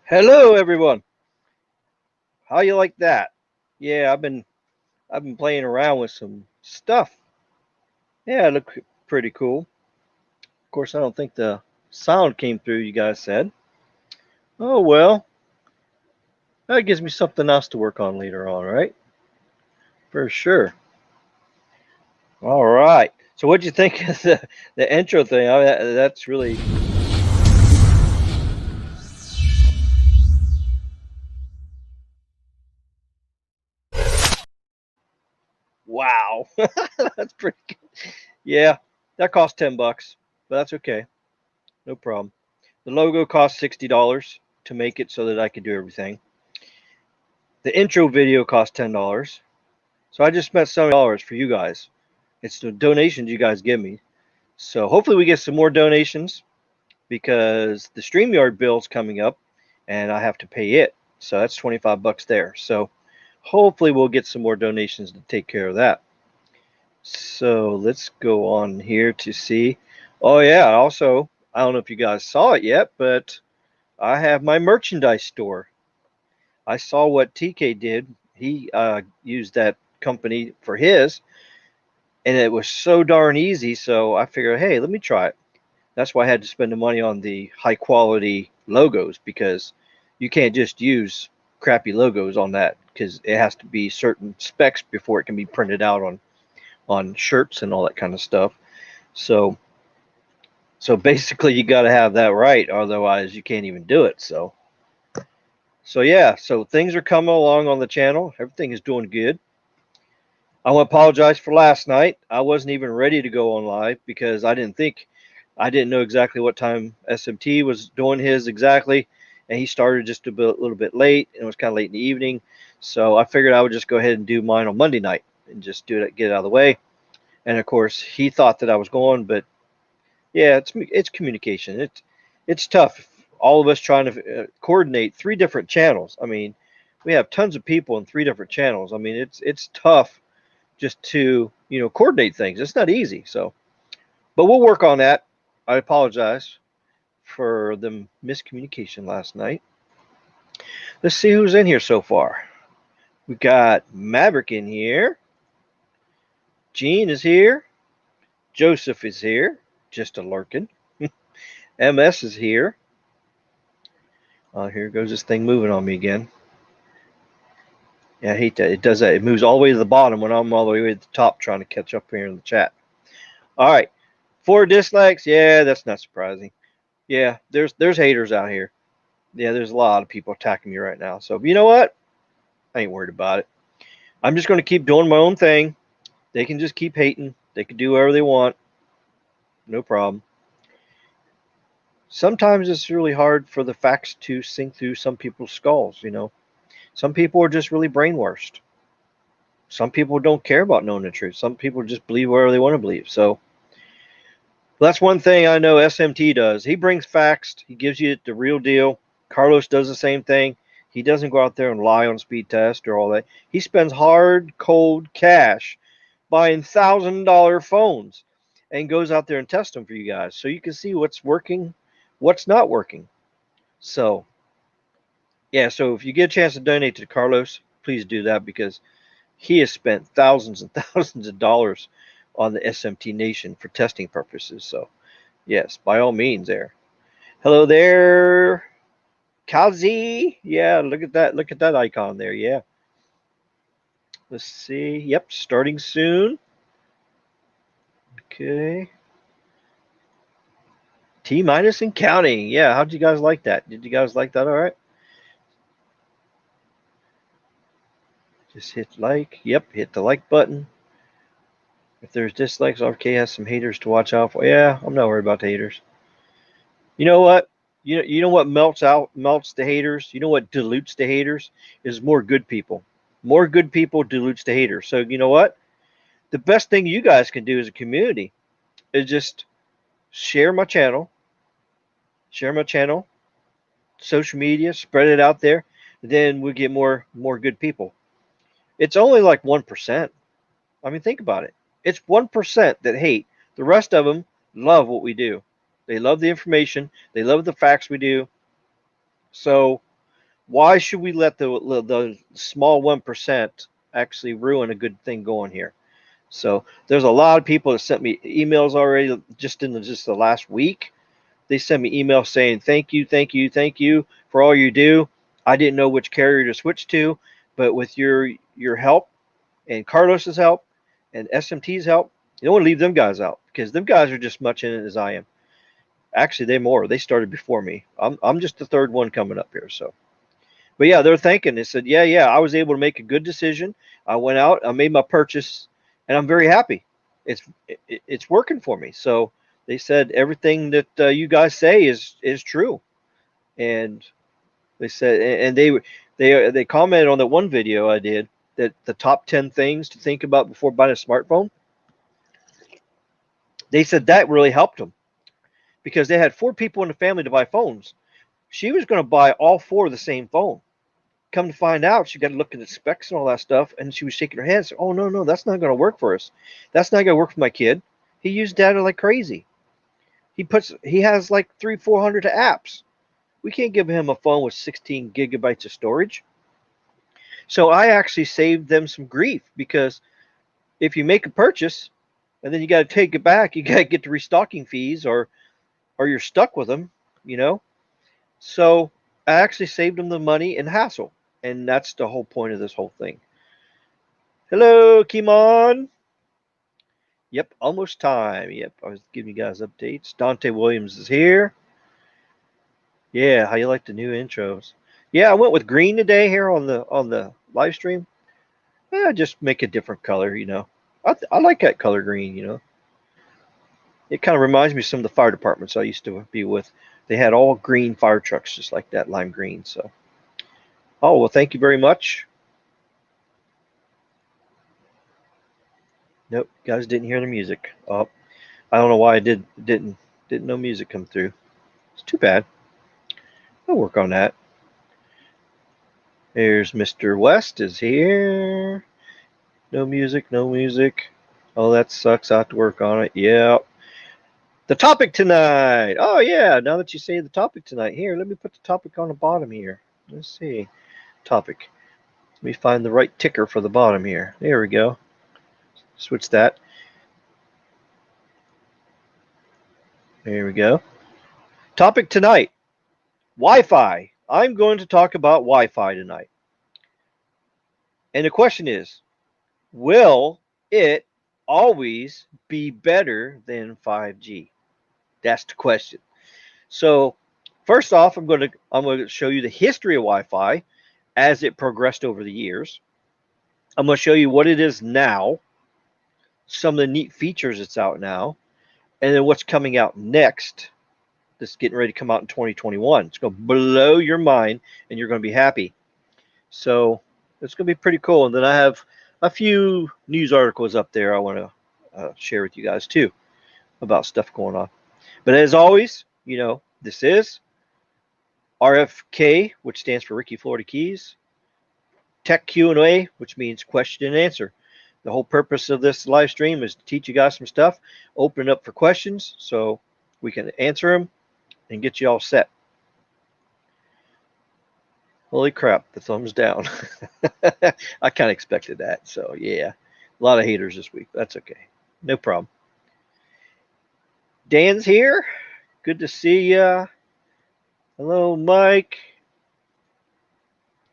Hello, everyone. How you like that? Yeah, I've been playing around with some stuff. Yeah, it looked pretty cool. Of course, I don't think the sound came through. You guys said. Oh well, that gives me something else to work on later on, right? For sure. All right. So, what'd you think of the intro thing? That's really wow. That's pretty good. Yeah, that cost $10, but that's okay. No problem. The logo cost $60 to make it so that I could do everything. The intro video cost $10. So I just spent $70 for you guys. It's the donations you guys give me. So hopefully we get some more donations because the StreamYard bill's coming up and I have to pay it. So that's $25 there. So hopefully we'll get some more donations to take care of that. So let's go on here to see. Oh yeah, also, I don't know if you guys saw it yet, but I have my merchandise store. I saw what TK did. He used that company for his, and it was so darn easy. So I figured, hey, let me try it. That's why I had to spend the money on the high quality logos because you can't just use crappy logos on that because it has to be certain specs before it can be printed out on shirts and all that kind of stuff. So so basically you got to have that right, otherwise you can't even do it. So yeah, so things are coming along on the channel. Everything is doing good. I want to apologize for last night. I wasn't even ready to go on live because I didn't know exactly what time SMT was doing his exactly, and he started just little bit late, and it was kind of late in the evening. So I figured I would just go ahead and do mine on Monday night and just do it, get it out of the way. And of course, he thought that I was going, but yeah, it's communication. It's tough. All of us trying to coordinate three different channels. I mean, we have tons of people in three different channels. I mean, it's tough just to coordinate things. It's not easy. So, but we'll work on that. I apologize for the miscommunication last night. Let's see who's in here so far. We got Maverick in here. Gene is here. Joseph is here. Just a lurking. MS is here. Here goes this thing moving on me again. Yeah, I hate that. It does that. It moves all the way to the bottom when I'm all the way to the top trying to catch up here in the chat. All right. 4 dislikes. Yeah, that's not surprising. Yeah, there's haters out here. Yeah, there's a lot of people attacking me right now. So you know what? I ain't worried about it. I'm just going to keep doing my own thing. They can just keep hating. They can do whatever they want. No problem. Sometimes it's really hard for the facts to sink through some people's skulls, Some people are just really brainwashed. Some people don't care about knowing the truth. Some people just believe whatever they want to believe. So that's one thing I know SMT does. He brings facts. He gives you the real deal. Carlos does the same thing. He doesn't go out there and lie on speed test or all that. He spends hard, cold cash buying $1,000 phones and goes out there and tests them for you guys so you can see what's working, what's not working. So, yeah, so if you get a chance to donate to Carlos, please do that because he has spent thousands and thousands of dollars on the SMT Nation for testing purposes. So, yes, by all means, there. Hello there, Kazi. Yeah, look at that. Look at that icon there. Yeah. Let's see. Yep, starting soon. Okay. T minus and counting. Yeah, how'd you guys like that? Did you guys like that? All right. Just hit like. Yep, hit the like button. If there's dislikes, RK has some haters to watch out for. Yeah, I'm not worried about the haters. You know what? You know what melts the haters? You know what dilutes the haters? Is more good people. More good people dilutes the haters. So you know what? The best thing you guys can do as a community is just share my channel, share my channel, social media, spread it out there. Then we get more good people. It's only like 1%. I mean, think about it. It's 1% that hate. The rest of them love what we do. They love the information. They love the facts we do. So Why should we let the small 1% actually ruin a good thing going here? So there's a lot of people that sent me emails already just in just the last week. They sent me emails saying thank you, thank you, thank you for all you do. I didn't know which carrier to switch to, but with your help and Carlos's help and SMT's help, you don't want to leave them guys out because them guys are just much in it as I am. Actually, they more. They started before me. I'm just the third one coming up here. So, but yeah, they're thanking. They said, yeah, I was able to make a good decision. I went out, I made my purchase, and I'm very happy. It's it's working for me. So they said everything that you guys say is true, and they said, and they commented on that one video I did that the top 10 things to think about before buying a smartphone. They said that really helped them because they had 4 people in the family to buy phones. She was going to buy all 4 of the same phone. Come to find out, she got to look at the specs and all that stuff, and she was shaking her head. So, oh no, that's not going to work for us. That's not going to work for my kid. He used data like crazy. He has like 400 apps. We can't give him a phone with 16 gigabytes of storage. So I actually saved them some grief because if you make a purchase and then you got to take it back, you got to get the restocking fees, or you're stuck with them, you know. So I actually saved them the money and hassle, and that's the whole point of this whole thing. Hello, Kimon. Yep, almost time. Yep, I was giving you guys updates. Dante Williams is here. Yeah, how you like the new intros? Yeah, I went with green today here on the live stream. Yeah, just make a different color, you know. I like that color green, you know. It kind of reminds me of some of the fire departments I used to be with. They had all green fire trucks, just like that, lime green. So, oh well, thank you very much. Nope, guys didn't hear the music. Oh, I don't know why I didn't know music come through. It's too bad. I'll work on that. There's Mr. West is here. No music, no music. Oh, that sucks. I have to work on it. Yeah. The topic tonight. Oh yeah. Now that you say the topic tonight, here, let me put the topic on the bottom here. Let's see. Topic. Let me find the right ticker for the bottom here. There we go. Switch that. There we go. Topic tonight. Wi-Fi. I'm going to talk about Wi-Fi tonight. And the question is, will it always be better than 5G? That's the question. So, first off, I'm going to show you the history of Wi-Fi as it progressed over the years. I'm going to show you what it is now, some of the neat features that's out now, and then what's coming out next. That's getting ready to come out in 2021. It's going to blow your mind, and you're going to be happy. So it's going to be pretty cool. And then I have a few news articles up there I want to share with you guys too about stuff going on. But as always, you know, this is RFK, which stands for Ricky Florida Keys, Tech Q&A, which means question and answer. The whole purpose of this live stream is to teach you guys some stuff, open it up for questions so we can answer them and get you all set. Holy crap, the thumbs down. I kind of expected that. So, yeah, a lot of haters this week. That's okay. No problem. Dan's here. Good to see ya. Hello, Mike.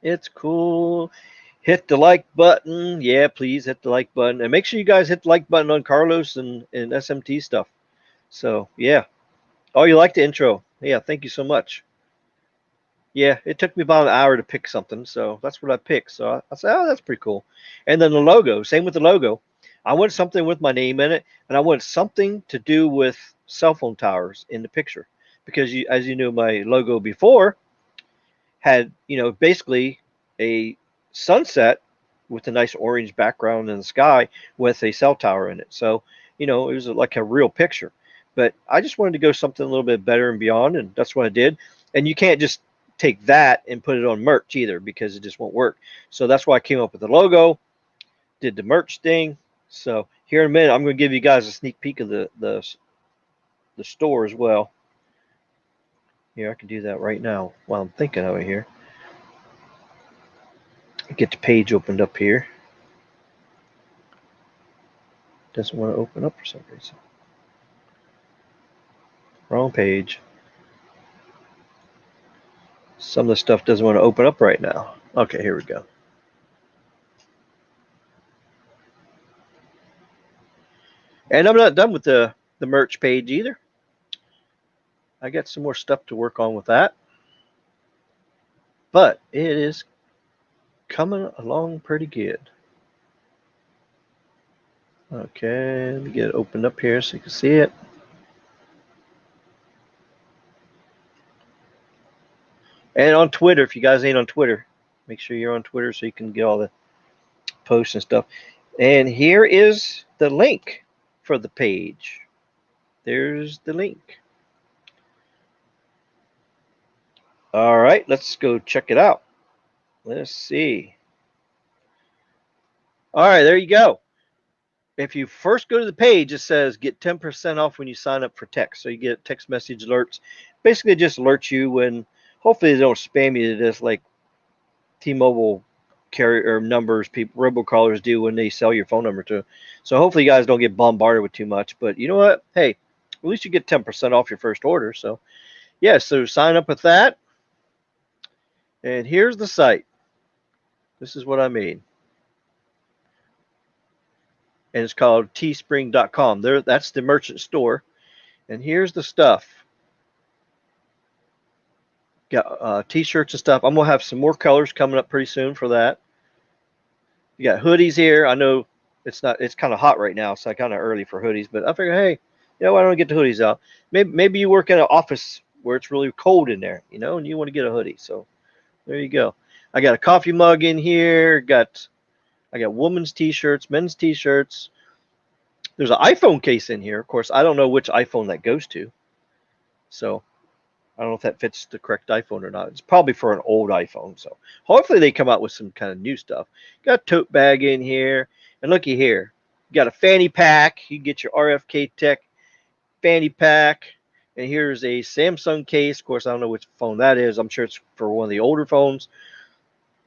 It's cool. Hit the like button. Yeah, please hit the like button. And make sure you guys hit the like button on Carlos and SMT stuff. So, yeah. Oh, you like the intro? Yeah, thank you so much. Yeah, it took me about an hour to pick something, so that's what I picked. So I said, oh, that's pretty cool. And then the logo, same with the logo. I want something with my name in it, and I want something to do with cell phone towers in the picture. Because as you know, my logo before had, you know, basically a sunset with a nice orange background in the sky with a cell tower in it. So, you know, it was like a real picture. But I just wanted to go something a little bit better and beyond, and that's what I did. And you can't just take that and put it on merch either because it just won't work. So that's why I came up with the logo, did the merch thing. So here in a minute, I'm going to give you guys a sneak peek of the store as well. Here, I can do that right now while I'm thinking over here. Get the page opened up here. Doesn't want to open up for some reason. Wrong page. Some of the stuff doesn't want to open up right now. Okay, here we go. And I'm not done with the merch page either. I got some more stuff to work on with that. But it is coming along pretty good. Okay, let me get it opened up here so you can see it. And on Twitter, if you guys ain't on Twitter, make sure you're on Twitter so you can get all the posts and stuff. And here is the link for the page. There's the link. All right, let's go check it out. Let's see. All right, there you go. If you first go to the page, it says get 10% off when you sign up for text. So you get text message alerts. Basically, it just alerts you when, hopefully they don't spam you to this like T-Mobile carrier numbers people robocallers do when they sell your phone number to. So hopefully you guys don't get bombarded with too much. But you know what? Hey, at least you get 10% off your first order. So yeah, so sign up with that. And here's the site. This is what I made. And it's called teespring.com. There, that's the merchant store. And here's the stuff. Got t-shirts and stuff. I'm gonna have some more colors coming up pretty soon for that. You got hoodies here. I know it's kind of hot right now, so kind of early for hoodies. But I figure, hey, why don't I get the hoodies out? Maybe you work in an office where it's really cold in there, and you want to get a hoodie. So there you go. I got a coffee mug in here. I got women's t-shirts, men's t-shirts. There's an iPhone case in here. Of course, I don't know which iPhone that goes to. So I don't know if that fits the correct iPhone or not. It's probably for an old iPhone. So hopefully they come out with some kind of new stuff. Got a tote bag in here. And looky here. You got a fanny pack. You can get your RFK Tech fanny pack. And here's a Samsung case. Of course, I don't know which phone that is. I'm sure it's for one of the older phones.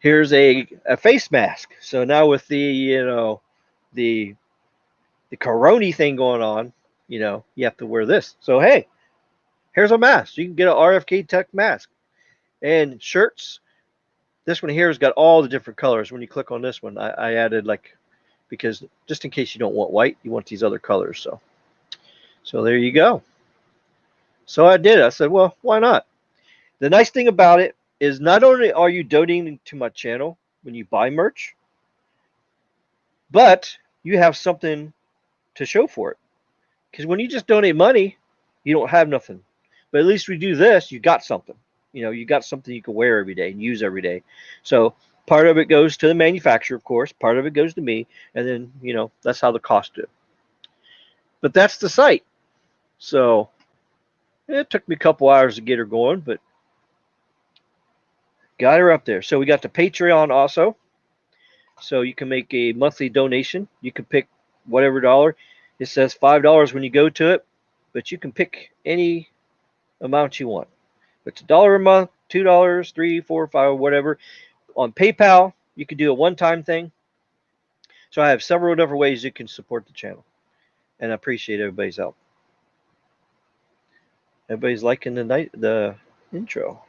Here's a face mask. So now with the, the corona thing going on, you have to wear this. So, hey, here's a mask. You can get an RFK Tech mask. And shirts. This one here has got all the different colors. When you click on this one, I added because just in case you don't want white, you want these other colors. So there you go. So I did. I said, well, why not? The nice thing about it is not only are you donating to my channel when you buy merch, but you have something to show for it. Because when you just donate money, you don't have nothing. But at least we do this, you got something. You got something you can wear every day and use every day. So part of it goes to the manufacturer, of course. Part of it goes to me. And then, that's how the cost do. But that's the site. So it took me a couple hours to get her going, but got her up there. So we got the Patreon also. So you can make a monthly donation. You can pick whatever dollar. It says $5 when you go to it, but you can pick any amount you want. It's $1 a month, $2, $3, $4, $5, whatever. On PayPal, you can do a one-time thing. So I have several different ways you can support the channel. And I appreciate everybody's help. Everybody's liking the intro.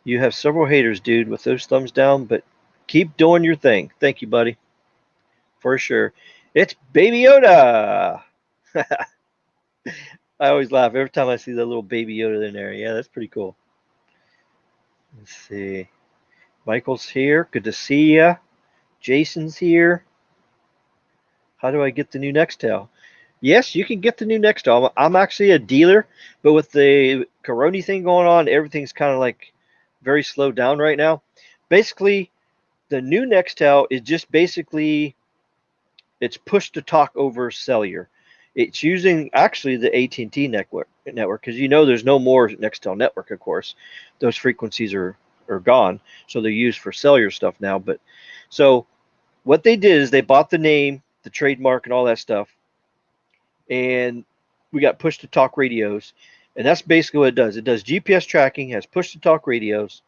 You have several haters, dude, with those thumbs down, but keep doing your thing. Thank you, buddy. For sure. It's Baby Yoda. I always laugh every time I see that little Baby Yoda in there. Yeah, that's pretty cool. Let's see. Michael's here. Good to see ya. Jason's here. How do I get the new Nextel? Yes, you can get the new Nextel. I'm actually a dealer, but with the corona thing going on, everything's kind of very slowed down right now. Basically, the new Nextel is just it's push to talk over cellular. It's using actually the AT&T network because there's no more Nextel network, of course. Those frequencies are gone, so they're used for cellular stuff now. But so what they did is they bought the name, the trademark, and all that stuff, and we got push to talk radios, and that's basically what it does. It does GPS tracking, has push to talk radios,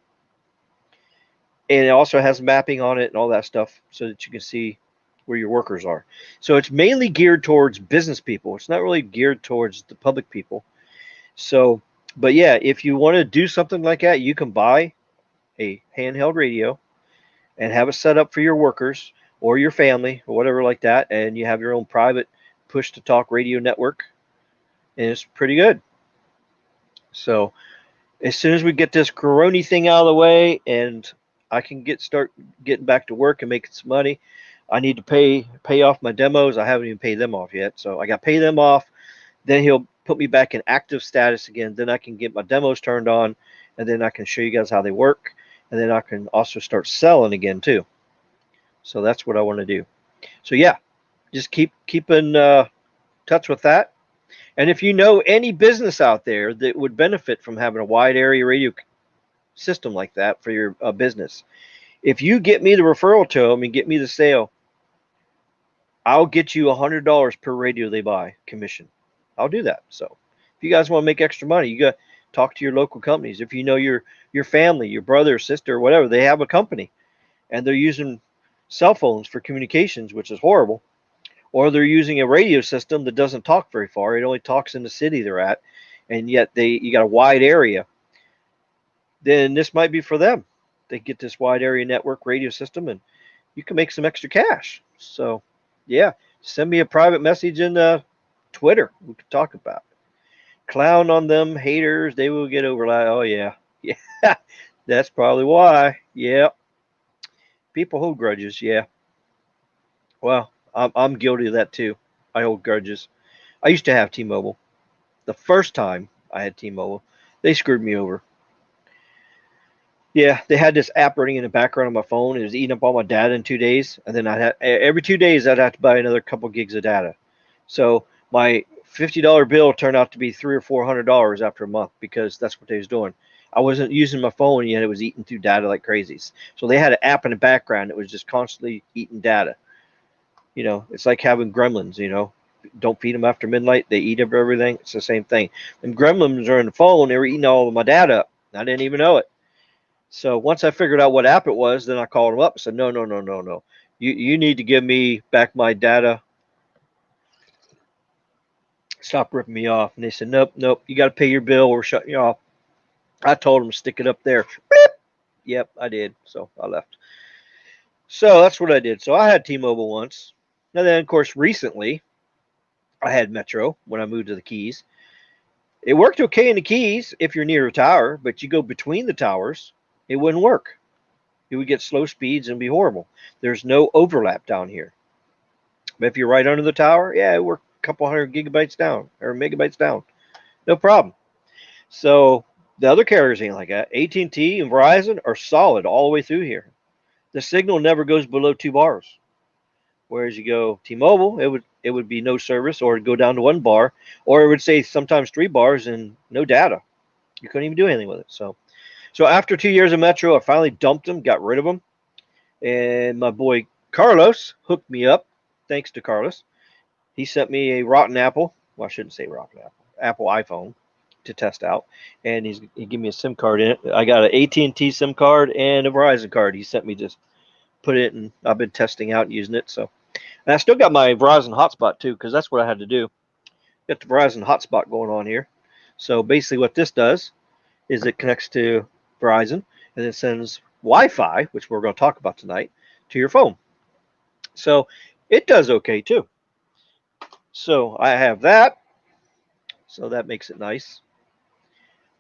And it also has mapping on it and all that stuff so that you can see where your workers are. So it's mainly geared towards business people. It's not really geared towards the public people. So, but yeah, if you want to do something like that, you can buy a handheld radio and have it set up for your workers or your family or whatever like that, and you have your own private push to talk radio network, and it's pretty good. So as soon as we get this corona thing out of the way and I can start getting back to work and making some money, I need to pay off my demos. I haven't even paid them off yet, so I got to pay them off. Then he'll put me back in active status again. Then I can get my demos turned on, and then I can show you guys how they work, and then I can also start selling again too. So that's what I want to do. So yeah, just keep in touch with that. And if you know any business out there that would benefit from having a wide area radio system like that for your business, if you get me the referral to them and get me the sale, I'll get you $100 per radio they buy commission. I'll do that. So if you guys want to make extra money, you got to talk to your local companies. If you know your family, your brother, sister, or whatever, they have a company and they're using cell phones for communications, which is horrible, or they're using a radio system that doesn't talk very far. It only talks in the city they're at, and yet you got a wide area. Then this might be for them. They get this wide area network radio system, and you can make some extra cash. So, yeah, send me a private message in Twitter. We can talk about it. Clown on them haters. They will get over like, oh yeah, yeah. That's probably why. Yeah, people hold grudges. Yeah. Well, I'm guilty of that too. I hold grudges. I used to have T-Mobile. The first time I had T-Mobile, they screwed me over. Yeah, they had this app running in the background on my phone. It was eating up all my data in 2 days, and then every 2 days I'd have to buy another couple gigs of data. So my $50 bill turned out to be $300 or $400 after a month because that's what they was doing. I wasn't using my phone yet; it was eating through data like crazies. So they had an app in the background that was just constantly eating data. It's like having gremlins. Don't feed them after midnight; they eat up everything. It's the same thing. And gremlins are on the phone; they were eating all of my data up. I didn't even know it. So once I figured out what app it was, then I called them up and said, no, no, no, no, no. You need to give me back my data. Stop ripping me off. And they said, nope, nope. You got to pay your bill. We're shutting you off. I told them to stick it up there. Beep. Yep, I did. So I left. So that's what I did. So I had T-Mobile once. And then, of course, recently I had Metro when I moved to the Keys. It worked okay in the Keys if you're near a tower, but you go between the towers, it wouldn't work. You would get slow speeds and be horrible. There's no overlap down here. But if you're right under the tower, yeah, we're a couple hundred gigabytes down or megabytes down. No problem. So the other carriers ain't like that. AT&T and Verizon are solid all the way through here. The signal never goes below 2 bars. Whereas you go T-Mobile, it would be no service, or it'd go down to 1 bar, or it would say sometimes 3 bars and no data. You couldn't even do anything with it. So after 2 years of Metro, I finally dumped them, got rid of them. And my boy Carlos hooked me up. Thanks to Carlos. He sent me a rotten apple. Well, I shouldn't say rotten apple. Apple iPhone to test out. And he gave me a SIM card in it. I got an AT&T SIM card and a Verizon card. He sent me just put it in. I've been testing out and using it. So, and I still got my Verizon hotspot too, because that's what I had to do. Got the Verizon hotspot going on here. So basically what this does is it connects to Verizon and it sends Wi-Fi, which we're going to talk about tonight, to your phone. So it does okay too. So I have that. So that makes it nice.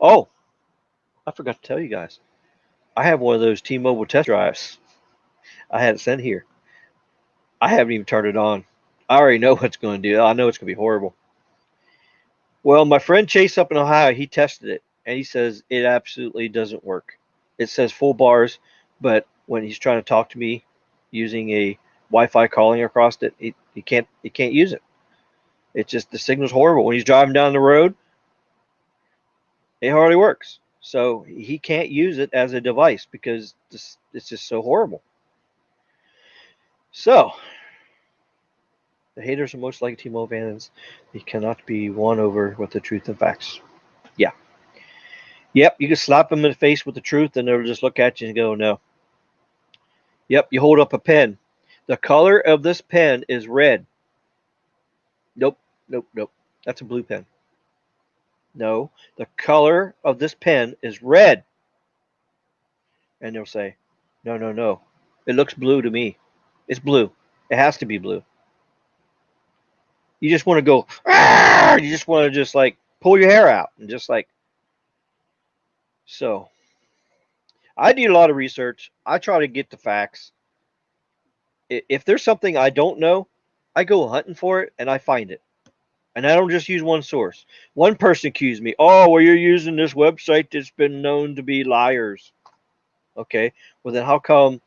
Oh, I forgot to tell you guys. I have one of those T-Mobile test drives. I had it sent here. I haven't even turned it on. I already know what's going to do. I know it's going to be horrible. Well, my friend Chase up in Ohio, he tested it, and he says it absolutely doesn't work. It says full bars, but when he's trying to talk to me using a Wi-Fi calling across it, he can't use it. It's just the signal's horrible. When he's driving down the road, it hardly works. So he can't use it as a device because it's just so horrible. So the haters are most like T-Mobile fans. They cannot be won over with the truth and facts. Yeah. Yep, you can slap them in the face with the truth and they'll just look at you and go, no. Yep, you hold up a pen. The color of this pen is red. Nope, nope, nope. That's a blue pen. No, the color of this pen is red. And they'll say, no, no, no. It looks blue to me. It's blue. It has to be blue. You just want to go, "Arr!" You just want to just like pull your hair out and just like, so. I do a lot of research. I try to get the facts. If there's something I don't know, I go hunting for it and I find it. And I don't just use one source. One person accused me, oh, well, you're using this website that's been known to be liars. Okay, well, then how come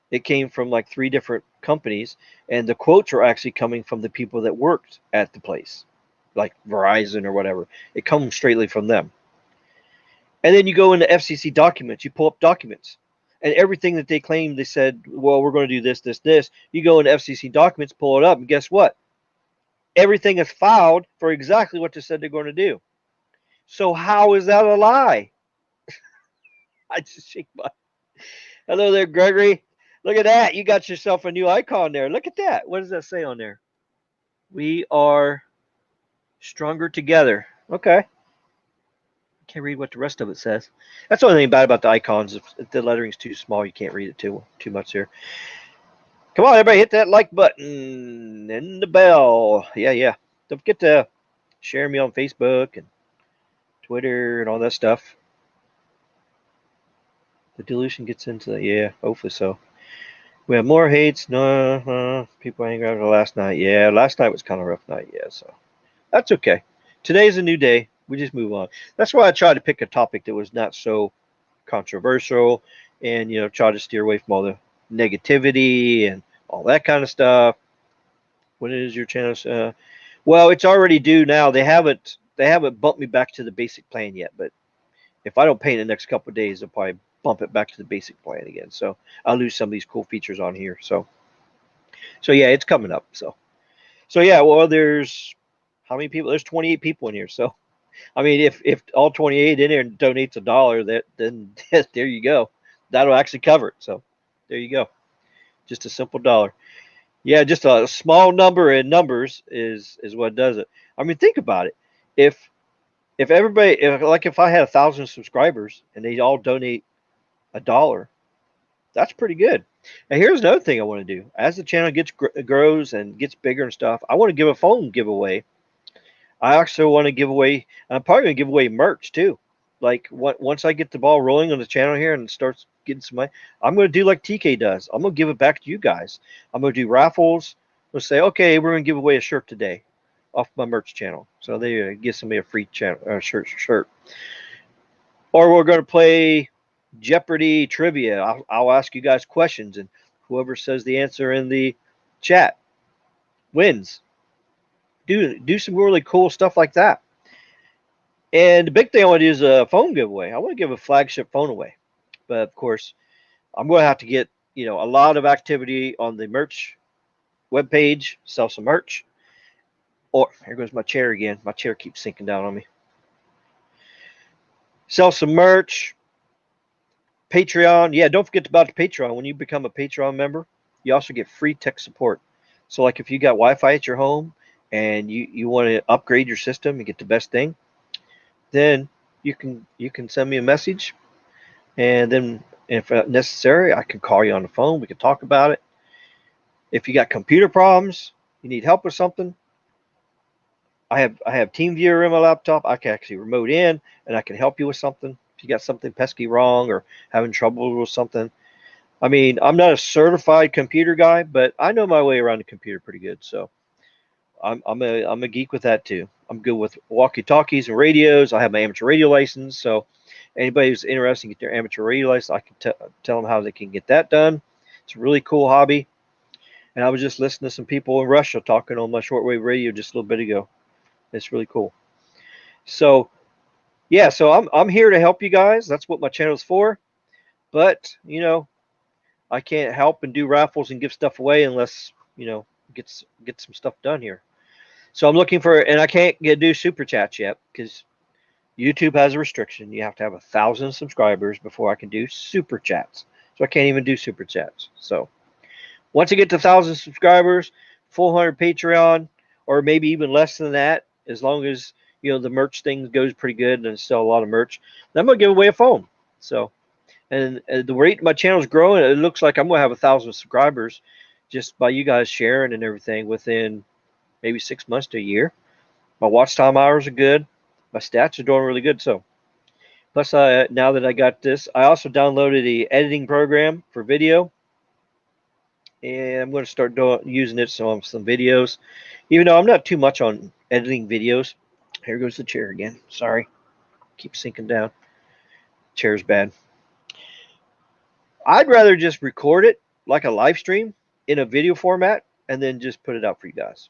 it came from like 3 different companies and the quotes are actually coming from the people that worked at the place, like Verizon or whatever? It comes straightly from them. And then you go into FCC documents, you pull up documents, and everything that they claimed, they said, well, we're going to do this, this, this. You go into FCC documents, pull it up, and guess what? Everything is filed for exactly what they said they're going to do. So how is that a lie? I just shake my. Hello there, Gregory. Look at that. You got yourself a new icon there. Look at that. What does that say on there? We are stronger together. Okay. Can't read what the rest of it says. That's the only thing bad about the icons. If the lettering's too small, you can't read it too much here. Come on, everybody, hit that like button and the bell. Yeah, yeah. Don't forget to share me on Facebook and Twitter and all that stuff. The dilution gets into the, yeah, hopefully so. We have more hates. No, people angry after last night. Yeah, last night was kind of a rough night. Yeah, so that's okay. Today's a new day. We just move on. That's why I tried to pick a topic that was not so controversial and, try to steer away from all the negativity and all that kind of stuff. When is your channel? Well, it's already due now. They haven't bumped me back to the basic plan yet, but if I don't pay in the next couple of days, they'll probably bump it back to the basic plan again. So I'll lose some of these cool features on here. So yeah, it's coming up. So yeah, well, there's how many people? There's 28 people in here. So I mean, if all 28 in here donates $1, then there you go. That'll actually cover it. So there you go. Just a simple dollar. Yeah, just a small number in numbers is what does it. I mean, think about it. If everybody, if I had 1,000 subscribers and they all donate $1, that's pretty good. And here's another thing I want to do. As the channel grows and gets bigger and stuff, I want to give a phone giveaway. I also want to give away. I'm probably gonna give away merch too. Like once I get the ball rolling on the channel here and starts getting some money, I'm gonna do like TK does. I'm gonna give it back to you guys. I'm gonna do raffles. We'll say, okay, we're gonna give away a shirt today off my merch channel. So they give somebody a free channel shirt. Or we're gonna play Jeopardy trivia. I'll ask you guys questions, and whoever says the answer in the chat wins. Do some really cool stuff like that. And the big thing I want to do is a phone giveaway. I want to give a flagship phone away. But of course, I'm going to have to get, a lot of activity on the merch webpage, sell some merch. Or here goes my chair again. My chair keeps sinking down on me. Sell some merch. Patreon. Yeah, don't forget about the Patreon. When you become a Patreon member, you also get free tech support. So like if you got Wi-Fi at your home and you want to upgrade your system and get the best thing, then you can send me a message, and then if necessary, I can call you on the phone. We can talk about it. If you got computer problems, you need help with something, I have TeamViewer in my laptop. I can actually remote in and I can help you with something. If you got something pesky wrong or having trouble with something. I mean, I'm not a certified computer guy, but I know my way around the computer pretty good. So I'm a geek with that too. I'm good with walkie-talkies and radios. I have my amateur radio license, so anybody who's interested in getting their amateur radio license, I can tell them how they can get that done. It's a really cool hobby. And I was just listening to some people in Russia talking on my shortwave radio just a little bit ago. It's really cool. So yeah, so I'm here to help you guys. That's what my channel's for. But I can't help and do raffles and give stuff away unless get some stuff done here. So I'm looking for, and I can't do super chats yet because YouTube has a restriction. You have to have 1,000 subscribers before I can do super chats. So I can't even do super chats. So once I get to 1,000 subscribers, 400 Patreon, or maybe even less than that, as long as the merch thing goes pretty good and I sell a lot of merch, then I'm gonna give away a phone. So, and at the rate my channel's growing, it looks like I'm gonna have 1,000 subscribers just by you guys sharing and everything within maybe 6 months to a year. My watch time hours are good. My stats are doing really good. So, plus, now that I got this, I also downloaded the editing program for video, and I'm going to start using it on some videos. Even though I'm not too much on editing videos. Here goes the chair again. Sorry, keep sinking down. Chair's bad. I'd rather just record it like a live stream in a video format and then just put it out for you guys.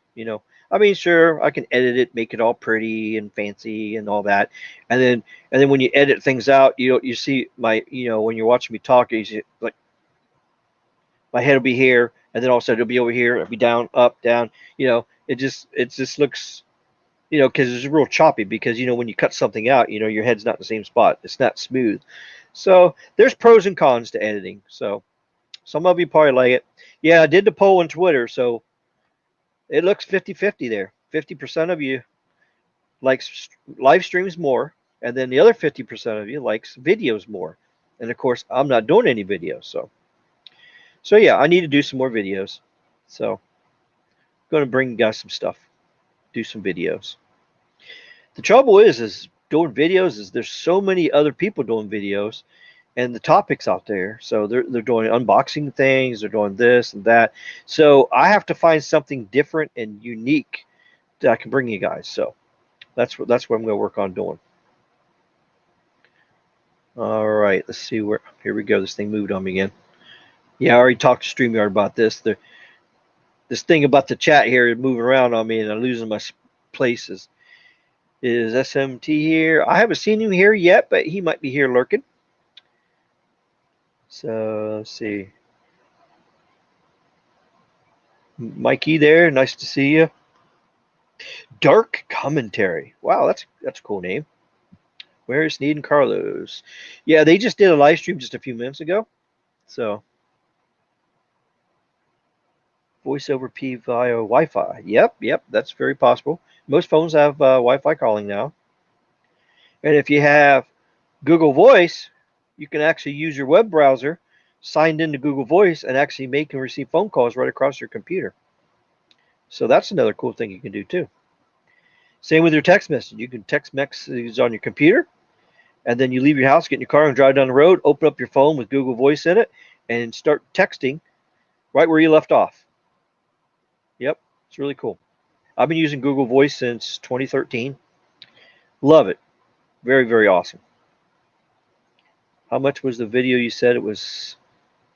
I mean, sure, I can edit it, make it all pretty and fancy and all that, and then when you edit things out, you see my, when you're watching me talk, you see, like, my head will be here, and then all of a sudden it'll be over here, it'll be down, up, down. It just looks, because it's real choppy. Because when you cut something out, your head's not in the same spot. It's not smooth. So there's pros and cons to editing. So some of you probably like it. Yeah, I did the poll on Twitter, so it looks 50-50 there. 50% of you likes live streams more, and then the other 50% of you likes videos more. And of course, I'm not doing any videos, so yeah, I need to do some more videos. So I'm going to bring you guys some stuff, do some videos. The trouble is doing videos is there's so many other people doing videos, and the topics out there. So they're doing unboxing things, they're doing this and that. So I have to find something different and unique that I can bring you guys. So that's what I'm going to work on doing. All right, let's see where. Here we go. This thing moved on me again. Yeah, I already talked to StreamYard about this. This thing about the chat here is moving around on me, and I'm losing my places. Is SMT here? I haven't seen him here yet, but he might be here lurking. So let's see. Mikey there, nice to see you. Dark Commentary. Wow, that's a cool name. Where's Sneed and Carlos? Yeah, they just did a live stream just a few minutes ago. So voice over P via Wi-Fi. Yep, that's very possible. Most phones have Wi-Fi calling now. And if you have Google Voice, you can actually use your web browser signed into Google Voice and actually make and receive phone calls right across your computer. So that's another cool thing you can do too. Same with your text message. You can text messages on your computer, and then you leave your house, get in your car, and drive down the road, open up your phone with Google Voice in it, and start texting right where you left off. Yep, it's really cool. I've been using Google Voice since 2013. Love it. Very, very awesome. How much was the video? You said it was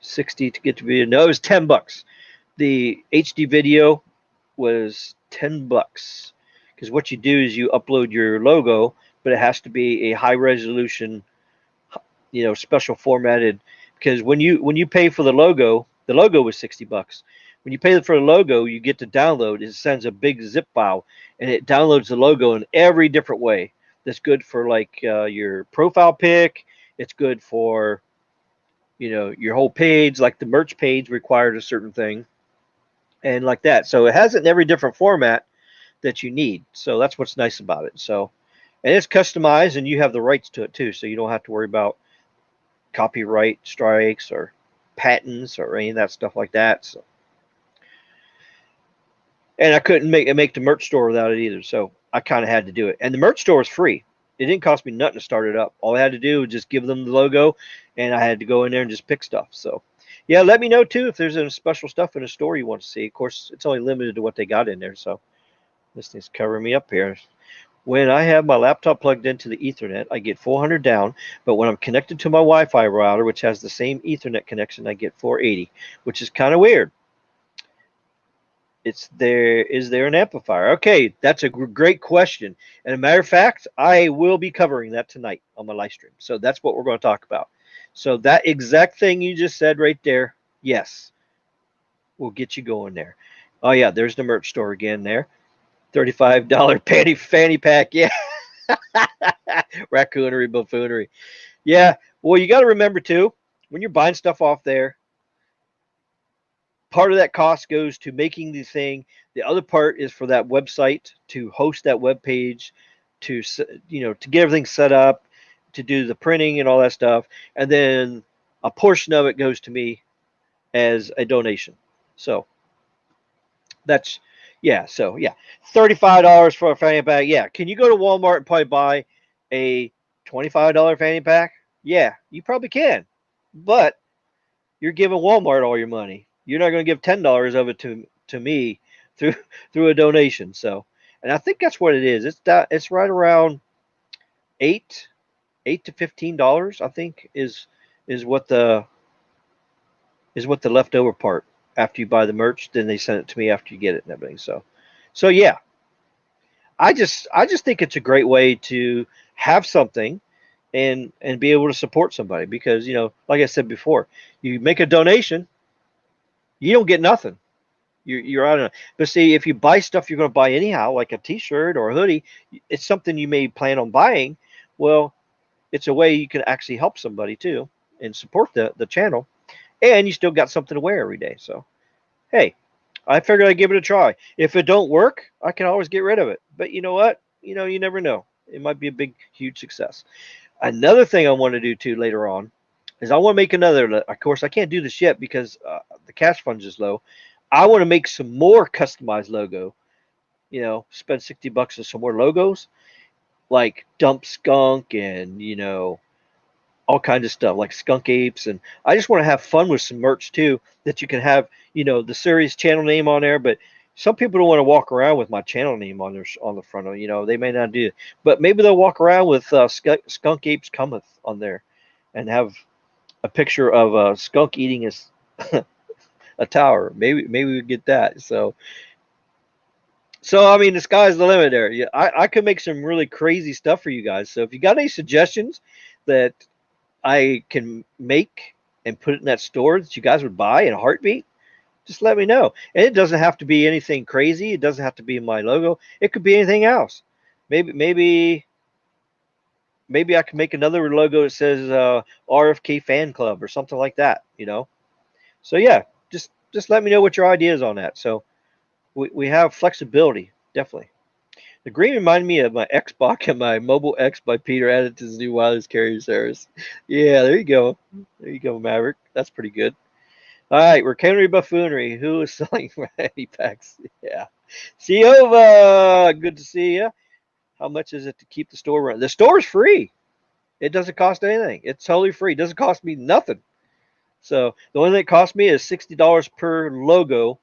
60 to get to video. No, it was $10. The HD video was $10, because what you do is you upload your logo, but it has to be a high resolution, special formatted. Because when you pay for the logo was $60. When you pay for the logo, you get to download. It sends a big zip file, and it downloads the logo in every different way. That's good for like your profile pic. It's good for your whole page. Like the merch page required a certain thing, and like that. So it has it in every different format that you need. So that's what's nice about it. So, and it's customized, and you have the rights to it too. So you don't have to worry about copyright strikes or patents or any of that stuff like that. So, and I couldn't make the merch store without it either. So I kind of had to do it. And the merch store is free. It didn't cost me nothing to start it up. All I had to do was just give them the logo, and I had to go in there and just pick stuff. So, yeah, let me know too if there's any special stuff in the store you want to see. Of course, it's only limited to what they got in there. So this thing's covering me up here. When I have my laptop plugged into the Ethernet, I get 400 down, but when I'm connected to my Wi-Fi router, which has the same Ethernet connection, I get 480, which is kind of weird. Is there an amplifier? Okay, that's a great question. And a matter of fact, I will be covering that tonight on my live stream. So that's what we're going to talk about. So that exact thing you just said right there, yes, we'll get you going there. Oh yeah, there's the merch store again there. $35 fanny pack. Yeah. Raccoonery, buffoonery. Yeah. Well, you got to remember too, when you're buying stuff off there, part of that cost goes to making the thing. The other part is for that website to host that web page, to to get everything set up, to do the printing and all that stuff, and then a portion of it goes to me as a donation. So that's yeah. So yeah, $35 for a fanny pack. Yeah, can you go to Walmart and probably buy a $25 fanny pack? Yeah, you probably can, but you're giving Walmart all your money. You're not going to give $10 of it to me through through a donation. So, and I think that's what it is. It's right around eight to $15. I think is what the leftover part after you buy the merch. Then they send it to me after you get it and everything. So yeah, I just think it's a great way to have something and be able to support somebody because like I said before, you make a donation, you don't get nothing. You're out of it. But see, if you buy stuff you're going to buy anyhow, like a T-shirt or a hoodie, it's something you may plan on buying. Well, it's a way you can actually help somebody too and support the channel, and you still got something to wear every day. So hey, I figured I'd give it a try. If it don't work, I can always get rid of it. But you know what? You never know. It might be a big, huge success. Another thing I want to do too later on is I want to make another. Of course, I can't do this yet because the cash fund is low. I want to make some more customized logo. Spend $60 on some more logos like Dump Skunk and all kinds of stuff like skunk apes, and I just want to have fun with some merch too that you can have the series channel name on there, but some people don't want to walk around with my channel name on the front of they may not do it, but maybe they'll walk around with skunk apes cometh on there and have a picture of a skunk eating a tower. Maybe we get that. So I mean, the sky's the limit there. Yeah, I could make some really crazy stuff for you guys. So if you got any suggestions that I can make and put it in that store that you guys would buy in a heartbeat, just let me know. And it doesn't have to be anything crazy. It doesn't have to be my logo. It could be anything else. Maybe I can make another logo that says RFK Fan Club or something like that. So yeah, just let me know what your ideas on that. So we have flexibility, definitely. The green reminded me of my Xbox and my Mobile X by Peter added to his new wireless carrier service. Yeah, there you go. There you go, Maverick. That's pretty good. All right, Rickenry Buffoonery. Who is selling fanny packs? Yeah. Siova, good to see you. How much is it to keep the store running? The store's free. It doesn't cost anything. It's totally free. It doesn't cost me nothing. So the only thing that cost me is $60 per logo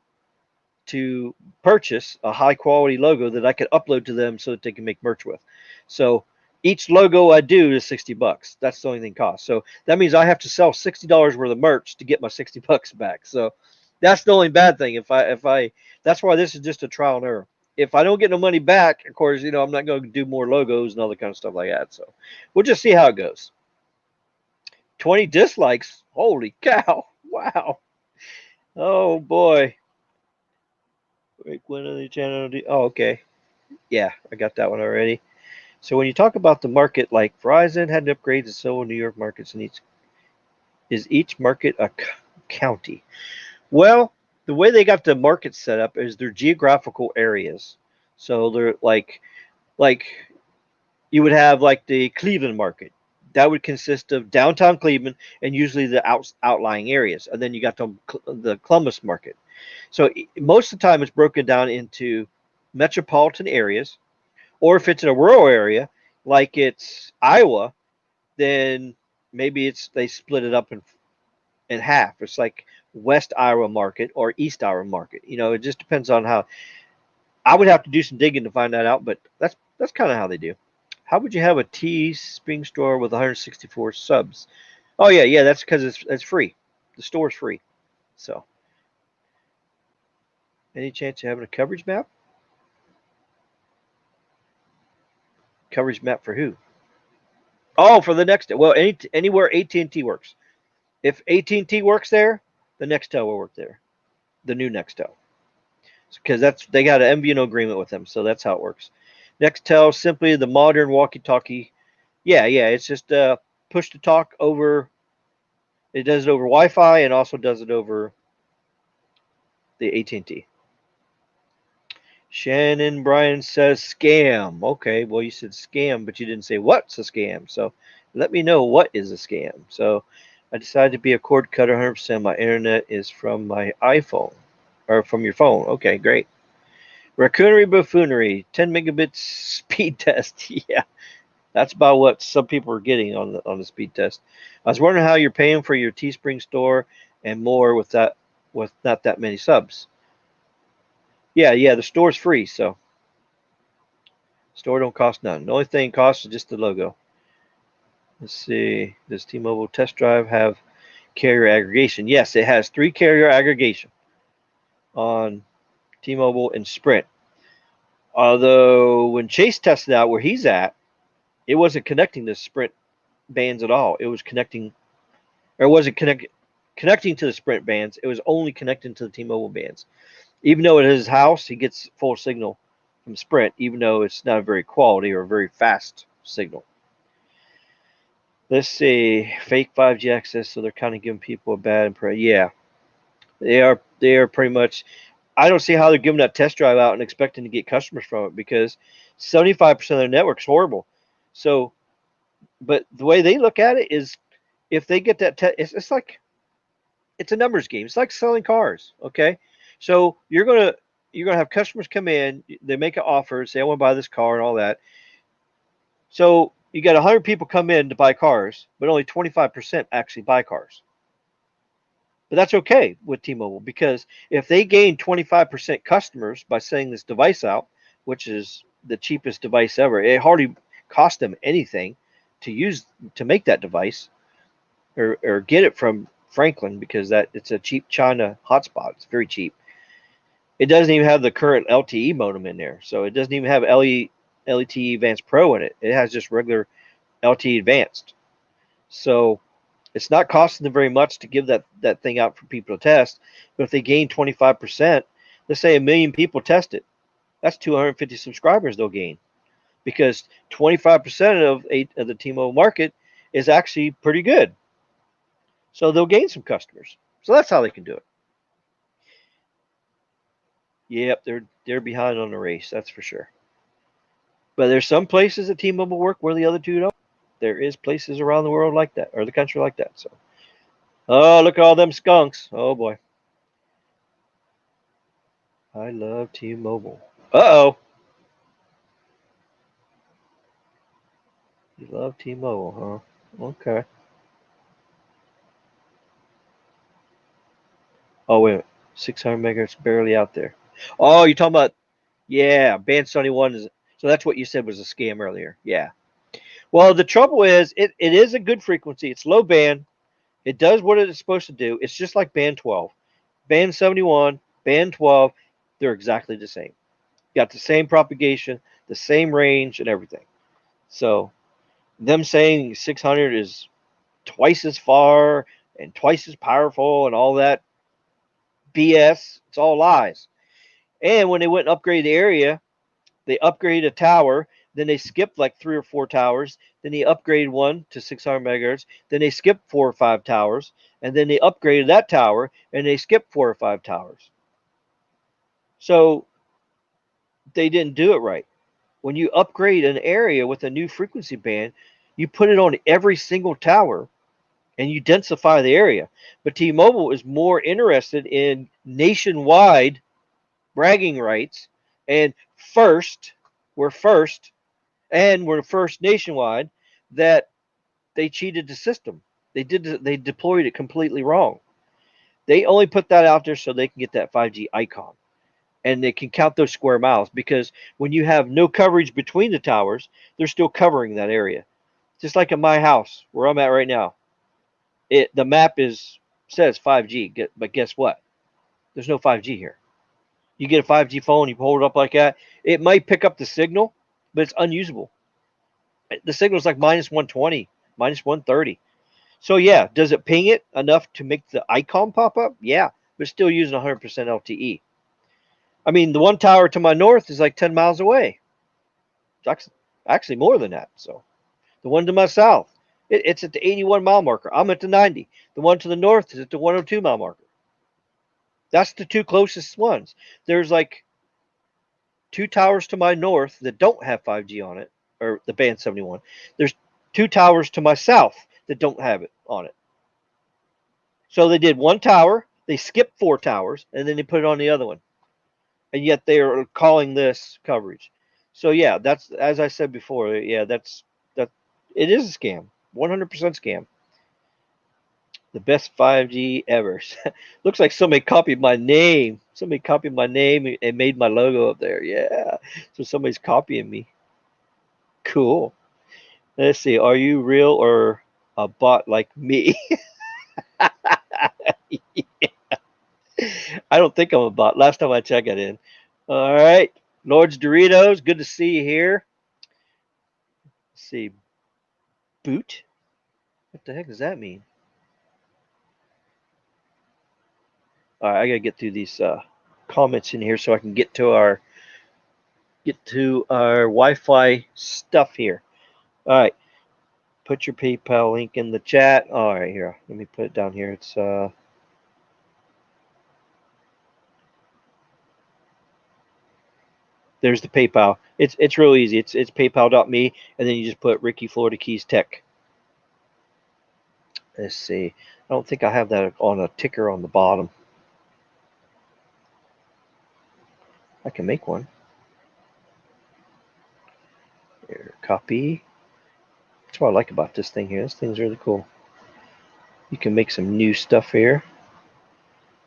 to purchase a high quality logo that I could upload to them so that they can make merch with. So each logo I do is $60. That's the only thing costs. So that means I have to sell $60 worth of merch to get my $60 back. So that's the only bad thing. If I that's why this is just a trial and error. If I don't get no money back, of course, I'm not going to do more logos and all the kind of stuff like that. So we'll just see how it goes. 20 dislikes. Holy cow. Wow. Oh boy. Wait, when are the channel? Oh, okay. Yeah, I got that one already. So when you talk about the market, like Verizon had upgrades and so New York markets, and each market a county? Well, the way they got the market set up is they're geographical areas. So they're like you would have like the Cleveland market. That would consist of downtown Cleveland and usually the outlying areas. And then you got the Columbus market. So most of the time it's broken down into metropolitan areas, or if it's in a rural area, like it's Iowa, then maybe they split it up in half. It's like West Iowa market or East Iowa market. It just depends on how. I would have to do some digging to find that out, but that's kind of how they do. How would you have a Teespring store with 164 subs? Oh yeah, that's because it's free. The store's free. So, any chance of having a coverage map? Coverage map for who? Oh, for the next. Well, anywhere AT&T works. If AT&T works there, the Nextel will work there. The new Nextel, because they got an MVNO agreement with them, so that's how it works. Nextel, simply the modern walkie-talkie. Yeah, it's just push to talk over It does it over Wi-Fi and also does it over the AT&T. Shannon Bryan says scam. Okay, well you said scam, but you didn't say what's a scam. So let me know what is a scam. So I decided to be a cord cutter 100%. My internet is from my iPhone or from your phone. Okay, great. Raccoonery buffoonery, 10 megabits speed test. Yeah, that's about what some people are getting on the speed test. I was wondering how you're paying for your Teespring store and more with not that many subs. Yeah, the store's free, so store don't cost none. The only thing it costs is just the logo. Let's see. Does T-Mobile Test Drive have carrier aggregation? Yes, it has 3 carrier aggregation on T-Mobile and Sprint. Although when Chase tested out where he's at, it wasn't connecting to Sprint bands at all. It was connecting, or wasn't connecting to the Sprint bands. It was only connecting to the T-Mobile bands. Even though at his house he gets full signal from Sprint, even though it's not a very quality or a very fast signal. Let's see, fake 5G access, so they're kind of giving people a bad impression. Yeah, they are. They are pretty much. I don't see how they're giving that test drive out and expecting to get customers from it because 75% of their network's horrible. So, but the way they look at it is, if they get that, it's like it's a numbers game. It's like selling cars. Okay, so you're gonna have customers come in, they make an offer, say I want to buy this car and all that. So you got 100 people come in to buy cars, but only 25% actually buy cars. But that's okay with T-Mobile because if they gain 25% customers by sending this device out, which is the cheapest device ever, it hardly cost them anything to use to make that device or get it from Franklin because that it's a cheap China hotspot. It's very cheap. It doesn't even have the current LTE modem in there, so it doesn't even have LTE Advanced Pro in it. It has just regular LTE Advanced. So it's not costing them very much to give that thing out for people to test. But if they gain 25%, let's say 1,000,000 people test it, that's 250 subscribers they'll gain because 25% of the T-Mobile market is actually pretty good. So they'll gain some customers. So that's how they can do it. Yep, they're behind on the race, that's for sure. But there's some places that T-Mobile work where the other two don't. There is places around the world like that, or the country like that. So, oh, look at all them skunks. Oh boy, I love T-Mobile. Uh-oh, you love T-Mobile, huh? Okay. Oh wait, 600 megahertz barely out there. Oh, you're talking about yeah, band 71 is. So that's what you said was a scam earlier. Yeah. Well, the trouble is, it is a good frequency. It's low band. It does what it is supposed to do. It's just like band 12. Band 71, band 12, they're exactly the same. Got the same propagation, the same range, and everything. So, them saying 600 is twice as far and twice as powerful and all that BS, it's all lies. And when they went and upgraded the area, they upgraded a tower, then they skipped like 3 or 4 towers, then they upgraded one to 600 megahertz, then they skipped 4 or 5 towers, and then they upgraded that tower and they skipped 4 or 5 towers. So they didn't do it right. When you upgrade an area with a new frequency band, you put it on every single tower and you densify the area. But T-Mobile is more interested in nationwide bragging rights and first, we're first, and we're first nationwide, that they cheated the system. They deployed it completely wrong. They only put that out there so they can get that 5G icon. And they can count those square miles because when you have no coverage between the towers, they're still covering that area. Just like in my house where I'm at right now, the map says 5G, but guess what? There's no 5G here. You get a 5G phone, you hold it up like that, it might pick up the signal, but it's unusable. The signal's like minus 120, minus 130. So yeah, does it ping it enough to make the icon pop up? Yeah, but still using 100% LTE. I mean, the one tower to my north is like 10 miles away. It's actually more than that. So the one to my south It's at the 81 mile marker. I'm at the 90. The one to the north is at the 102 mile marker. That's the two closest ones. There's like two towers to my north that don't have 5G on it, or the band 71. There's two towers to my south that don't have it on it. So they did one tower, they skipped four towers, and then they put it on the other one. And yet they are calling this coverage. So yeah, that's, as I said before. Yeah, that it is a scam, 100% scam. The best 5G ever. Looks like somebody copied my name. Somebody copied my name and made my logo up there. Yeah, so somebody's copying me. Cool. Let's see. Are you real or a bot like me? I don't think I'm a bot. Last time I checked it in. All right. Lord's Doritos, good to see you here. Let's see. Boot? What the heck does that mean? All right, I got to get through these comments in here so I can get to our Wi-Fi stuff here. All right. Put your PayPal link in the chat. All right, here. Let me put it down here. It's there's the PayPal. It's real easy. It's paypal.me, and then you just put Ricky Florida Keys Tech. Let's see. I don't think I have that on a ticker on the bottom. I can make one. Here, copy. That's what I like about this thing here. This thing's really cool. You can make some new stuff here.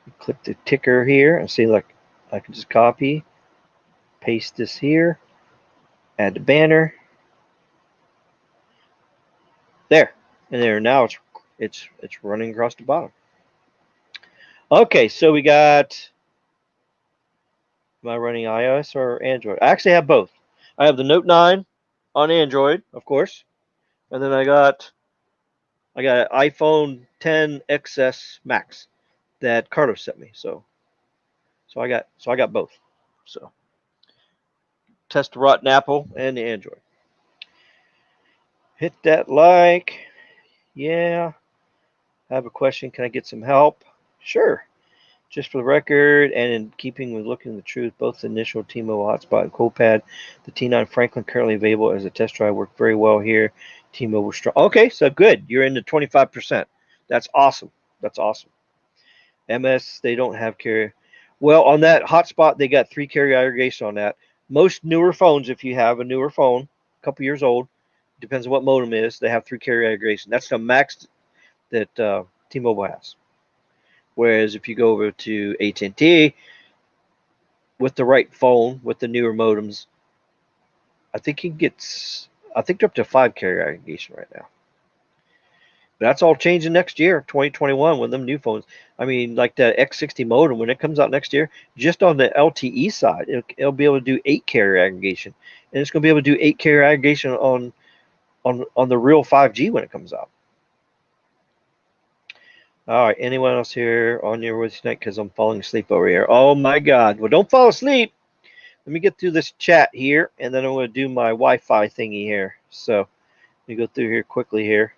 You click the ticker here and see, like, I can just copy, paste this here, add the banner. There. And there, now it's running across the bottom. Okay, so we got, am I running iOS or Android? I actually have both. I have the Note 9 on Android, of course. And then I got iPhone 10 XS Max that Carlos sent me. So I got both. So test the rotten apple and the Android. Hit that like. Yeah. I have a question. Can I get some help? Sure. Just for the record, and in keeping with looking the truth, both the initial T-Mobile hotspot and CoPad, the T9 Franklin currently available as a test drive, work very well here. T-Mobile strong. Okay, so good. You're into 25%. That's awesome. That's awesome. MS, they don't have carrier. Well, on that hotspot, they got 3 carrier aggregation on that. Most newer phones, if you have a newer phone, a couple years old, depends on what modem is, they have 3 carrier aggregation. That's the max that T-Mobile has. Whereas if you go over to AT&T with the right phone with the newer modems, I think they're up to 5 carrier aggregation right now. But that's all changing next year, 2021, with them new phones. I mean, like the X60 modem, when it comes out next year, just on the LTE side, it'll be able to do 8 carrier aggregation, and it's going to be able to do 8 carrier aggregation on the real 5G when it comes out. All right, anyone else here on your with tonight? Because I'm falling asleep over here. Oh my God! Well, don't fall asleep. Let me get through this chat here, and then I'm going to do my Wi-Fi thingy here. So let me go through here quickly here.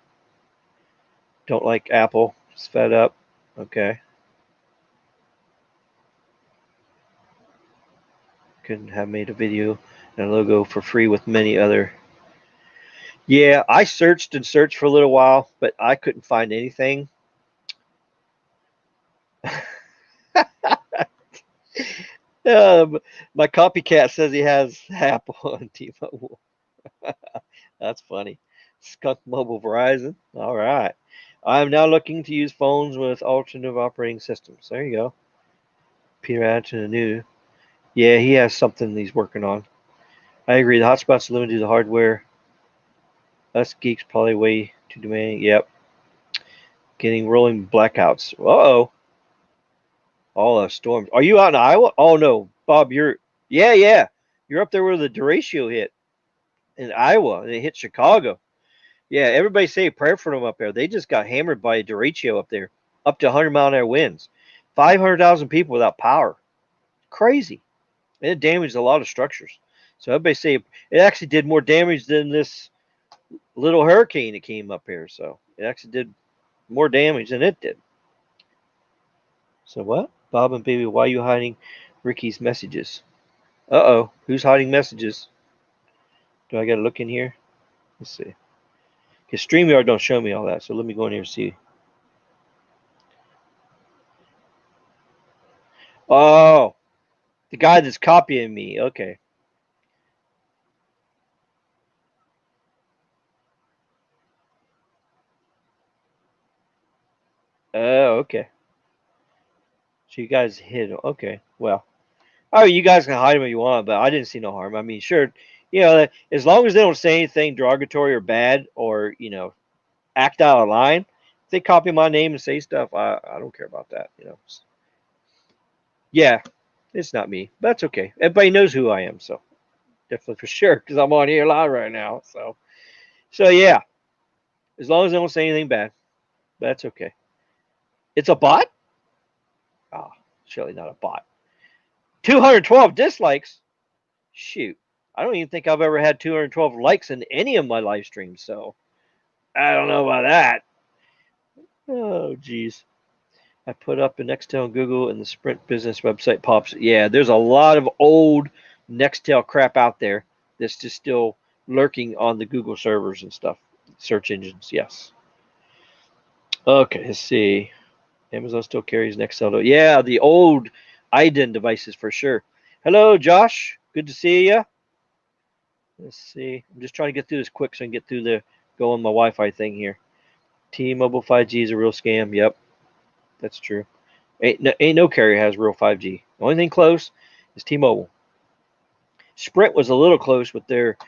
Don't like Apple. It's fed up. Okay. Couldn't have made a video and a logo for free with many other. Yeah, I searched and searched for a little while, but I couldn't find anything. My copycat says he has Apple on T-Mobile. That's funny. Skunk Mobile Verizon. All right. I am now looking to use phones with alternative operating systems. There you go. Peter Adton new. Yeah, he has something he's working on. I agree. The hotspot's limited to the hardware. Us geeks probably way too demanding. Yep. Getting rolling blackouts. Uh-oh. All storms. Are you out in Iowa? Oh no, Bob, you're yeah. You're up there where the derecho hit in Iowa, and it hit Chicago. Yeah, everybody say a prayer for them up there. They just got hammered by a derecho up there, up to 100-mile-an-hour winds. 500,000 people without power. Crazy. And it damaged a lot of structures. So everybody say it actually did more damage than this little hurricane that came up here, so it actually did more damage than it did. So what? Bob and Baby, why are you hiding Ricky's messages? Uh-oh, who's hiding messages? Do I gotta look in here? Let's see. Because StreamYard don't show me all that, so let me go in here and see. Oh, the guy that's copying me. Okay. Oh, okay. So you guys hid. Okay. Well, oh, you guys can hide them if you want, but I didn't see no harm. I mean, sure, as long as they don't say anything derogatory or bad or, act out of line, if they copy my name and say stuff, I don't care about that. Yeah, it's not me. But that's okay. Everybody knows who I am, so definitely for sure, because I'm on here live right now. So yeah, as long as they don't say anything bad, that's okay. It's a bot? Ah, surely not a bot. 212 dislikes? Shoot. I don't even think I've ever had 212 likes in any of my live streams, so I don't know about that. Oh, geez. I put up a Nextel on Google and the Sprint business website pops. Yeah, there's a lot of old Nextel crap out there that's just still lurking on the Google servers and stuff. Search engines, yes. Okay, let's see. Amazon still carries Nextel. Yeah, the old IDEN devices for sure. Hello, Josh. Good to see you. Let's see. I'm just trying to get through this quick so I can get through go on my Wi-Fi thing here. T-Mobile 5G is a real scam. Yep, that's true. Ain't no carrier has real 5G. The only thing close is T-Mobile. Sprint was a little close with their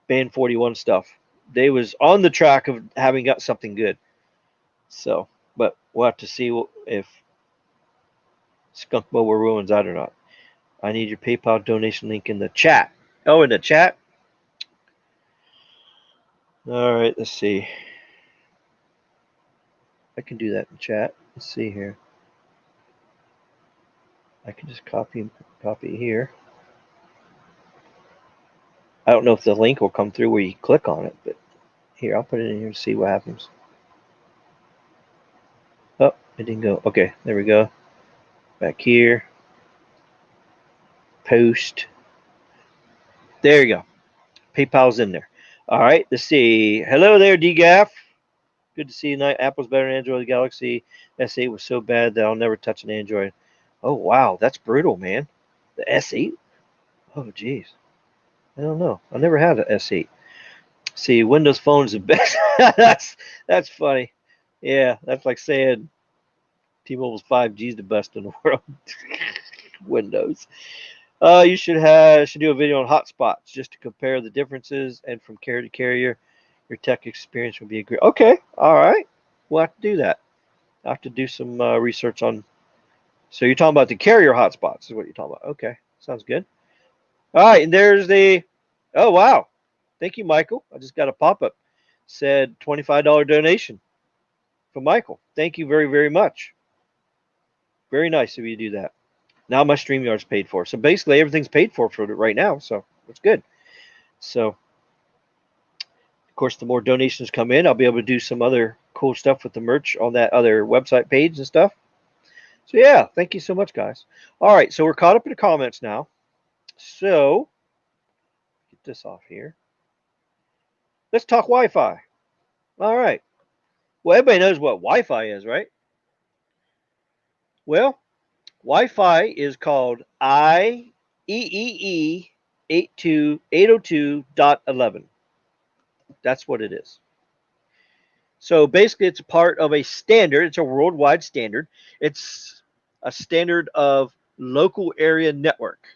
Band 41 stuff. They was on the track of having got something good. So, but we'll have to see if Skunk Mobile ruins that or not. I need your PayPal donation link in the chat. Oh, in the chat? All right, let's see. I can do that in chat. Let's see here. I can just copy here. I don't know if the link will come through where you click on it, but here, I'll put it in here and see what happens. Oh, it didn't go. Okay, there we go. Back here. Post. There you go. PayPal's in there. All right, let's see. Hello there, DGAF. Good to see you tonight. Apple's better than Android. The Galaxy S8 was so bad that I'll never touch an Android. Oh, wow. That's brutal, man. The S8? Oh, geez. I don't know. I never had an S8. See, Windows Phone is the best. that's funny. Yeah, that's like saying T-Mobile's 5G is the best in the world. Windows. You should do a video on hotspots just to compare the differences and from carrier to carrier. Your tech experience would be a great. Okay, all right. We'll have to do that. I have to do some research on. So you're talking about the carrier hotspots is what you're talking about. Okay, sounds good. All right, and there's the. Oh wow, thank you, Michael. I just got a pop-up. Said $25 donation from Michael. Thank you very, very much. Very nice of you to do that. Now my StreamYard's paid for. So basically everything's paid for right now. So it's good. So, of course, the more donations come in, I'll be able to do some other cool stuff with the merch on that other website page and stuff. So, yeah, thank you so much, guys. All right, so we're caught up in the comments now. So, get this off here. Let's talk Wi-Fi. All right. Well, everybody knows what Wi-Fi is, right? Well, Wi-Fi is called IEEE 802.11. That's what it is. So basically, it's a part of a standard. It's a worldwide standard. It's a standard of local area network.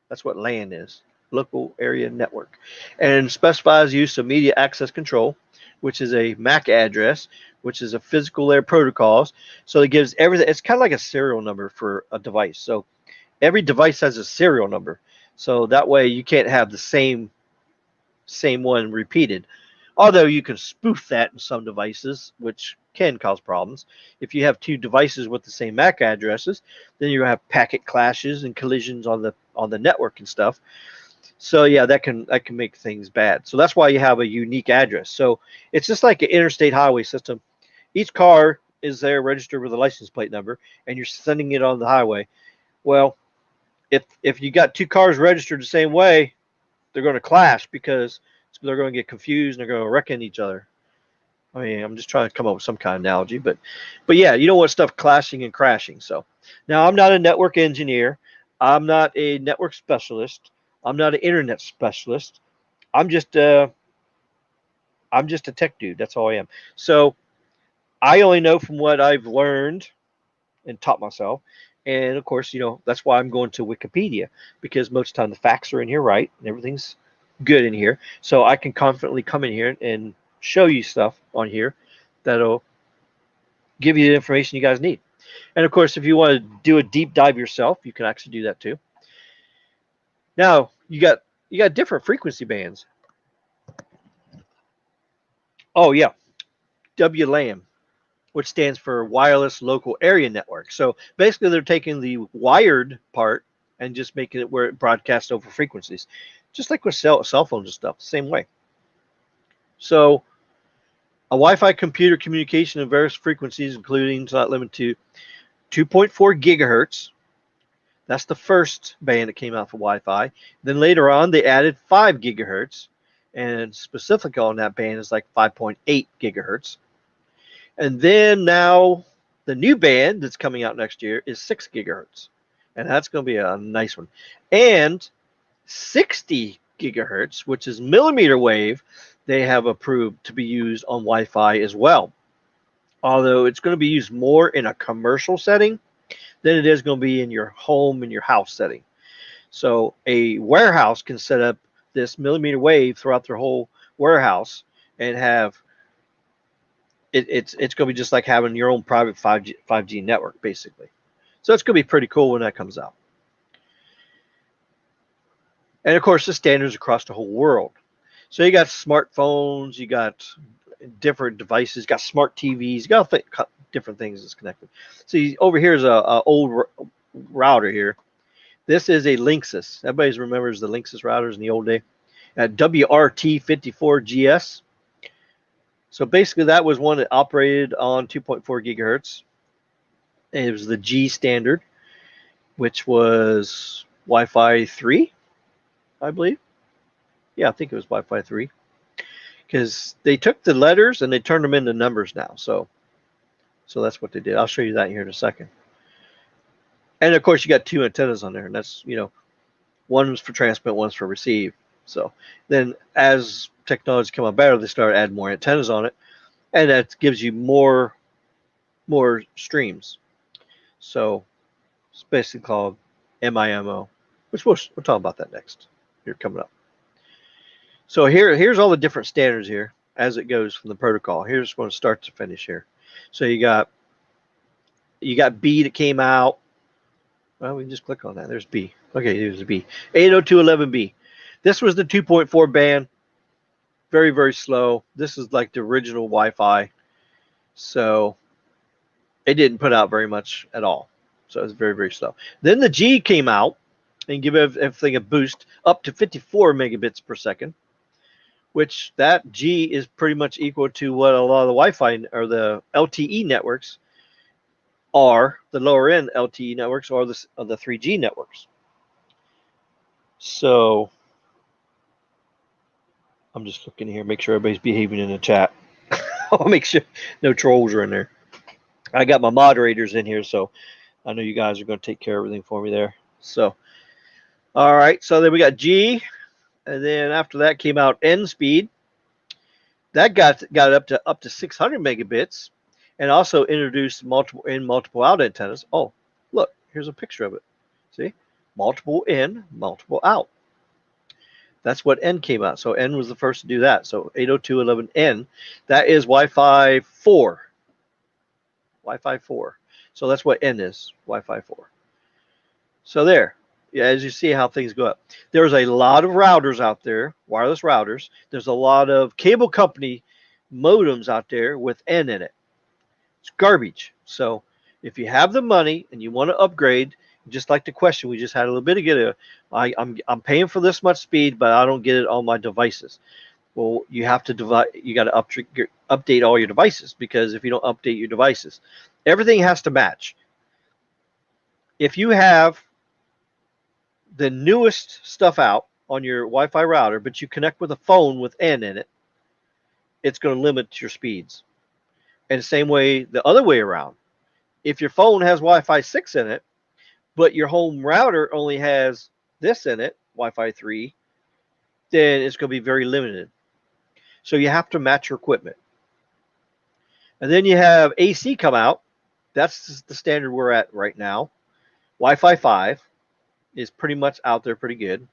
That's what LAN is, local area network. And specifies use of media access control, which is a MAC address, which is a physical layer protocols. So it gives everything. It's kind of like a serial number for a device. So every device has a serial number. So that way you can't have the same one repeated. Although you can spoof that in some devices, which can cause problems. If you have two devices with the same MAC addresses, then you're going to have packet clashes and collisions on the network and stuff. So yeah, that can make things bad. So that's why you have a unique address. So it's just like an interstate highway system. Each car is there registered with a license plate number, and you're sending it on the highway. Well, if you got two cars registered the same way, they're going to clash because they're going to get confused and they're going to wreck in each other. I mean, I'm just trying to come up with some kind of analogy, but yeah, you don't want stuff clashing and crashing. So now I'm not a network engineer. I'm not a network specialist. I'm not an internet specialist. I'm just uh, I'm just a tech dude. That's all I am. So I only know from what I've learned and taught myself. And of course, that's why I'm going to Wikipedia, because most of the time the facts are in here right and everything's good in here. So I can confidently come in here and show you stuff on here that'll give you the information you guys need. And of course, if you want to do a deep dive yourself, you can actually do that too. Now you got different frequency bands. Oh yeah, WLAN, which stands for Wireless Local Area Network. So basically, they're taking the wired part and just making it where it broadcasts over frequencies, just like with cell phones and stuff, same way. So a Wi-Fi computer communication of various frequencies, including, not limited to, 2.4 gigahertz. That's the first band that came out for Wi-Fi. Then later on, they added 5 gigahertz, and specific on that band is like 5.8 gigahertz. And then now the new band that's coming out next year is 6 gigahertz. And that's going to be a nice one. And 60 gigahertz, which is millimeter wave, they have approved to be used on Wi-Fi as well. Although it's going to be used more in a commercial setting than it is going to be in your home and your house setting. So a warehouse can set up this millimeter wave throughout their whole warehouse and have it's going to be just like having your own private 5G network, basically. So it's going to be pretty cool when that comes out. And of course, the standards across the whole world. So you got smartphones, you got different devices, you got smart TVs, you got different things that's connected. See, over here is a old router here. This is a Linksys. Everybody remembers the Linksys routers in the old day. WRT54GS. So basically, that was one that operated on 2.4 gigahertz. And it was the G standard, which was Wi-Fi 3, I believe. Yeah, I think it was Wi-Fi 3. Because they took the letters and they turned them into numbers now. So that's what they did. I'll show you that here in a second. And of course, you got 2 antennas on there, and that's, one's for transmit, one's for receive. So then as technology come out better, they start adding more antennas on it, and that gives you more streams. So it's basically called MIMO, which we'll talk about that next here coming up. So here's all the different standards here as it goes from the protocol. Here's going to start to finish here. So you got B that came out. Well, we can just click on that. There's B. Okay, here's the B. 802.11b. This was the 2.4 band. Very, very slow. This is like the original Wi-Fi. So it didn't put out very much at all. So it was very, very slow. Then the G came out and give everything a boost up to 54 megabits per second, which that G is pretty much equal to what a lot of the Wi-Fi or the LTE networks are, the lower end LTE networks or the 3G networks. So I'm just looking here, make sure everybody's behaving in the chat. I'll make sure no trolls are in there. I got my moderators in here, so I know you guys are going to take care of everything for me there. So, all right. So then we got G, and then after that came out N speed. That got up to 600 megabits, and also introduced multiple in, multiple out antennas. Oh, look, here's a picture of it. See, multiple in, multiple out. That's what N came out. So N was the first to do that. So 802.11n, that is Wi-Fi 4. Wi-Fi 4. So that's what N is, Wi-Fi 4. So there, yeah, as you see how things go up. There's a lot of routers out there, wireless routers. There's a lot of cable company modems out there with N in it. It's garbage. So if you have the money and you want to upgrade, Just like the question we just had a little bit ago, I'm paying for this much speed, but I don't get it on my devices. Well, you have to you got to update all your devices, because if you don't update your devices, everything has to match. If you have the newest stuff out on your Wi-Fi router, but you connect with a phone with N in it, it's going to limit your speeds. And the same way, the other way around. If your phone has Wi-Fi 6 in it, but your home router only has this in it, Wi-Fi 3, then it's going to be very limited. So you have to match your equipment. And then you have AC come out. That's the standard we're at right now. Wi-Fi 5 is pretty much out there pretty good.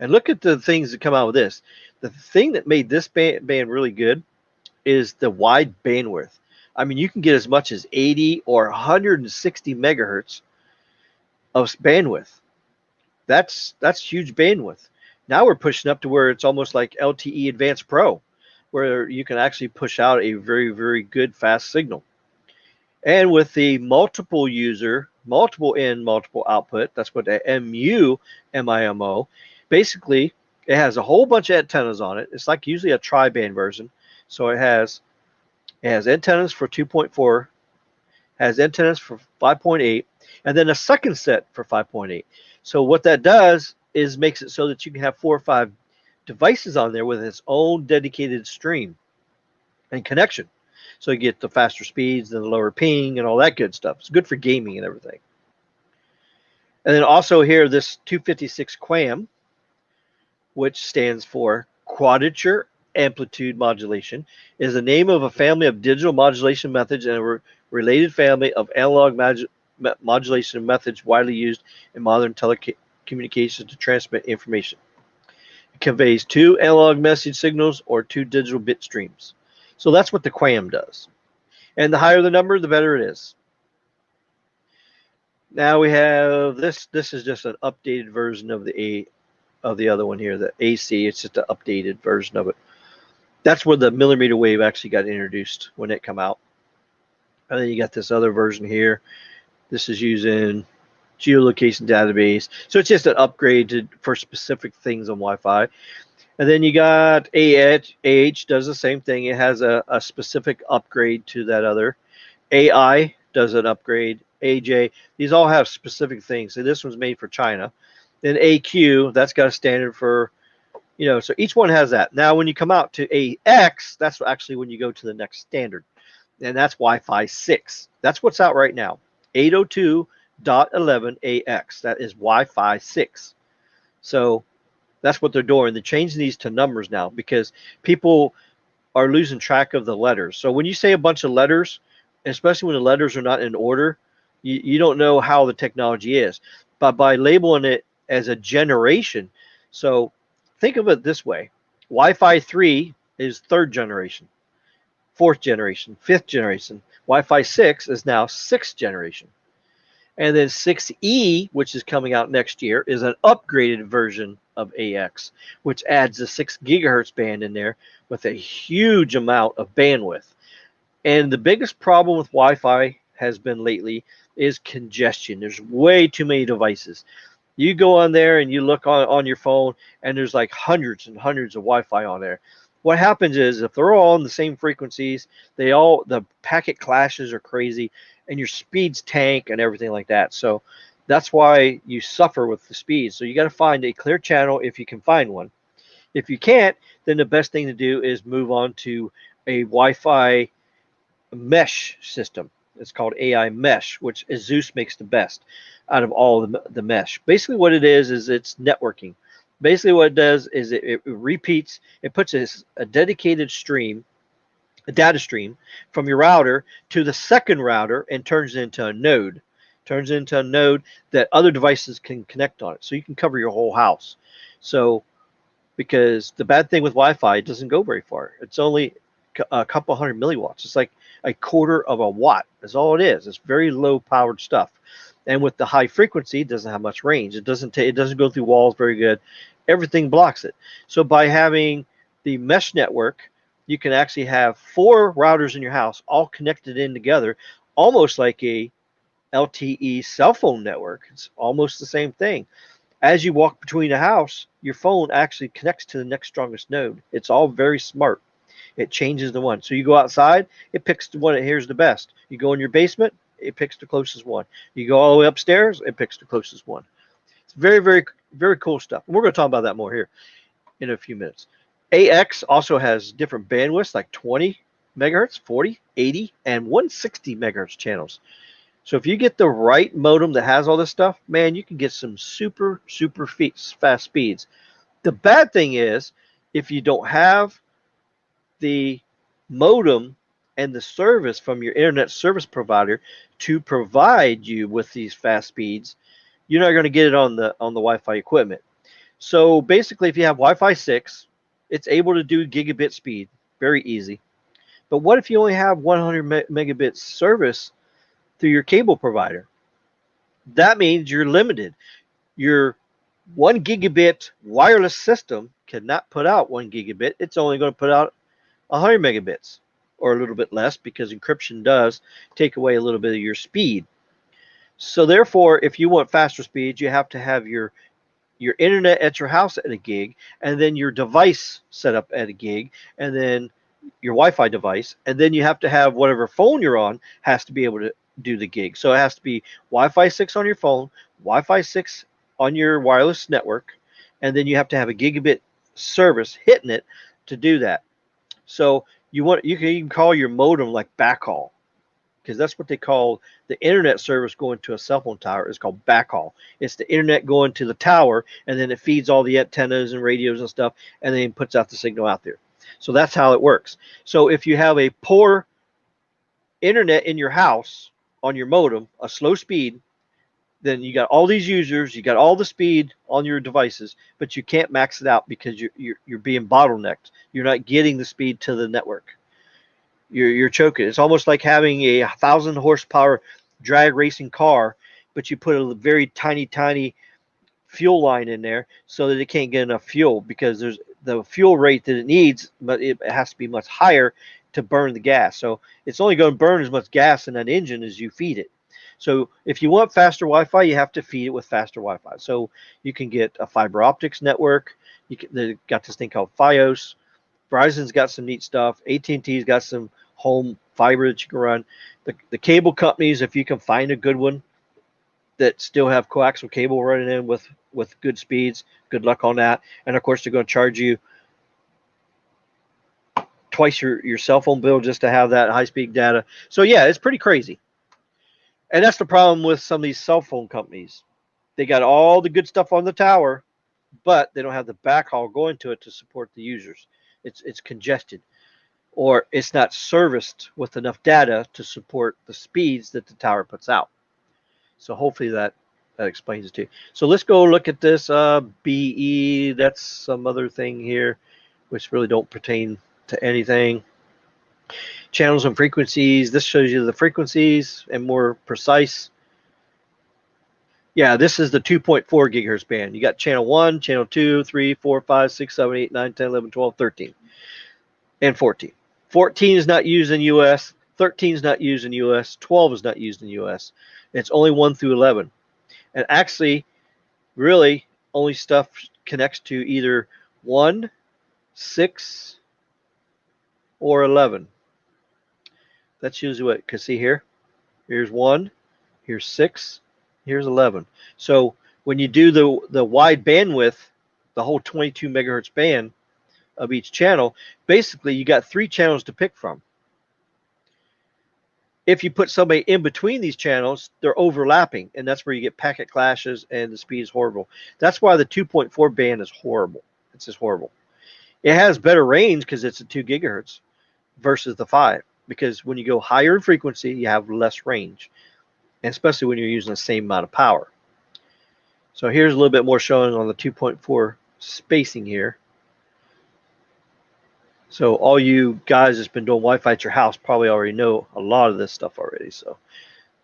And look at the things that come out with this. The thing that made this band really good is the wide bandwidth. I mean, you can get as much as 80 or 160 megahertz of bandwidth. That's huge bandwidth. Now we're pushing up to where it's almost like LTE Advanced Pro, where you can actually push out a very, very good fast signal. And with the multiple user, multiple in, multiple output, that's what the MIMO, basically it has a whole bunch of antennas on it. It's like usually a tri-band version. So it has antennas for 2.4, has antennas for 5.8, and then a second set for 5.8. So what that does is makes it so that you can have 4 or 5 devices on there with its own dedicated stream and connection. So you get the faster speeds and the lower ping and all that good stuff. It's good for gaming and everything. And then also here, this 256 QAM, which stands for Quadrature Amplitude Modulation, is the name of a family of digital modulation methods and a related family of analog modulation methods widely used in modern telecommunications to transmit information. It conveys 2 analog message signals or 2 digital bit streams. So that's what the QAM does. And the higher the number, the better it is. Now we have this. This is just an updated version of the other one here, the AC. It's just an updated version of it. That's where the millimeter wave actually got introduced when it came out. And then you got this other version here. This is using geolocation database. So it's just an upgrade for specific things on Wi-Fi. And then you got AH does the same thing. It has a specific upgrade to that other. AI does an upgrade. AJ, these all have specific things. So this one's made for China. Then AQ, that's got a standard for, so each one has that. Now, when you come out to AX, that's actually when you go to the next standard. And that's Wi-Fi 6. That's what's out right now. 802.11ax. That is Wi-Fi 6. So that's what they're doing. They're changing these to numbers now because people are losing track of the letters. So when you say a bunch of letters, especially when the letters are not in order, you don't know how the technology is. But by labeling it as a generation, so think of it this way. Wi-Fi 3 is 3rd generation, 4th generation, 5th generation. Wi-Fi 6 is now 6th generation. And then 6E, which is coming out next year, is an upgraded version of AX, which adds a 6 gigahertz band in there with a huge amount of bandwidth. And the biggest problem with Wi-Fi has been lately is congestion. There's way too many devices. You go on there and you look on your phone, and there's like hundreds and hundreds of Wi-Fi on there. What happens is if they're all on the same frequencies, the packet clashes are crazy, and your speeds tank and everything like that. So that's why you suffer with the speed. So you got to find a clear channel if you can find one. If you can't, then the best thing to do is move on to a Wi-Fi mesh system. It's called AI mesh, which Asus makes the best out of all the mesh. Basically what it is it's networking. Basically what it does is it repeats, it puts a dedicated stream, a data stream from your router to the second router and turns it into a node. Turns it into a node that other devices can connect on it. So you can cover your whole house. So because the bad thing with Wi-Fi, it doesn't go very far. It's only a couple hundred milliwatts. It's like a quarter of a watt. That's all it is. It's very low powered stuff. And with the high frequency, it doesn't have much range. It doesn't go through walls very good. Everything blocks it. So by having the mesh network, you can actually have 4 routers in your house all connected in together, almost like a LTE cell phone network. It's almost the same thing. As you walk between the house, your phone actually connects to the next strongest node. It's all very smart. It changes the one. So you go outside, it picks the one that hears the best. You go in your basement, it picks the closest one. You go all the way upstairs, it picks the closest one. It's very, very, very cool stuff. And we're going to talk about that more here in a few minutes. AX also has different bandwidths like 20 megahertz, 40, 80, and 160 megahertz channels. So if you get the right modem that has all this stuff, man, you can get some super, super fast speeds. The bad thing is if you don't have the modem and the service from your internet service provider to provide you with these fast speeds, you're not going to get it on the Wi-Fi equipment. So basically, if you have Wi-Fi 6, it's able to do gigabit speed, very easy. But what if you only have 100 megabit service through your cable provider? That means you're limited. Your 1 gigabit wireless system cannot put out 1 gigabit. It's only going to put out 100 megabits or a little bit less because encryption does take away a little bit of your speed. So therefore, if you want faster speeds, you have to have your internet at your house at a gig, and then your device set up at a gig, and then your Wi-Fi device, and then you have to have whatever phone you're on has to be able to do the gig. So it has to be Wi-Fi 6 on your phone, Wi-Fi 6 on your wireless network, and then you have to have a gigabit service hitting it to do that. So you can even call your modem like backhaul, because that's what they call the internet service going to a cell phone tower is called backhaul. It's the internet going to the tower, and then it feeds all the antennas and radios and stuff, and then puts out the signal out there. So that's how it works. So if you have a poor internet in your house on your modem, a slow speed, then you got all these users, you got all the speed on your devices, but you can't max it out because you're being bottlenecked. You're not getting the speed to the network. You're choking. It's almost like having a 1,000 horsepower drag racing car, but you put a very tiny fuel line in there so that it can't get enough fuel because there's the fuel rate that it needs, but it has to be much higher to burn the gas. So it's only going to burn as much gas in that engine as you feed it. So if you want faster Wi-Fi, you have to feed it with faster Wi-Fi. So you can get a fiber optics network. They got this thing called Fios. Verizon's got some neat stuff. AT&T's got some home fiber that you can run. The cable companies, if you can find a good one that still have coaxial cable running in with good speeds, good luck on that. And of course, they're going to charge you twice your cell phone bill just to have that high-speed data. So yeah, it's pretty crazy. And that's the problem with some of these cell phone companies. They got all the good stuff on the tower, but they don't have the backhaul going to it to support the users. It's congested, or it's not serviced with enough data to support the speeds that the tower puts out. So hopefully that explains it to you. So let's go look at this BE. That's some other thing here, which really don't pertain to anything. Channels and frequencies. This shows you the frequencies and more precise. Yeah, this is the 2.4 gigahertz band. You got channel 1, channel 2, 3, 4, 5, 6, 7, 8, 9, 10, 11, 12, 13, and 14. 14 is not used in US. 13 is not used in US. 12 is not used in US. It's only 1 through 11. And actually, really, only stuff connects to either 1, 6, or 11. That's usually what, because see here, here's 1, here's 6, here's 11. So when you do the wide bandwidth, the whole 22 megahertz band of each channel, basically you got 3 channels to pick from. If you put somebody in between these channels, they're overlapping, and that's where you get packet clashes and the speed is horrible. That's why the 2.4 band is horrible. It's just horrible. It has better range because it's a 2 gigahertz versus the 5, because when you go higher in frequency, you have less range, and especially when you're using the same amount of power. So here's a little bit more showing on the 2.4 spacing here. So all you guys that's been doing Wi-Fi at your house probably already know a lot of this stuff already. So,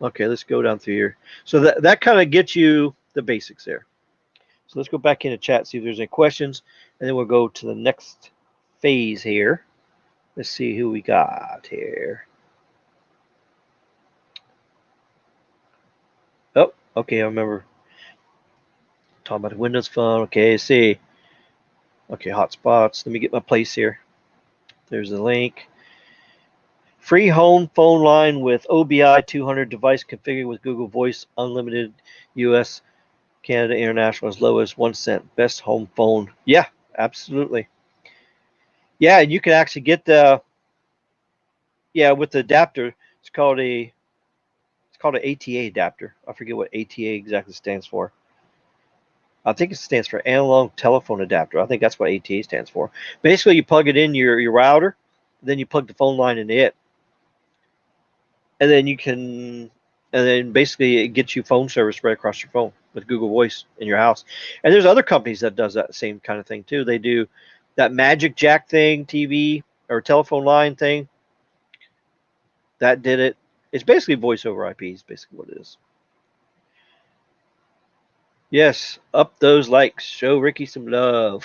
okay, let's go down through here. So that kind of gets you the basics there. So let's go back into chat, see if there's any questions, and then we'll go to the next phase here. Let's see who we got here. Okay, I remember talking about the Windows Phone. Okay, see. Okay, hotspots. Let me get my place here. There's the link. Free home phone line with OBI 200 device configured with Google Voice, unlimited US, Canada, international as low as 1 cent. Best home phone. Yeah, absolutely. Yeah, and you can actually get the with the adapter. It's called an ATA adapter. I forget what ATA exactly stands for. I think it stands for analog telephone adapter. I think that's what ATA stands for. Basically, you plug it in your router, then you plug the phone line into it, and then basically it gets you phone service right across your phone with Google Voice in your house. And there's other companies that does that same kind of thing too. They do that Magic Jack thing, TV or telephone line thing. That did it. It's basically voice over IP is basically what it is. Yes, up those likes. Show Ricky some love.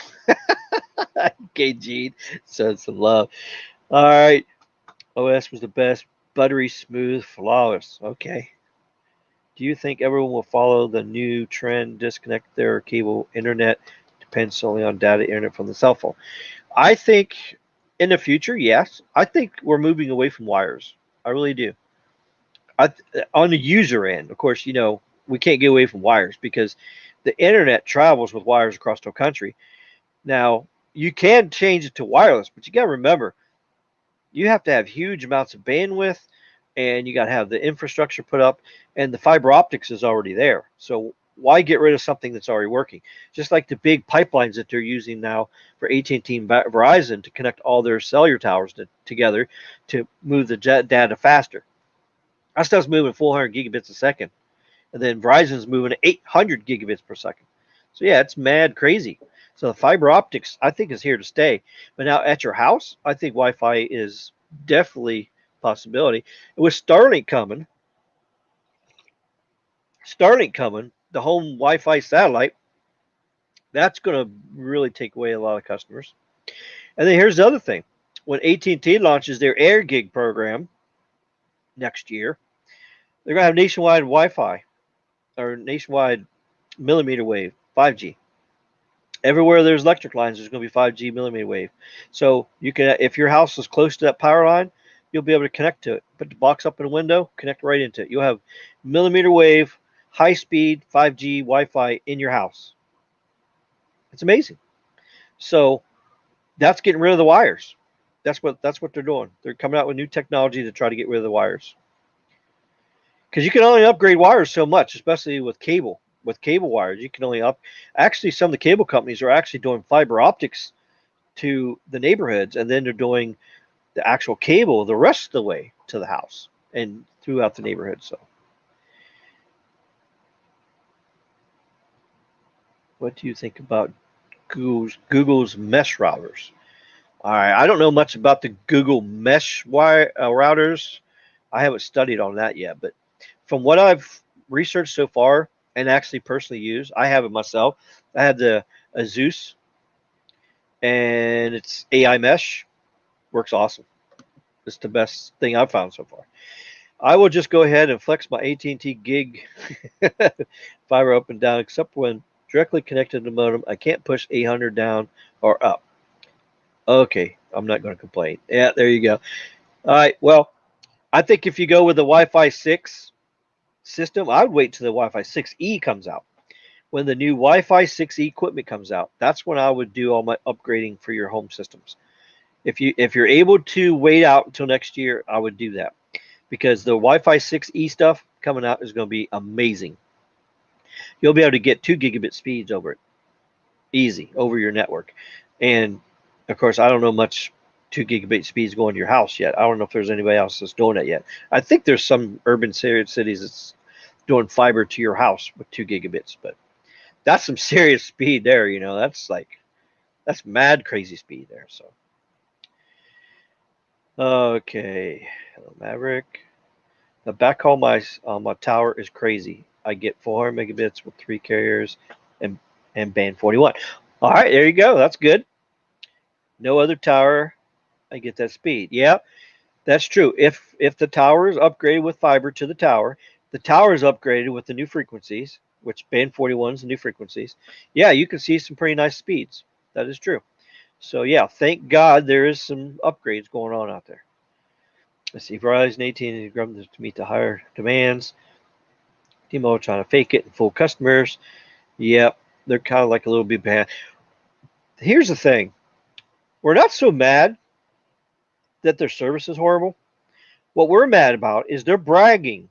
Okay, Gene, send some love. All right. OS was the best. Buttery smooth, flawless. Okay. Do you think everyone will follow the new trend, disconnect their cable internet, depends solely on data internet from the cell phone? I think in the future, yes. I think we're moving away from wires. I really do. On the user end, of course, we can't get away from wires because the internet travels with wires across the country. Now, you can change it to wireless, but you got to remember, you have to have huge amounts of bandwidth and you got to have the infrastructure put up, and the fiber optics is already there. So why get rid of something that's already working? Just like the big pipelines that they're using now for AT&T and Verizon to connect all their cellular towers together to move the data faster. That stuff's moving 400 gigabits a second, and then Verizon's moving 800 gigabits per second. So yeah, it's mad crazy. So the fiber optics, I think, is here to stay. But now at your house, I think Wi-Fi is definitely a possibility. And with Starlink coming, the home Wi-Fi satellite, that's going to really take away a lot of customers. And then here's the other thing: when AT&T launches their Air Gig program next year, they're going to have nationwide Wi-Fi or nationwide millimeter wave 5G. Everywhere there's electric lines, there's going to be 5G millimeter wave. So you can, if your house is close to that power line, you'll be able to connect to it. Put the box up in a window, connect right into it. You'll have millimeter wave, high speed 5G Wi-Fi in your house. It's amazing. So that's getting rid of the wires. That's what they're doing. They're coming out with new technology to try to get rid of the wires. Because you can only upgrade wires so much, especially with cable. With cable wires, you can only up. Actually, some of the cable companies are actually doing fiber optics to the neighborhoods, and then they're doing the actual cable the rest of the way to the house and throughout the neighborhood. So, what do you think about Google's mesh routers? All right, I don't know much about the Google mesh routers. I haven't studied on that yet, but from what I've researched so far and actually personally used, I have it myself. I had the Azus, and it's AI mesh. Works awesome. It's the best thing I've found so far. I will just go ahead and flex my AT&T gig fiber up and down, except when directly connected to the modem. I can't push 800 down or up. Okay, I'm not going to complain. Yeah, there you go. All right, well, I think if you go with the Wi-Fi 6 system, I would wait till the Wi-Fi 6E comes out. When the new Wi-Fi 6E equipment comes out, that's when I would do all my upgrading for your home systems. If you're able to wait out until next year, I would do that, because the Wi-Fi 6E stuff coming out is going to be amazing. You'll be able to get 2 gigabit speeds over it, easy, over your network. And of course, I don't know much 2 gigabit speeds going to your house yet. I don't know if there's anybody else that's doing it yet. I think there's some urban cities that's doing fiber to your house with 2 gigabits, but that's some serious speed there. That's mad crazy speed there. So, okay, hello Maverick. The backhaul my tower is crazy. I get 400 megabits with 3 carriers and band 41. All right, there you go. That's good. No other tower I get that speed. Yeah, that's true. If the tower is upgraded with fiber to the tower, The tower is upgraded with the new frequencies, which band 41 is the new frequencies. Yeah, you can see some pretty nice speeds. That is true. So yeah, thank God there is some upgrades going on out there. Let's see, Verizon 18 to meet the higher demands. T-Mobile trying to fake it and fool customers. Yep, they're kind of like a little bit bad. Here's the thing: we're not so mad that their service is horrible. What we're mad about is they're bragging.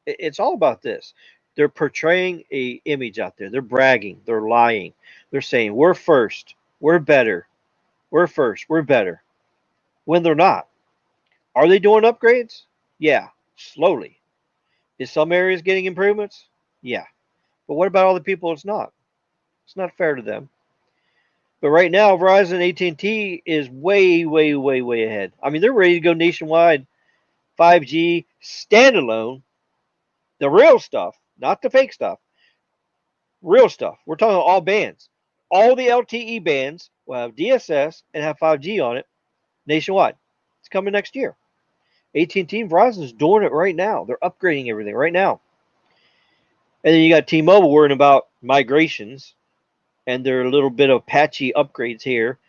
It's all about this. They're portraying a image out there. They're bragging. They're lying. They're saying we're first. We're better. We're first. We're better. When they're not. Are they doing upgrades? Yeah, slowly. Is some areas getting improvements? Yeah. But what about all the people it's not? It's not fair to them. But right now, Verizon AT&T is way, way, way, way ahead. I mean, they're ready to go nationwide 5G standalone, the real stuff, not the fake stuff, real stuff. We're talking all bands. All the LTE bands will have DSS and have 5G on it nationwide. It's coming next year. AT&T and Verizon is doing it right now. They're upgrading everything right now. And then you got T-Mobile worrying about migrations and their little bit of patchy upgrades here.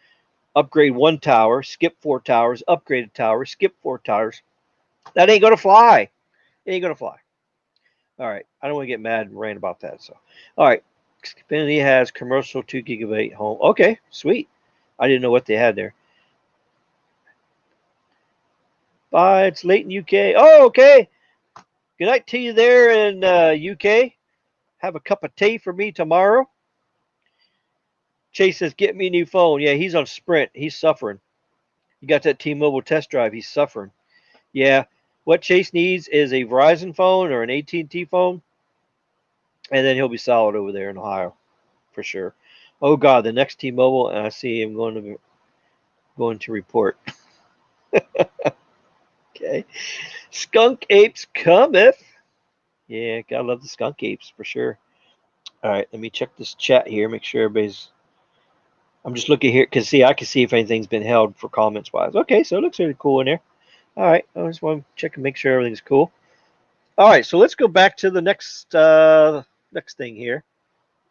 Upgrade one tower, skip 4 towers, upgrade a tower, skip 4 towers. That ain't going to fly. It ain't going to fly. All right. I don't want to get mad and rant about that. So, all right. Xfinity has commercial 2 gigabit home. Okay, sweet. I didn't know what they had there. Bye. It's late in UK. Oh, okay. Good night to you there in UK. Have a cup of tea for me tomorrow. Chase says, get me a new phone. Yeah, he's on Sprint. He's suffering. You got that T-Mobile test drive. He's suffering. Yeah, what Chase needs is a Verizon phone or an AT&T phone, and then he'll be solid over there in Ohio for sure. Oh God, the next T-Mobile, and I see him going to report. Okay, Skunk Apes cometh. Yeah, gotta love the Skunk Apes for sure. All right, let me check this chat here. Make sure everybody's. I'm just looking here because see, I can see if anything's been held for comments wise. Okay, so it looks really cool in there. All right, I just want to check and make sure everything's cool. All right, so let's go back to the next thing here.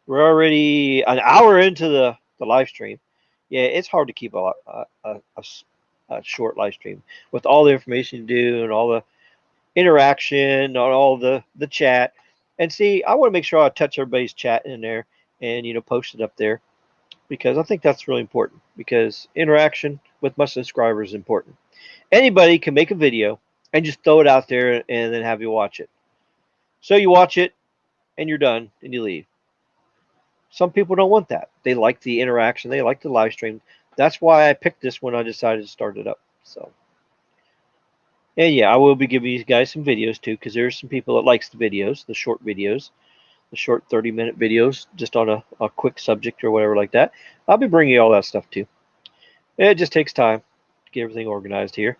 We're already an hour into the live stream. Yeah, it's hard to keep a short live stream with all the information you do and all the interaction, all the chat. And see, I want to make sure I touch everybody's chat in there and post it up there because I think that's really important because interaction with my subscribers is important. Anybody can make a video and just throw it out there and then have you watch it. So you watch it and you're done and you leave. Some people don't want that. They like the interaction. They like the live stream. That's why I picked this when I decided to start it up. So, and yeah, I will be giving you guys some videos too because there's some people that likes the videos, the short videos, the short 30-minute videos, just on a quick subject or whatever like that. I'll be bringing you all that stuff too. It just takes time to get everything organized here.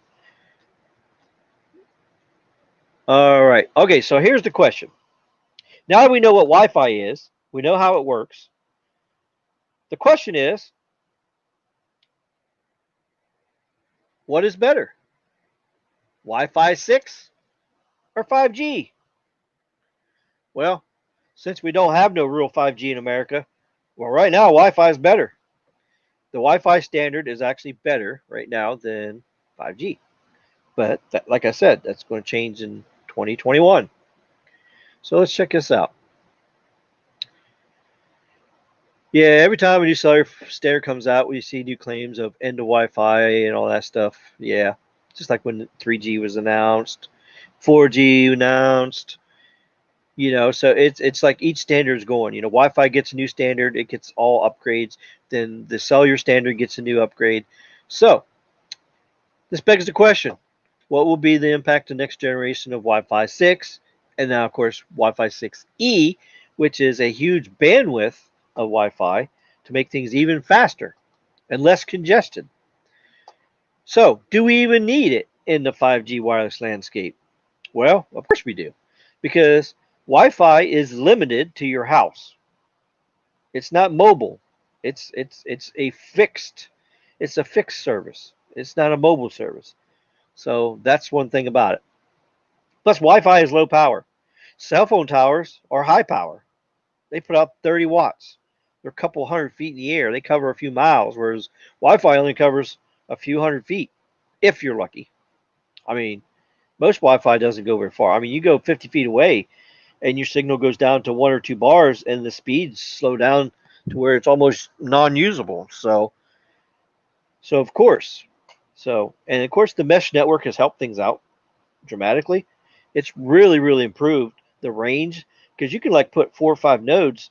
All right. Okay, so here's the question. Now that we know what Wi-Fi is, we know how it works. The question is, what is better? Wi-Fi 6 or 5G? Well, since we don't have no real 5G in America, well, right now Wi-Fi is better. The Wi-Fi standard is actually better right now than 5G. But like I said, that's going to change in 2021. So let's check this out. Yeah, every time a new cellular standard comes out, we see new claims of end of Wi-Fi and all that stuff. Yeah, just like when 3G was announced, 4G announced. So it's like each standard is going. Wi-Fi gets a new standard, it gets all upgrades. Then the cellular standard gets a new upgrade. So this begs the question: what will be the impact of next generation of Wi-Fi 6, and now of course Wi-Fi 6E, which is a huge bandwidth of Wi-Fi to make things even faster and less congested. So, do we even need it in the 5G wireless landscape? Well, of course we do, because Wi-Fi is limited to your house. It's not mobile. It's a fixed service. It's not a mobile service. So that's one thing about it. Plus, Wi-Fi is low power. Cell phone towers are high power. They put out 30 watts. They're a couple hundred feet in the air. They cover a few miles, whereas Wi-Fi only covers a few hundred feet, if you're lucky. I mean, most Wi-Fi doesn't go very far. I mean, you go 50 feet away, and your signal goes down to 1 or 2 bars, and the speeds slow down to where it's almost non-usable. So of course, and of course, the mesh network has helped things out dramatically. It's really improved the range because you can like put 4 or 5 nodes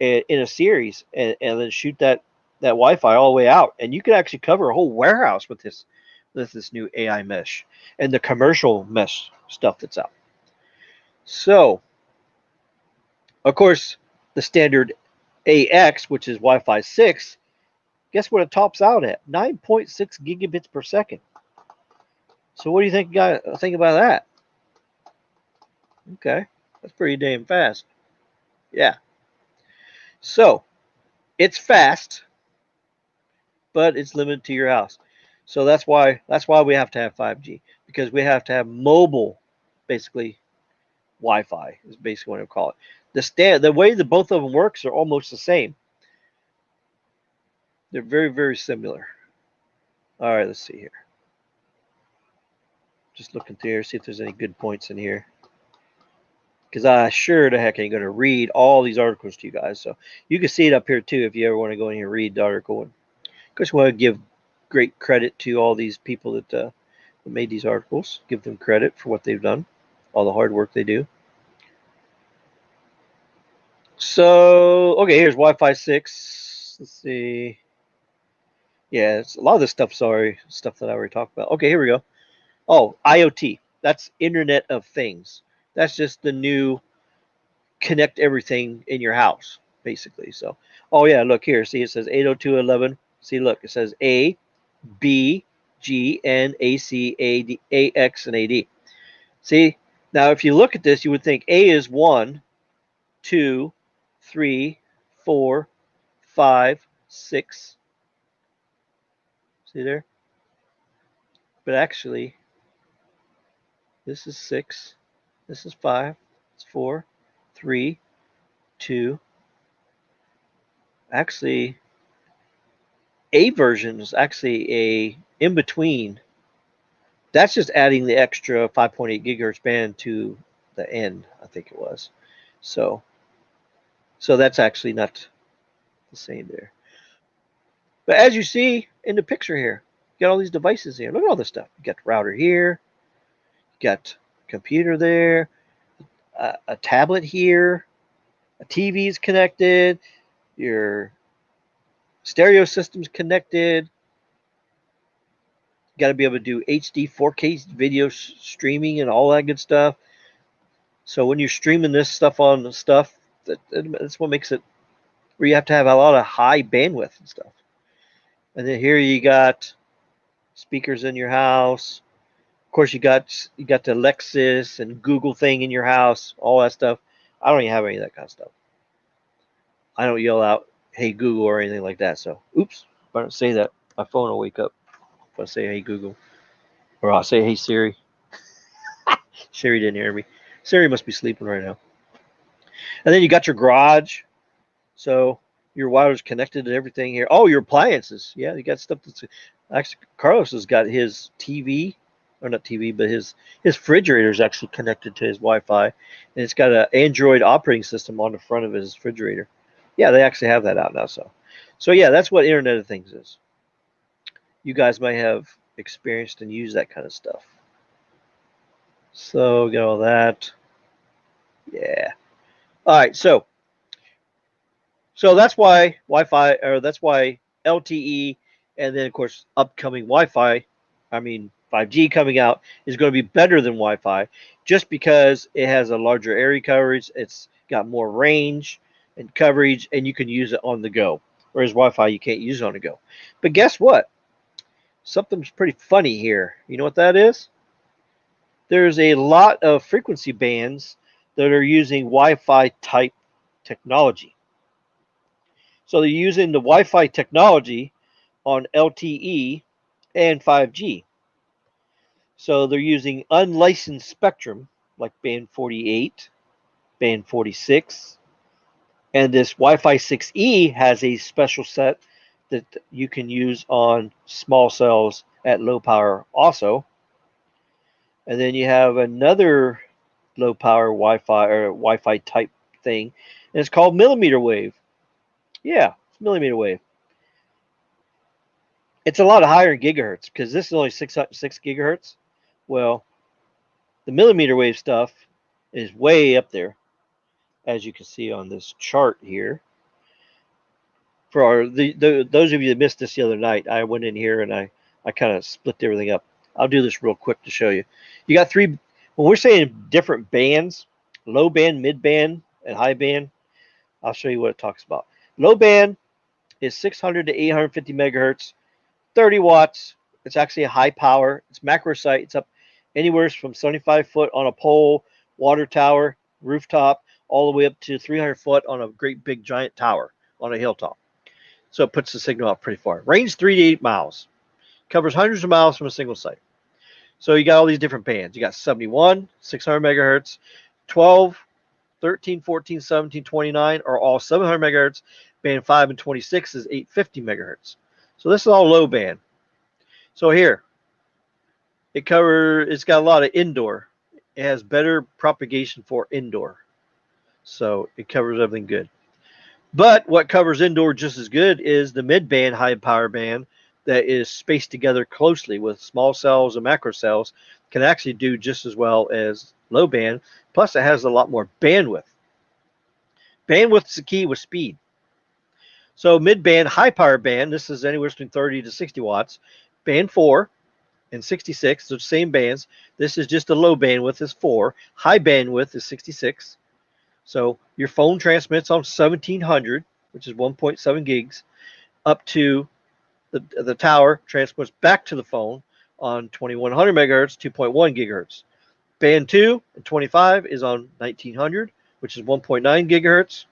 in a series and then shoot that Wi-Fi all the way out, and you can actually cover a whole warehouse with this new AI mesh and the commercial mesh stuff that's out. So, of course, the standard AX, which is Wi-Fi 6, guess what it tops out at? 9.6 gigabits per second. So what do you think about that? Okay, that's pretty damn fast. Yeah. So it's fast, but it's limited to your house. So that's why we have to have 5G, because we have to have mobile, basically Wi-Fi is basically what I call it. The way that both of them works are almost the same. They're very similar. All right, let's see here. Just looking through here, see if there's any good points in here, because I sure the heck ain't going to read all these articles to you guys. So you can see it up here too if you ever want to go in here and read the article. And of course, we want to give great credit to all these people that made these articles. Give them credit for what they've done, all the hard work they do. So, okay, here's Wi-Fi 6. Let's see. Yeah, it's a lot of this stuff, stuff that I already talked about. Okay, here we go. Oh, IoT. That's Internet of Things. That's just the new connect everything in your house, basically. So, oh yeah, look here. See, it says 802.11. See, look, it says A, B, G, N, A, C, A, D, A, X, and A, D. See, now if you look at this, you would think A is 1, 2, 3, 4, 5, 6. See there? But actually, this is 6. This is 5. It's 4, 3, 2. Actually, A version is actually a in between. That's just adding the extra 5.8 gigahertz band to the end, I think it was. So that's actually not the same there. But as you see in the picture here, you got all these devices here. Look at all this stuff. You got the router here, you got a computer there, a tablet here, a TV is connected, your stereo system's connected. You got to be able to do HD 4K video streaming and all that good stuff. So when you're streaming this stuff on the stuff, that's what makes it where you have to have a lot of high bandwidth and stuff. And then here you got speakers in your house. Of course, you got the Lexus and Google thing in your house, all that stuff. I don't even have any of that kind of stuff. I don't yell out, "Hey Google" or anything like that. So, oops, if I don't say that, my phone will wake up if I say, "Hey Google," or I'll say, "Hey Siri." Siri didn't hear me. Siri must be sleeping right now. And then you got your garage. So your wire's connected to everything here. Oh, your appliances. Yeah, you got stuff that's actually Carlos has got his TV, or not TV, but his refrigerator is actually connected to his Wi-Fi, and it's got an Android operating system on the front of his refrigerator. Yeah, they actually have that out now. So yeah, that's what Internet of Things is. You guys might have experienced and used that kind of stuff. So we got all that. Yeah. All right. So that's why Wi-Fi, or that's why LTE, and then of course upcoming Wi-Fi, I mean 5G coming out, is going to be better than Wi-Fi, just because it has a larger area coverage. It's got more range and coverage, and you can use it on the go. Whereas Wi-Fi, you can't use it on the go. But guess what? Something's pretty funny here. You know what that is? There's a lot of frequency bands that are using Wi-Fi type technology. So they're using the Wi-Fi technology on LTE and 5G. So they're using unlicensed spectrum, like band 48, band 46. And this Wi-Fi 6E has a special set that you can use on small cells at low power also. And then you have another low power Wi-Fi or Wi-Fi type thing, and it's called millimeter wave. Yeah, it's millimeter wave. It's a lot higher in gigahertz because this is only 6 gigahertz. Well, the millimeter wave stuff is way up there, as you can see on this chart here. For those of you that missed this the other night, I went in here and I kind of split everything up. I'll do this real quick to show you. You got three, when we're saying different bands, low band, mid band, and high band, I'll show you what it talks about. Low band is 600 to 850 megahertz, 30 watts. It's actually a high power. It's macro site. It's up anywhere from 75 foot on a pole, water tower, rooftop, all the way up to 300 foot on a great big giant tower on a hilltop. So it puts the signal out pretty far. Range 3 to 8 miles. Covers hundreds of miles from a single site. So you got all these different bands. You got 71, 600 megahertz, 12, 13, 14, 17, 29 are all 700 megahertz. Band 5 and 26 is 850 megahertz. So this is all low band. So here, it's got a lot of indoor. It has better propagation for indoor. So it covers everything good. But what covers indoor just as good is the mid-band high power band that is spaced together closely with small cells and macro cells, can actually do just as well as low band. Plus it has a lot more bandwidth. Bandwidth is the key with speed. So mid-band high power band, this is anywhere between 30 to 60 watts. Band 4 and 66, the same bands. This is just a low bandwidth is 4. High bandwidth is 66. So your phone transmits on 1700, which is 1.7 gigs, up to the tower transmits back to the phone on 2100 megahertz, 2.1 gigahertz. Band 2 and 25 is on 1900, which is 1.9 gigahertz.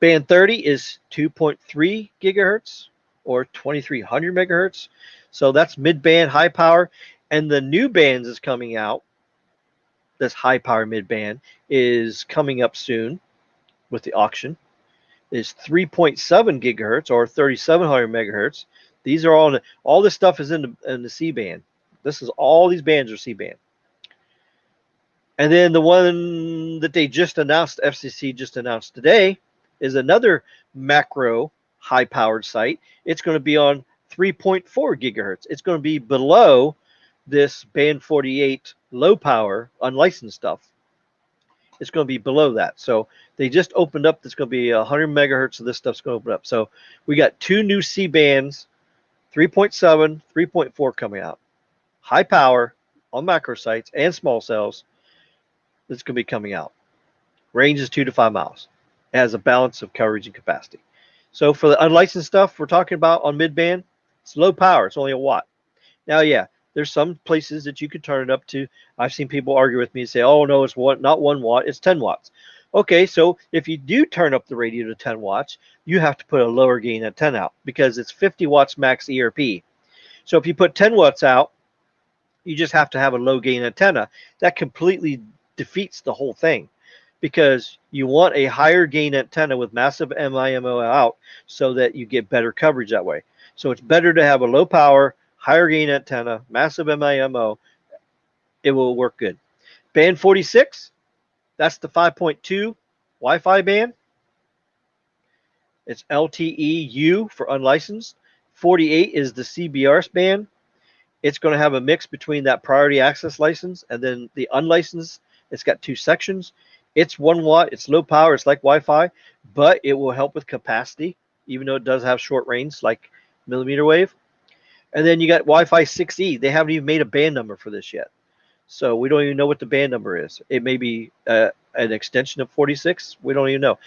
Band 30 is 2.3 gigahertz or 2300 megahertz. So that's mid-band high power. And the new bands is coming out. This high power mid-band is coming up soon with the auction. Is 3.7 gigahertz or 3700 megahertz. These are all this stuff is in the C band. This is all these bands are C band. And then the one that they just announced, FCC just announced today, is another macro high powered site. It's going to be on 3.4 gigahertz. It's going to be below this band 48 low power unlicensed stuff. It's going to be below that. So they just opened up. There's going to be 100 megahertz of this stuff's going to open up. So we got two new C bands, 3.7, 3.4 coming out. High power on macro sites and small cells that's going to be coming out. Range is 2 to 5 miles. It has a balance of coverage and capacity. So for the unlicensed stuff we're talking about on mid-band, it's low power. It's only a watt. Now, yeah, there's some places that you could turn it up to. I've seen people argue with me and say, oh, no, it's not 1 watt, it's 10 watts. Okay, so if you do turn up the radio to 10 watts, you have to put a lower gain antenna out because it's 50 watts max ERP. So if you put 10 watts out, you just have to have a low gain antenna. That completely defeats the whole thing because you want a higher gain antenna with massive MIMO out so that you get better coverage that way. So it's better to have a low power, higher gain antenna, massive MIMO. It will work good. Band 46, that's the 5.2 Wi-Fi band. It's LTE-U for unlicensed. 48 is the CBRS band. It's going to have a mix between that priority access license and then the unlicensed. It's got 2 sections. It's 1 watt. It's low power. It's like Wi-Fi, but it will help with capacity, even though it does have short range like millimeter wave. And then you got Wi-Fi 6E. They haven't even made a band number for this yet. So we don't even know what the band number is. It may be an extension of 46. We don't even know.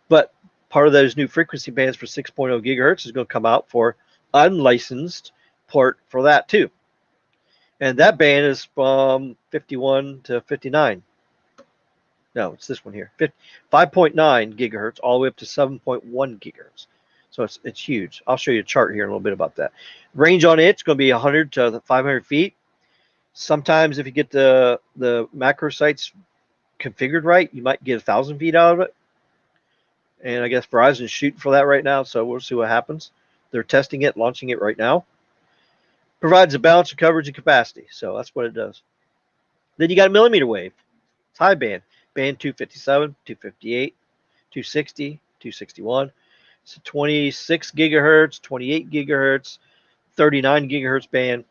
But part of those new frequency bands for 6.0 gigahertz is going to come out for unlicensed port for that too. And that band is from 51 to 59. No, it's this one here. 5.9 gigahertz all the way up to 7.1 gigahertz. So it's huge. I'll show you a chart here in a little bit about that. Range on it's going to be 100 to 500 feet. Sometimes if you get the macro sites configured right, you might get 1,000 feet out of it. And I guess Verizon's shooting for that right now, so we'll see what happens. They're testing it, launching it right now. Provides a balance of coverage and capacity, so that's what it does. Then you got a millimeter wave. It's high band. Band 257, 258, 260, 261. It's a 26 gigahertz, 28 gigahertz, 39 gigahertz band.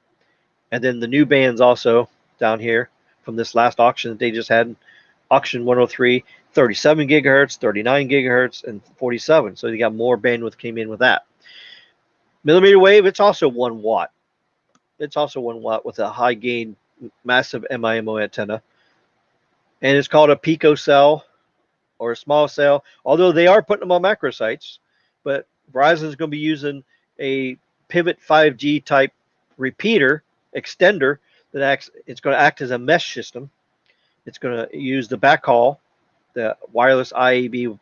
And then the new bands also down here from this last auction that they just had, auction 103, 37 gigahertz, 39 gigahertz, and 47. So you got more bandwidth came in with that. Millimeter wave, it's also 1 watt. It's also 1 watt with a high gain, massive MIMO antenna. And it's called a pico cell or a small cell, although they are putting them on macro sites. But Verizon is going to be using a pivot 5G type repeater extender that acts. It's going to act as a mesh system. It's going to use the backhaul, the wireless IAB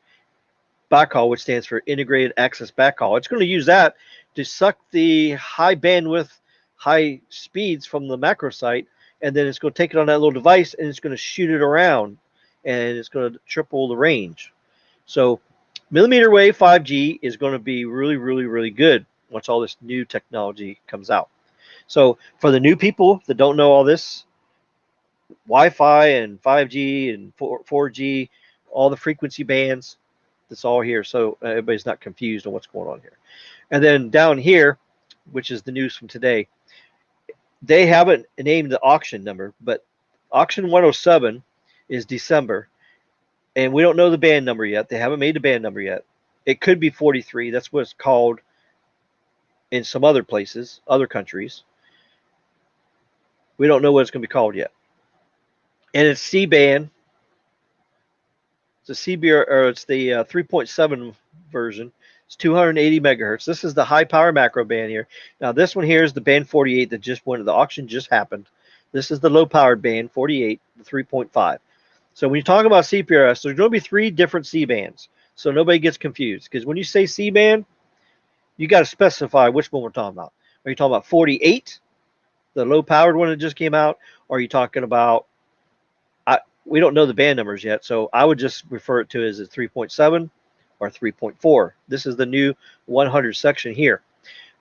backhaul, which stands for integrated access backhaul. It's going to use that to suck the high bandwidth, high speeds from the macro site, and then it's going to take it on that little device and it's going to shoot it around, and it's going to triple the range. So millimeter wave 5G is going to be really, really, really good once all this new technology comes out. So for the new people that don't know all this, Wi-Fi and 5G and 4G, all the frequency bands, that's all here. So everybody's not confused on what's going on here. And then down here, which is the news from today, they haven't named the auction number, but auction 107 is December, and we don't know the band number yet. They haven't made the band number yet. It could be 43. That's what it's called in some other places, other countries. We don't know what it's going to be called yet. And it's C-band. It's a CBR, or it's the 3.7 version. It's 280 megahertz. This is the high power macro band here. Now this one here is the band 48 that just went. The auction just happened. This is the low powered band 48, the 3.5. So when you talk about CPRS, there's going to be 3 different C bands. So nobody gets confused, because when you say C band, you got to specify which one we're talking about. Are you talking about 48, the low powered one that just came out, or are you talking about? We don't know the band numbers yet, so I would just refer it to as a 3.7 or 3.4. This is the new 100 section here.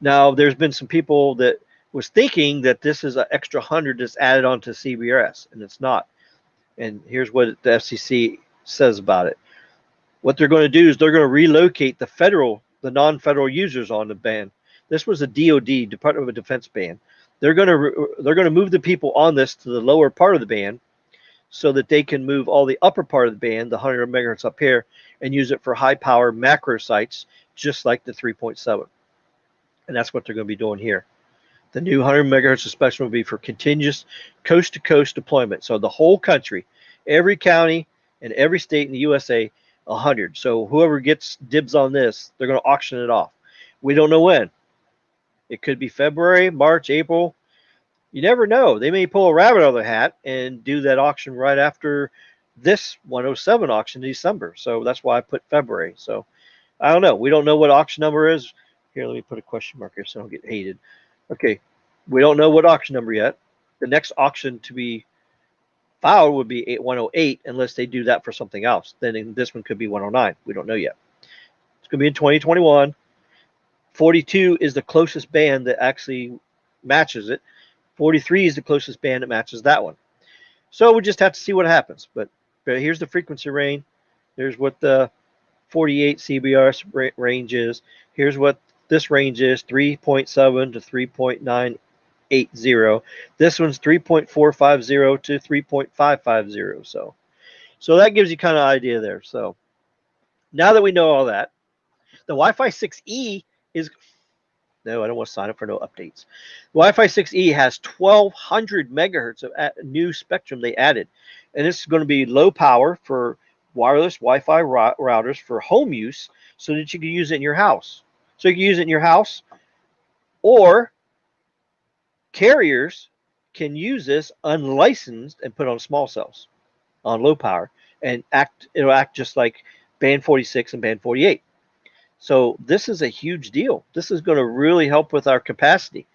Now, there's been some people that was thinking that this is an extra 100 that's added onto CBRS, and it's not. And here's what the FCC says about it. What they're going to do is they're going to relocate the non-federal users on the band. This was a DoD, Department of Defense band. They're going to move the people on this to the lower part of the band, so that they can move all the upper part of the band, the 100 megahertz up here, and use it for high power macro sites, just like the 3.7. And that's what they're going to be doing here. The new 100 megahertz of spectrum will be for continuous coast to coast deployment. So the whole country, every county and every state in the USA, 100. So whoever gets dibs on this, they're going to auction it off. We don't know when. It could be February, March, April. You never know. They may pull a rabbit out of the hat and do that auction right after this 107 auction in December. So that's why I put February. So I don't know. We don't know what auction number is. Here, let me put a question mark here so I don't get hated. Okay. We don't know what auction number yet. The next auction to be filed would be 108 unless they do that for something else. Then this one could be 109. We don't know yet. It's going to be in 2021. 42 is the closest band that actually matches it. 43 is the closest band that matches that one. So we just have to see what happens. But here's the frequency range. Here's what the 48 CBRS range is. Here's what this range is, 3.7 to 3.980. This one's 3.450 to 3.550. So that gives you kind of idea there. So now that we know all that, the Wi-Fi 6E is... No, I don't want to sign up for no updates. Wi-Fi 6E has 1,200 megahertz of new spectrum they added. And this is going to be low power for wireless Wi-Fi routers for home use so that you can use it in your house. So you can use it in your house, or carriers can use this unlicensed and put on small cells on low power, and it'll act just like band 46 and band 48. So this is a huge deal. This is going to really help with our capacity.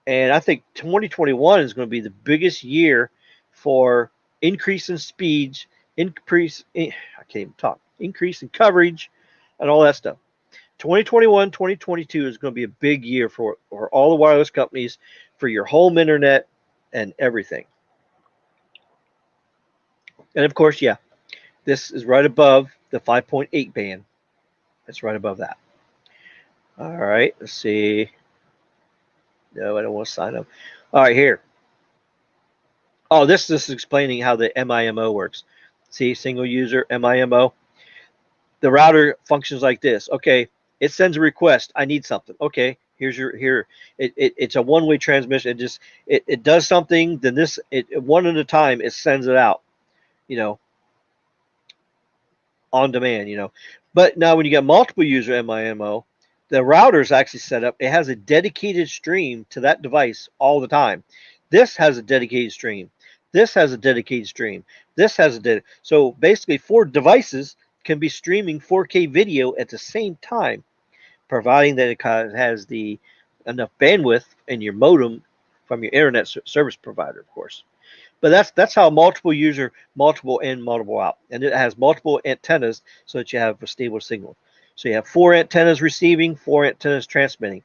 And I think 2021 is going to be the biggest year for increase in speeds I can't even talk. Increase in coverage and all that stuff. 2021, 2022 is going to be a big year for all the wireless companies for your home internet and everything. And of course, yeah, this is right above the 5.8 band. It's right above that. All right, let's see. No, I don't want to sign up. All right, here. Oh, this is explaining how the MIMO works. See, single user MIMO. The router functions like this. Okay, it sends a request. I need something. Okay, here's your here. It's a one-way transmission. It does something. Then this one at a time. It sends it out. You know, on demand. But now when you get multiple user MIMO, the router is actually set up. It has a dedicated stream to that device all the time. This has a dedicated stream. This has a dedicated stream. This has a so basically 4 devices can be streaming 4K video at the same time, providing that it has the enough bandwidth in your modem from your internet service provider, of course. But that's how multiple user, multiple in, multiple out, and it has multiple antennas so that you have a stable signal. So you have 4 antennas receiving, 4 antennas transmitting.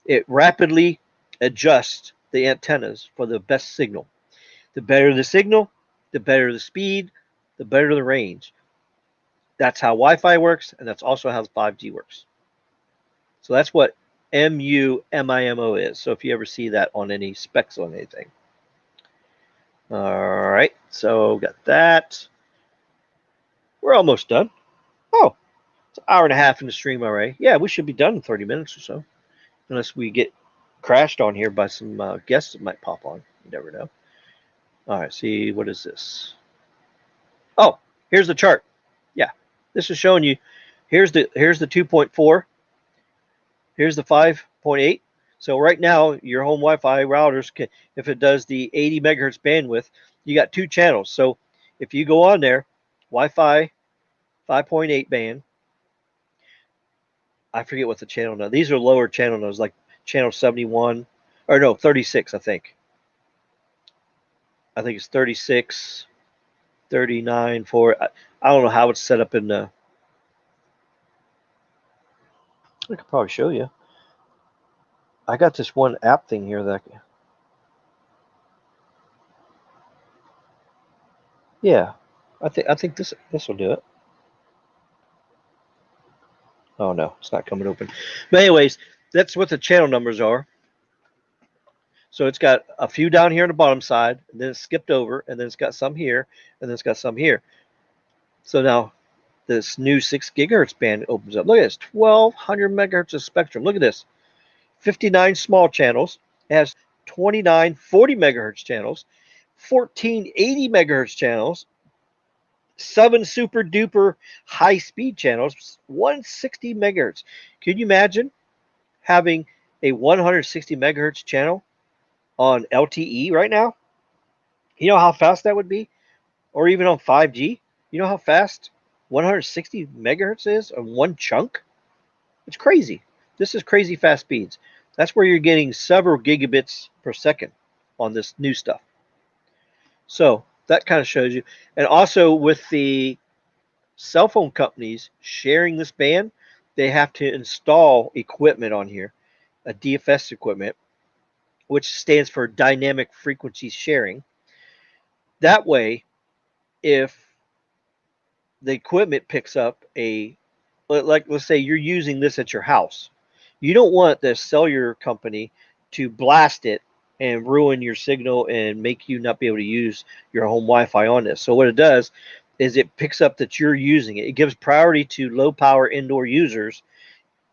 It rapidly adjusts the antennas for the best signal. The better the signal, the better the speed, the better the range. That's how Wi-Fi works, and that's also how 5G works. So that's what MU-MIMO is. So if you ever see that on any specs on anything. All right, so got that. We're almost done. Oh, it's an hour and a half in the stream already. Yeah, we should be done in 30 minutes or so. Unless we get crashed on here by some guests that might pop on. You never know. All right, see, what is this? Oh, here's the chart. Yeah, this is showing you. Here's the 2.4. Here's the 5.8. So right now, your home Wi-Fi routers can, if it does the 80 megahertz bandwidth, you got 2 channels. So if you go on there, Wi-Fi 5.8 band. I forget what the channel now. These are lower channel nodes, like channel 71, or no, 36, I think. I think it's 36, 39, 4. I don't know how it's set up in the. I could probably show you. I got this one app thing here that. Yeah, I think this will do it. Oh no, it's not coming open. But anyways, that's what the channel numbers are. So it's got a few down here on the bottom side, and then it's skipped over, and then it's got some here, and then it's got some here. So now this new 6 gigahertz band opens up. Look at this, 1200 megahertz of spectrum. Look at this, 59 small channels. It has 29 40 megahertz channels, 14 80 megahertz channels, 7 super duper high speed channels, 160 megahertz. Can you imagine having a 160 megahertz channel on LTE right now? You know how fast that would be? Or even on 5G? You know how fast 160 megahertz is on one chunk? It's crazy. This is crazy fast speeds. That's where you're getting several gigabits per second on this new stuff. So that kind of shows you. And also with the cell phone companies sharing this band, they have to install equipment on here, a DFS equipment, which stands for dynamic frequency sharing. That way, if the equipment picks up let's say you're using this at your house, you don't want the cellular company to blast it and ruin your signal and make you not be able to use your home Wi-Fi on this. So what it does is it picks up that you're using it. It gives priority to low power indoor users,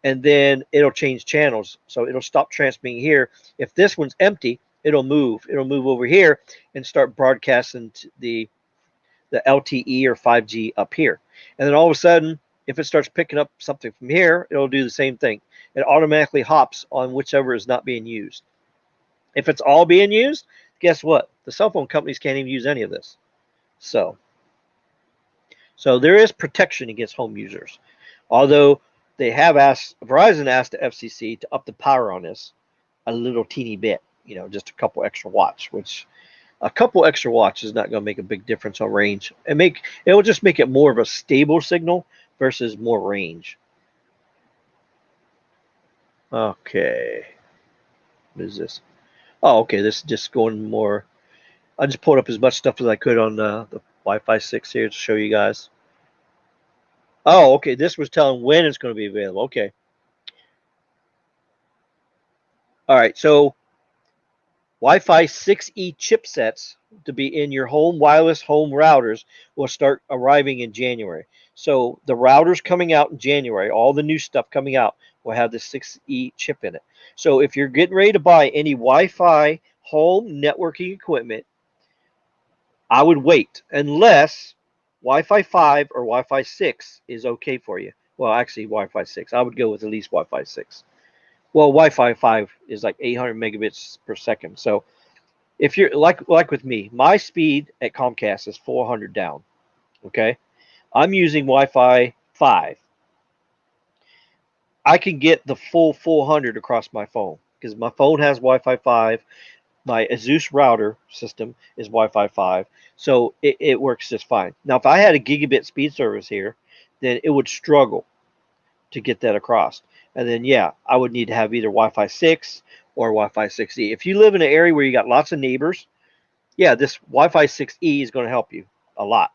and then it'll change channels. So it'll stop transmitting here. If this one's empty, it'll move. It'll move over here and start broadcasting the LTE or 5G up here. And then all of a sudden, if it starts picking up something from here, it'll do the same thing. It automatically hops on whichever is not being used. If it's all being used, guess what? The cell phone companies can't even use any of this. So there is protection against home users. Although they have Verizon asked the FCC to up the power on this a little teeny bit, just a couple extra watts, which A couple extra watts is not going to make a big difference on range. It will just make it more of a stable signal versus more range. Okay. What is this? Oh, okay. This is just going more. I just pulled up as much stuff as I could on the Wi-Fi 6 here to show you guys. Oh, okay. This was telling when it's going to be available. Okay. All right. So Wi-Fi 6E chipsets to be in your home wireless home routers will start arriving in January. So the routers coming out in January, all the new stuff coming out will have the 6E chip in it. So if you're getting ready to buy any Wi-Fi home networking equipment, I would wait unless Wi-Fi 5 or Wi-Fi 6 is okay for you. Well, actually Wi-Fi 6. I would go with at least Wi-Fi 6. Well, Wi-Fi 5 is like 800 megabits per second. So if you're like with me, my speed at Comcast is 400 down. Okay, I'm using Wi-Fi 5. I can get the full 400 across my phone because my phone has Wi-Fi 5. My Asus router system is Wi-Fi 5, so it works just fine. Now, if I had a gigabit speed service here, then it would struggle to get that across. And then, yeah, I would need to have either Wi-Fi 6 or Wi-Fi 6E. If you live in an area where you got lots of neighbors, yeah, this Wi-Fi 6E is going to help you a lot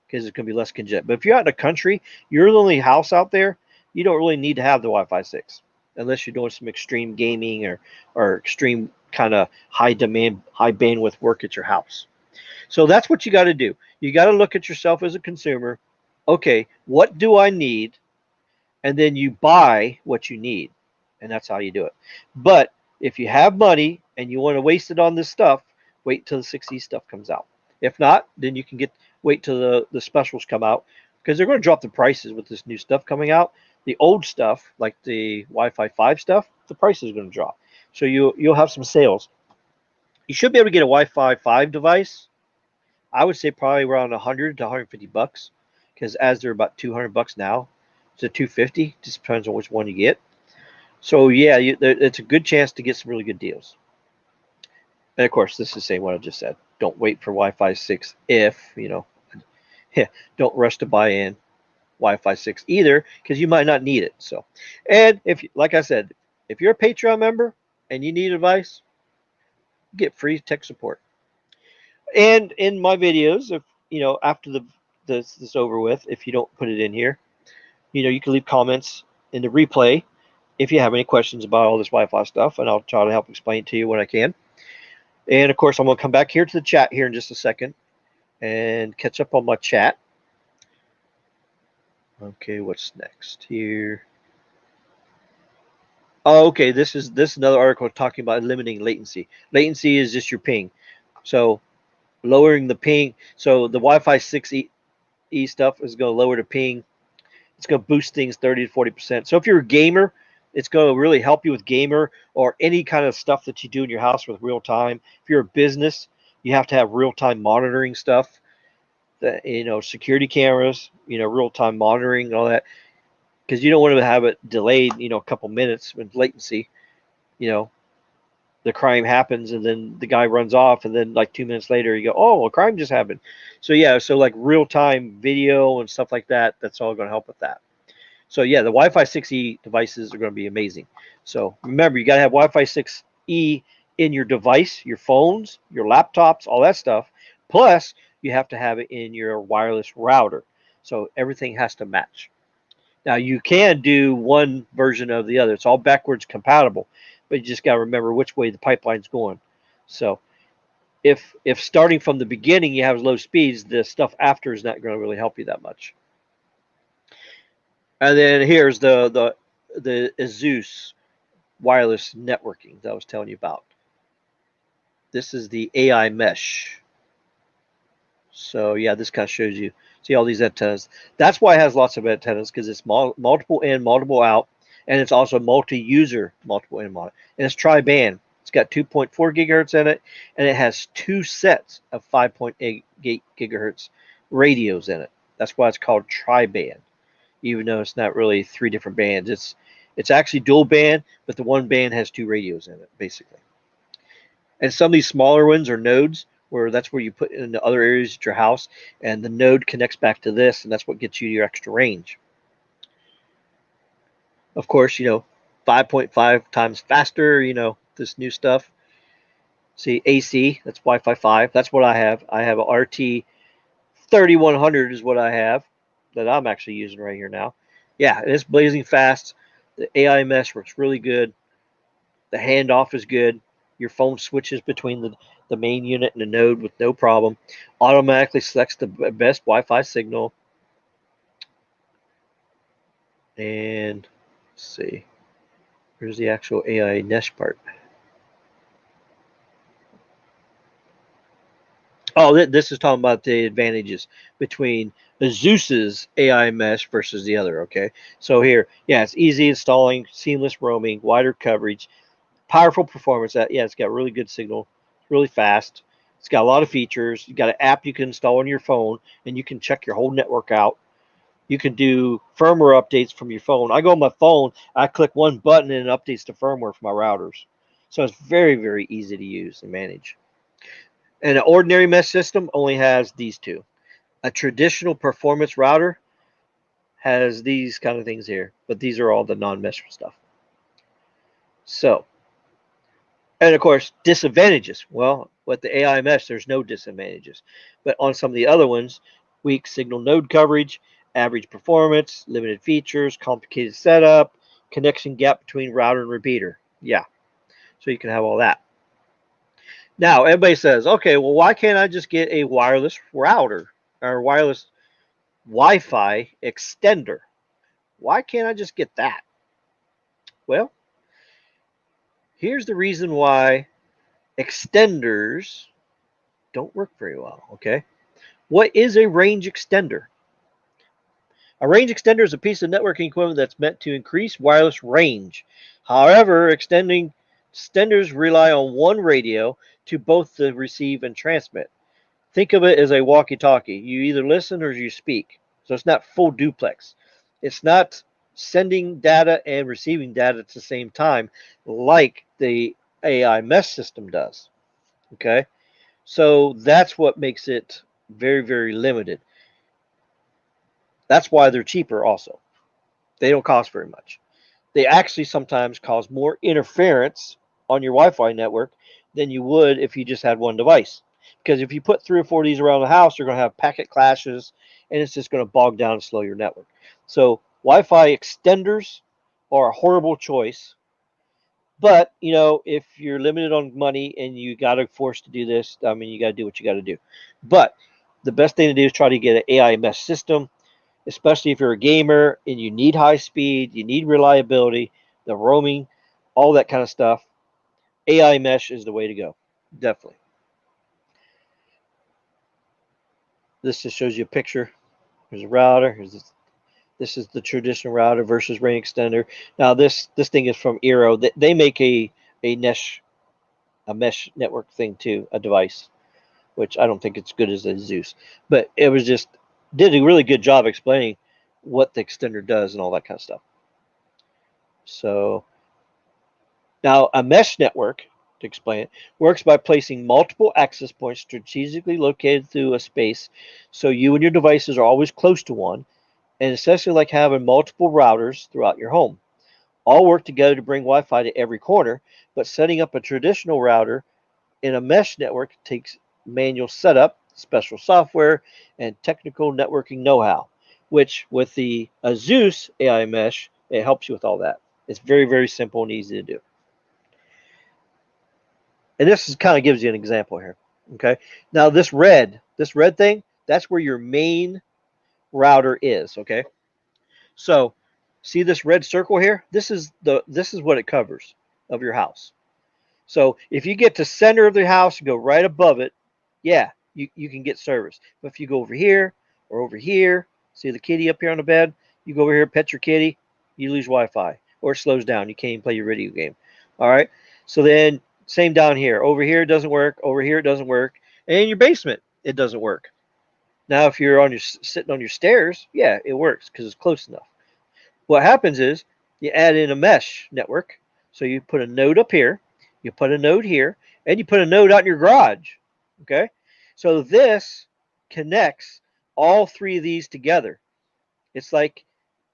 because it's going to be less congested. But if you're out in the country, you're the only house out there, you don't really need to have the Wi-Fi 6 unless you're doing some extreme gaming or extreme kind of high demand, high bandwidth work at your house. So that's what you got to do. You got to look at yourself as a consumer. Okay, what do I need? And then you buy what you need. And that's how you do it. But if you have money and you want to waste it on this stuff, wait till the 6E stuff comes out. If not, then you can wait till the specials come out because they're going to drop the prices with this new stuff coming out. The old stuff, like the Wi-Fi 5 stuff, the price is going to drop. So you'll have some sales. You should be able to get a Wi-Fi 5 device. I would say probably around 100 to 150 bucks because as they're about 200 bucks now, to 250, just depends on which one you get. So yeah, it's a good chance to get some really good deals. And of course, this is the same what I just said. Don't wait for Wi-Fi 6 if, don't rush to buy in Wi-Fi 6 either because you might not need it. So, and if, like I said, if you're a Patreon member and you need advice, get free tech support. And in my videos, if after this over with, if you don't put it in here, you can leave comments in the replay if you have any questions about all this Wi-Fi stuff, and I'll try to help explain to you when I can. And of course, I'm going to come back here to the chat here in just a second and catch up on my chat. Okay, what's next here? Oh, okay, this is another article talking about limiting latency. Latency is just your ping. So lowering the ping. So the Wi-Fi 6E stuff is going to lower the ping. It's going to boost things 30 to 40%. So if you're a gamer, it's going to really help you with gamer or any kind of stuff that you do in your house with real time. If you're a business, you have to have real time monitoring stuff. Security cameras, real time monitoring and all that, because you don't want to have it delayed, a couple minutes with latency. The crime happens and then the guy runs off and then like 2 minutes later you go, oh, a crime just happened. So yeah, so like real time video and stuff like that, that's all going to help with that. So yeah, the Wi-Fi 6E devices are going to be amazing. So remember, you got to have Wi-Fi 6E in your device, your phones, your laptops, all that stuff. Plus, you have to have it in your wireless router. So everything has to match. Now, you can do one version of the other. It's all backwards compatible, but you just got to remember which way the pipeline's going. So if starting from the beginning you have low speeds, the stuff after is not going to really help you that much. And then here's the Asus wireless networking that I was telling you about. This is the AI mesh. So yeah, this kind of shows you. See all these antennas. That's why it has lots of antennas, because it's multiple in, multiple out, and it's also multi-user, multiple in, and it's tri-band. It's got 2.4 gigahertz in it, and it has two sets of 5.8 gigahertz radios in it. That's why it's called tri-band, even though it's not really three different bands. It's actually dual band, but the one band has two radios in it, basically. And some of these smaller ones or nodes where that's where you put in the other areas at your house, and the node connects back to this, and that's what gets you your extra range. Of course, 5.5 times faster, this new stuff. See, AC, that's Wi-Fi 5. That's what I have. I have a RT 3100 is what I have that I'm actually using right here now. Yeah, it's blazing fast. The AI mesh works really good. The handoff is good. Your phone switches between the main unit and the node with no problem. Automatically selects the best Wi-Fi signal. And let's see, here's the actual AI mesh part. Oh, this is talking about the advantages between the Zeus's AI mesh versus the other. Okay, so here, yeah, it's easy installing, seamless roaming, wider coverage, powerful performance. It's got really good signal, really fast. It's got a lot of features. You got an app you can install on your phone, and you can check your whole network out. You can do firmware updates from your phone. I go on my phone, I click one button, and it updates the firmware for my routers. So it's very, very easy to use and manage. And an ordinary mesh system only has these two. A traditional performance router has these kind of things here, but these are all the non-mesh stuff. So, and of course, disadvantages. Well, with the AI mesh, there's no disadvantages. But on some of the other ones, weak signal node coverage, average performance, limited features, complicated setup, connection gap between router and repeater. Yeah, so you can have all that. Now, everybody says, okay, well, why can't I just get a wireless router or wireless Wi-Fi extender? Why can't I just get that? Well, here's the reason why extenders don't work very well, okay? What is a range extender? A range extender is a piece of networking equipment that's meant to increase wireless range. However, extenders rely on one radio to both the receive and transmit. Think of it as a walkie-talkie. You either listen or you speak. So it's not full duplex. It's not sending data and receiving data at the same time like the AI mesh system does. Okay? So that's what makes it very, very limited. That's why they're cheaper also. They don't cost very much. They actually sometimes cause more interference on your Wi-Fi network than you would if you just had one device. Because if you put 3 or 4 of these around the house, you're going to have packet clashes, and it's just going to bog down and slow your network. So Wi-Fi extenders are a horrible choice. But, if you're limited on money and you got to force to do this, I mean, you got to do what you got to do. But the best thing to do is try to get an AI mesh system, especially if you're a gamer and you need high speed, you need reliability, the roaming, all that kind of stuff. AI mesh is the way to go. Definitely. This just shows you a picture. Here's a router. This is the traditional router versus range extender. Now this thing is from Eero. They make a mesh network thing too, a device, which I don't think it's good as a Zeus, but it was just did a really good job explaining what the extender does and all that kind of stuff. So now a mesh network, to explain it, works by placing multiple access points strategically located through a space so you and your devices are always close to one, and essentially like having multiple routers throughout your home. All work together to bring Wi-Fi to every corner, but setting up a traditional router in a mesh network takes manual setup, special software, and technical networking know-how, which with the Zeus AI mesh, it helps you with all that. It's very, very simple and easy to do. And this kind of gives you an example here. Okay. Now this red thing, that's where your main router is. Okay. So see this red circle here? This is what it covers of your house. So if you get to center of the house and go right above it, yeah, you can get service. But if you go over here or over here, see the kitty up here on the bed, you go over here, pet your kitty, you lose Wi-Fi or it slows down. You can't even play your video game. All right. So then same down here. Over here it doesn't work. Over here it doesn't work. And in your basement it doesn't work. Now if you're sitting on your stairs, yeah, it works because it's close enough. What happens is you add in a mesh network. So you put a node up here, you put a node here, and you put a node out in your garage. Okay? So this connects all three of these together. It's like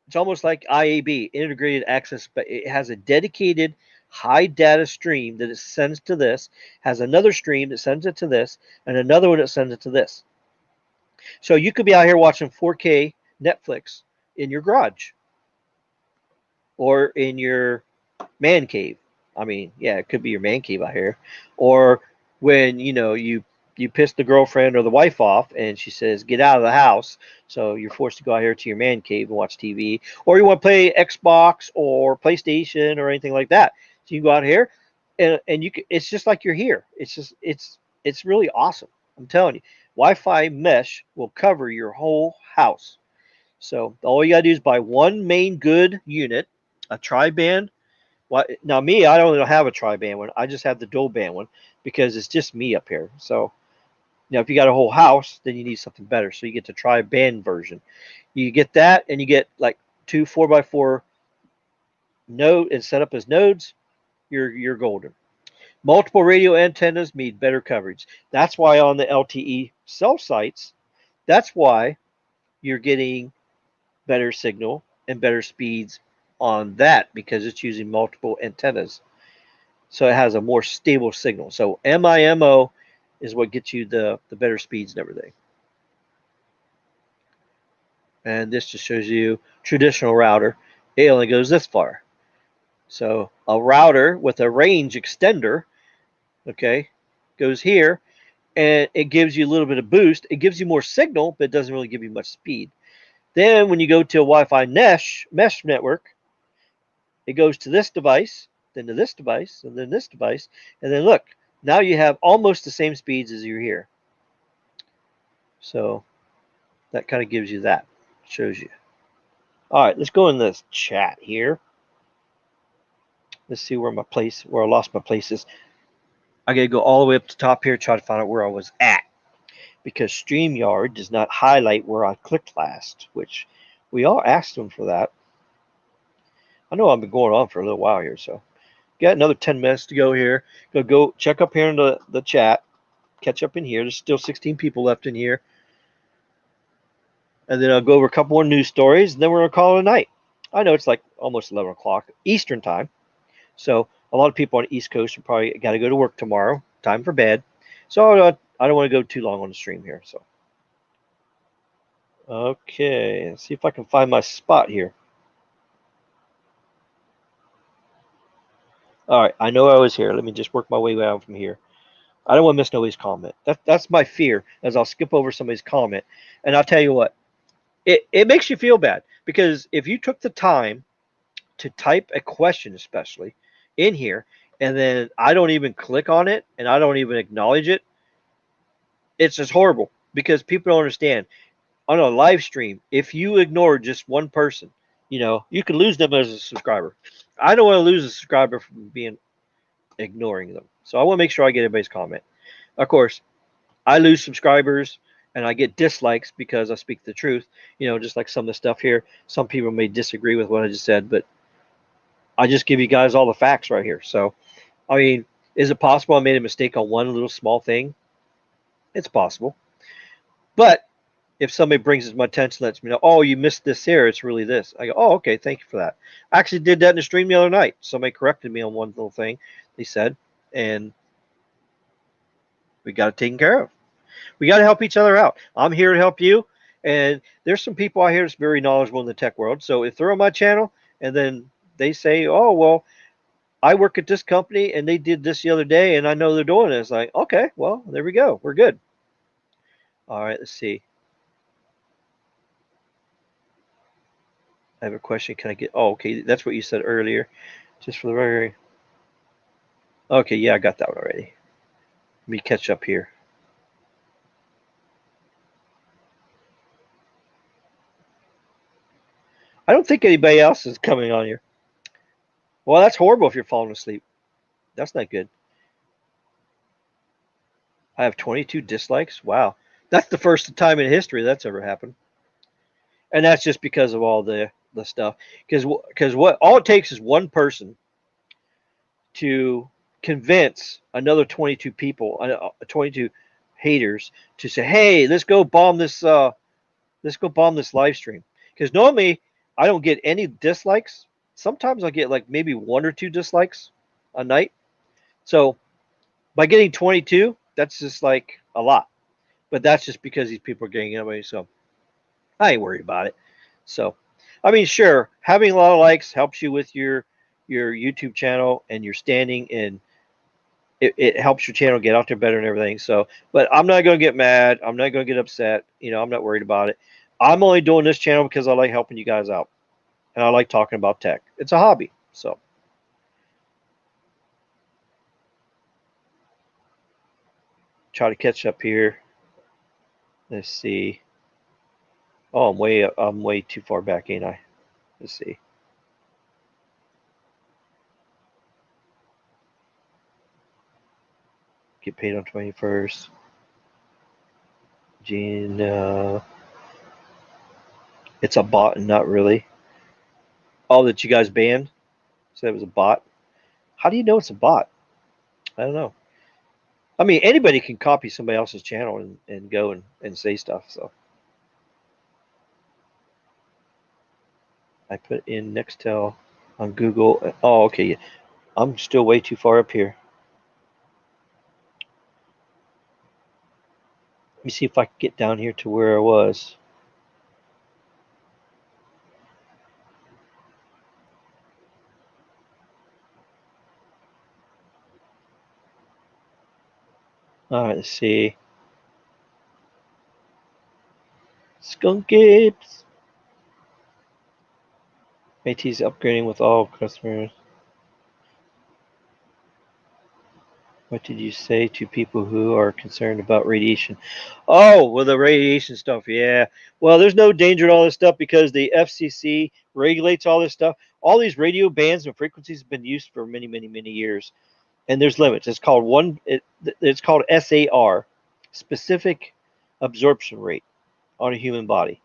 it's almost like IAB, integrated access, but it has a dedicated high data stream that it sends to this, has another stream that sends it to this, and another one that sends it to this. So you could be out here watching 4K Netflix in your garage or in your man cave. I mean, yeah, it could be your man cave out here. Or when, you piss the girlfriend or the wife off and she says, get out of the house. So you're forced to go out here to your man cave and watch TV. Or you want to play Xbox or PlayStation or anything like that. So you go out here and you can, it's just like you're here. It's really awesome. I'm telling you. Wi-Fi mesh will cover your whole house. So all you gotta do is buy one main good unit, a tri-band. Now me, I don't have a tri-band one. I just have the dual band one because it's just me up here. So if you got a whole house, then you need something better. So you get the tri-band version. You get that, and you get like two 4x4 node and set up as nodes. You're golden. Multiple radio antennas mean better coverage. That's why on the LTE cell sites, that's why you're getting better signal and better speeds on that because it's using multiple antennas. So it has a more stable signal. So MIMO is what gets you the better speeds and everything. And this just shows you traditional router. It only goes this far. So a router with a range extender, okay, goes here and it gives you a little bit of boost. It gives you more signal, but it doesn't really give you much speed. Then when you go to a Wi-Fi mesh network, it goes to this device, then to this device, and then this device, and then look, now you have almost the same speeds as you're here. So that kind of gives you that, shows you. All right, let's go in this chat here. Let's see where I lost my places. I gotta go all the way up to the top here, try to find out where I was at, because StreamYard does not highlight where I clicked last, which we all asked them for that. I know I've been going on for a little while here, so got another 10 minutes to go here. Go check up here in the chat, catch up in here. There's still 16 people left in here. And then I'll go over a couple more news stories, and then we're going to call it a night. I know it's like almost 11 o'clock Eastern time. So a lot of people on the East Coast are probably got to go to work tomorrow, time for bed. So I don't want to go too long on the stream here. So, okay, let's see if I can find my spot here. All right, I know I was here. Let me just work my way down from here. I don't want to miss nobody's comment. That's my fear, as I'll skip over somebody's comment. And I'll tell you what, it makes you feel bad, because if you took the time to type a question, especially in here, and then I don't even click on it and I don't even acknowledge it, it's just horrible, because people don't understand. On a live stream, if you ignore just one person, you can lose them as a subscriber. I don't want to lose a subscriber from ignoring them. So I want to make sure I get everybody's comment. Of course, I lose subscribers and I get dislikes because I speak the truth. Just like some of the stuff here. Some people may disagree with what I just said, but I just give you guys all the facts right here. So, I mean, is it possible I made a mistake on one little small thing? It's possible. But if somebody brings it to my attention, lets me know, oh, you missed this here, it's really this. I go, oh, okay, thank you for that. I actually did that in the stream the other night. Somebody corrected me on one little thing, they said, and we got it taken care of. We got to help each other out. I'm here to help you, and there's some people out here that's very knowledgeable in the tech world. So if they're on my channel and then they say, oh, well, I work at this company and they did this the other day and I know they're doing it, it's like, okay, well, there we go. We're good. All right, let's see. I have a question. Can I get? Oh, okay. That's what you said earlier. Just for the very. Okay, yeah, I got that one already. Let me catch up here. I don't think anybody else is coming on here. Well, that's horrible if you're falling asleep. That's not good. I have 22 dislikes. Wow. That's the first time in history that's ever happened. And that's just because of all the stuff. Because what all it takes is one person to convince another 22 people, 22 haters to say, hey, let's go bomb this live stream. Because normally I don't get any dislikes. Sometimes I get like maybe 1 or 2 dislikes a night. So by getting 22, that's just like a lot. But that's just because these people are getting away. So I ain't worried about it. So, I mean, sure, having a lot of likes helps you with your YouTube channel and your standing, and it helps your channel get out there better and everything. So, but I'm not going to get mad. I'm not going to get upset. I'm not worried about it. I'm only doing this channel because I like helping you guys out, and I like talking about tech. It's a hobby. So, try to catch up here. Let's see. Oh, I'm way too far back, ain't I? Let's see. Get paid on 21st. Gene, it's a bot and not really. All that you guys banned said it was a bot. How do you know it's a bot? I don't know. I mean, anybody can copy somebody else's channel and go and say stuff. So I put in Nextel on Google. Oh, okay. I'm still way too far up here. Let me see if I can get down here to where I was. All right, let's see. Skunk Apes. AT's upgrading with all customers. What did you say to people who are concerned about radiation? Oh, well, the radiation stuff, yeah. Well, there's no danger in all this stuff because the FCC regulates all this stuff. All these radio bands and frequencies have been used for many, many, many years, and there's limits. It's called SAR, specific absorption rate on a human body.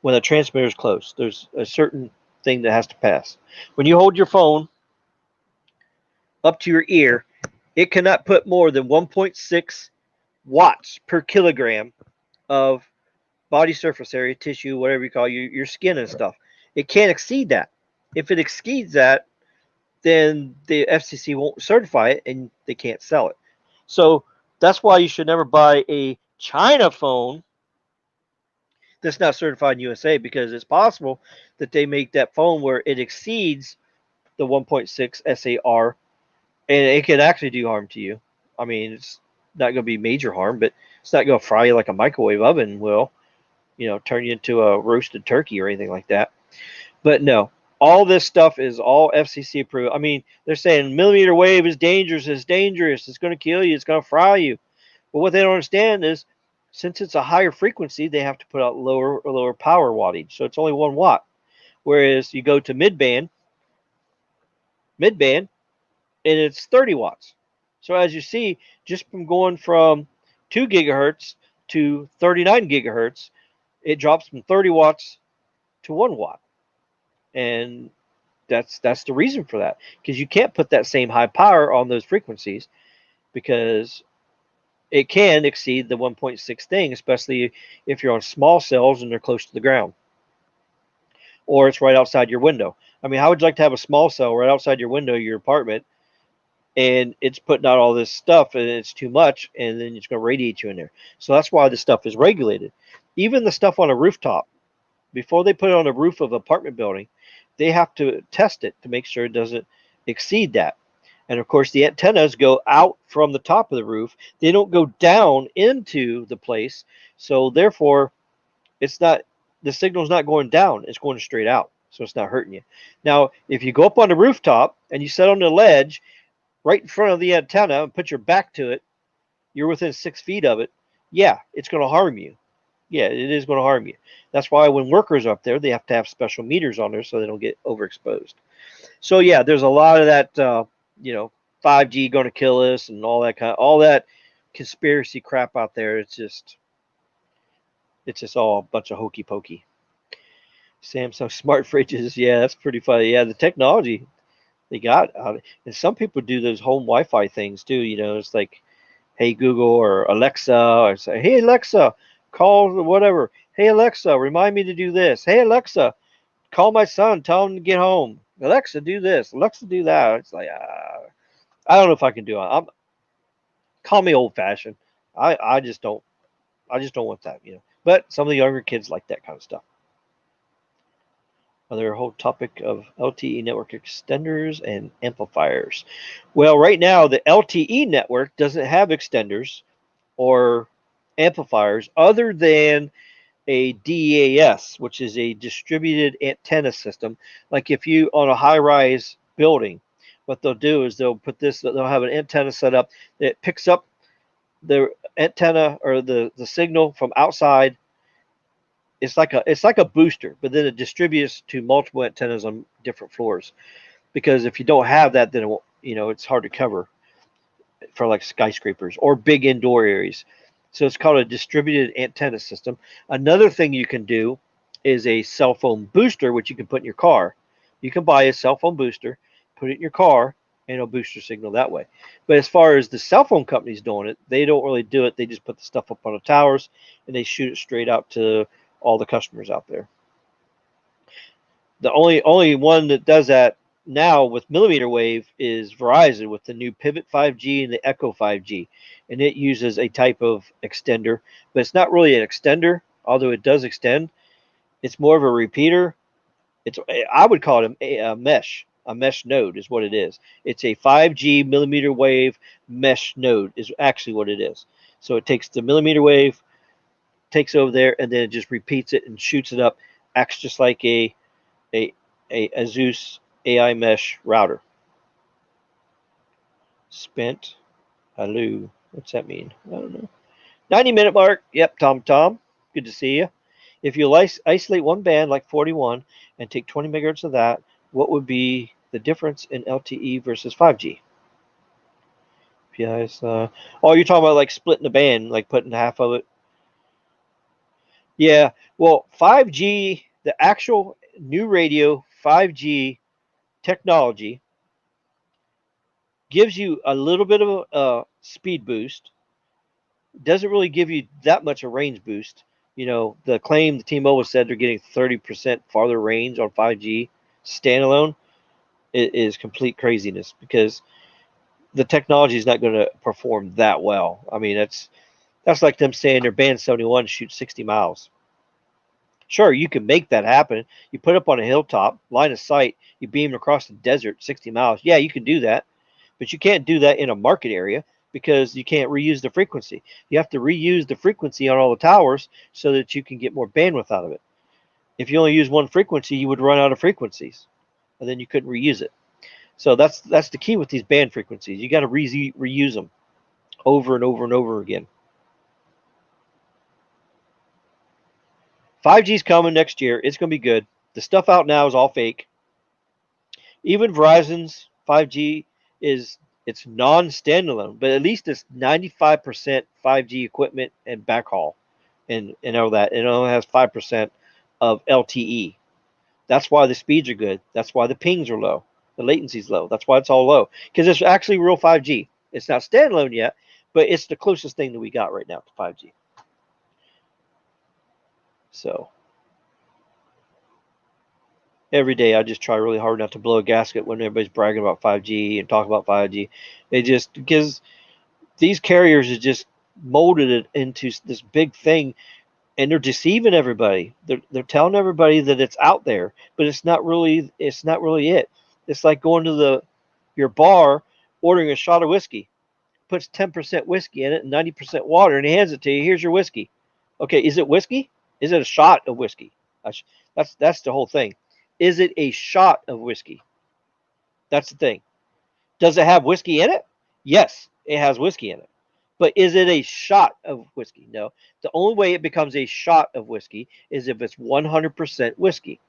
When the transmitter is close, there's a certain thing that has to pass. When you hold your phone up to your ear, it cannot put more than 1.6 watts per kilogram of body surface area, tissue, whatever you call your skin and stuff. It can't exceed that. If it exceeds that, then the FCC won't certify it and they can't sell it. So that's why you should never buy a China phone that's not certified in USA, because it's possible that they make that phone where it exceeds the 1.6 SAR and it can actually do harm to you. I mean, it's not going to be major harm, but it's not going to fry you like a microwave oven will, turn you into a roasted turkey or anything like that. But no, all this stuff is all FCC approved. I mean, they're saying millimeter wave is dangerous, it's going to kill you, it's going to fry you. But what they don't understand is, since it's a higher frequency, they have to put out lower power wattage. So it's only 1 watt. Whereas you go to midband, and it's 30 watts. So as you see, just from going from 2 gigahertz to 39 gigahertz, it drops from 30 watts to 1 watt. And that's the reason for that, because you can't put that same high power on those frequencies, because it can exceed the 1.6 thing, especially if you're on small cells and they're close to the ground, or it's right outside your window. I mean, how would you like to have a small cell right outside your window of your apartment, and it's putting out all this stuff and it's too much, and then it's going to radiate you in there? So that's why this stuff is regulated. Even the stuff on a rooftop, before they put it on the roof of an apartment building, they have to test it to make sure it doesn't exceed that. And of course, the antennas go out from the top of the roof. They don't go down into the place. So therefore, the signal's not going down. It's going straight out. So it's not hurting you. Now, if you go up on the rooftop and you sit on the ledge right in front of the antenna and put your back to it, you're within 6 feet of it. Yeah, it's going to harm you. Yeah, it is going to harm you. That's why when workers are up there, they have to have special meters on there so they don't get overexposed. So yeah, there's a lot of that, 5G going to kill us and all that conspiracy crap out there. It's just all a bunch of hokey pokey. Samsung smart fridges, yeah, that's pretty funny. Yeah, the technology they got out, and some people do those home Wi-Fi things too. It's like Hey Google or Alexa, or say, hey Alexa, call whatever. Hey Alexa, remind me to do this. Hey Alexa, call my son, tell him to get home. Alexa, do this. Alexa, do that. It's like I don't know if I can do it. Call me old fashioned. I just don't. I just don't want that, you know. But some of the younger kids like that kind of stuff. Another whole topic of LTE network extenders and amplifiers. Well, right now the LTE network doesn't have extenders or amplifiers other than a DAS, which is a distributed antenna system. Like if you on a high-rise building, what they'll do is they'll have an antenna set up that picks up the antenna or the signal from outside. It's like a booster, but then it distributes to multiple antennas on different floors. Because if you don't have that, then it won't, it's hard to cover for like skyscrapers or big indoor areas. So it's called a distributed antenna system. Another thing you can do is a cell phone booster, which you can put in your car. You can buy a cell phone booster, put it in your car, and it'll boost your signal that way. But as far as the cell phone companies doing it, they don't really do it. They just put the stuff up on the towers and they shoot it straight out to all the customers out there. The only one that does that now with millimeter wave is Verizon with the new Pivot 5G and the Echo 5G, and it uses a type of extender, but it's not really an extender, although it does extend. It's more of a repeater. I would call it a mesh. A mesh node is what it is. It's a 5G millimeter wave mesh node is actually what it is. So it takes the millimeter wave, takes over there, and then it just repeats it and shoots it up. Acts just like a Zeus AI mesh router. Spent. Hello. What's that mean? I don't know. 90-minute mark. Yep, Tom. Good to see you. If you isolate one band like 41 and take 20 megahertz of that, what would be the difference in LTE versus 5G? Yes. Oh, you're talking about like splitting the band, like putting half of it. Yeah. Well, 5G, the actual new radio 5G technology gives you a little bit of a speed boost. Doesn't really give you that much a range boost. The claim the T-Mobile said they're getting 30% farther range on 5G standalone is complete craziness because the technology is not going to perform that well. I mean, that's like them saying their band 71 shoots 60 miles. Sure, you can make that happen. You put up on a hilltop, line of sight, you beam across the desert 60 miles. Yeah, you can do that. But you can't do that in a market area because you can't reuse the frequency. You have to reuse the frequency on all the towers so that you can get more bandwidth out of it. If you only use one frequency, you would run out of frequencies, and then you couldn't reuse it. So that's the key with these band frequencies. You got to reuse them over and over and over again. 5G is coming next year. It's going to be good. The stuff out now is all fake. Even Verizon's 5G it's non-standalone, but at least it's 95% 5G equipment and backhaul, and all that. It only has 5% of LTE. That's why the speeds are good. That's why the pings are low. The latency is low. That's why it's all low because it's actually real 5G. It's not standalone yet, but it's the closest thing that we got right now to 5G. So every day I just try really hard not to blow a gasket when everybody's bragging about 5G and talk about 5G. It just because these carriers have just molded it into this big thing, and they're deceiving everybody. They're telling everybody that it's out there, but it's not really it. It's like going to your bar, ordering a shot of whiskey, puts 10% whiskey in it and 90% water, and he hands it to you. Here's your whiskey. Okay, is it whiskey? Is it a shot of whiskey? That's the whole thing. Is it a shot of whiskey? That's the thing. Does it have whiskey in it? Yes, it has whiskey in it. But is it a shot of whiskey? No. The only way it becomes a shot of whiskey is if it's 100% whiskey.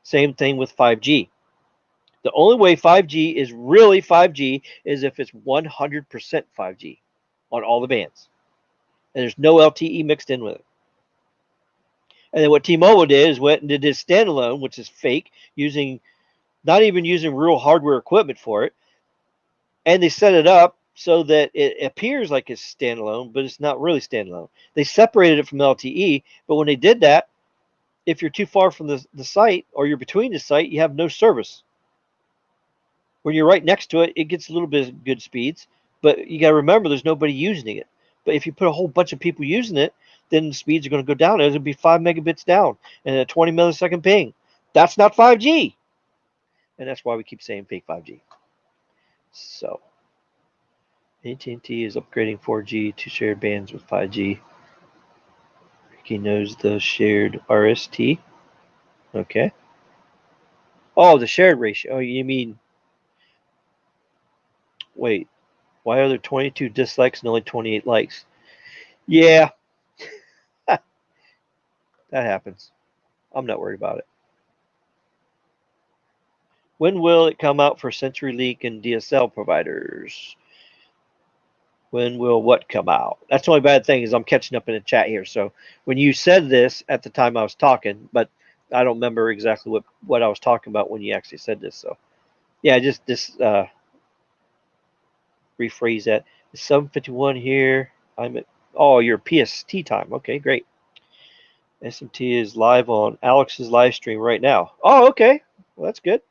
Same thing with 5G. The only way 5G is really 5G is if it's 100% 5G on all the bands. And there's no LTE mixed in with it. And then what T-Mobile did is went and did this standalone, which is fake, not even using real hardware equipment for it. And they set it up so that it appears like it's standalone, but it's not really standalone. They separated it from LTE, but when they did that, if you're too far from the site or you're between the site, you have no service. When you're right next to it, it gets a little bit of good speeds, but you got to remember there's nobody using it. But if you put a whole bunch of people using it, then the speeds are going to go down. It'll be 5 megabits down and a 20 millisecond ping. That's not 5G. And that's why we keep saying fake 5G. So AT&T is upgrading 4G to shared bands with 5G. Ricky knows the shared RST. Okay. Oh, the shared ratio. Oh, you mean, wait, why are there 22 dislikes and only 28 likes? Yeah, that happens. I'm not worried about it. When will it come out for CenturyLink and DSL providers? When will what come out? That's the only bad thing is I'm catching up in the chat here. So when you said this at the time I was talking, but I don't remember exactly what I was talking about when you actually said this. So yeah, just rephrase that. It's 7:51 here. I'm at your PST time. Okay, great. SMT is live on Alex's live stream right now. Oh, okay. Well, that's good.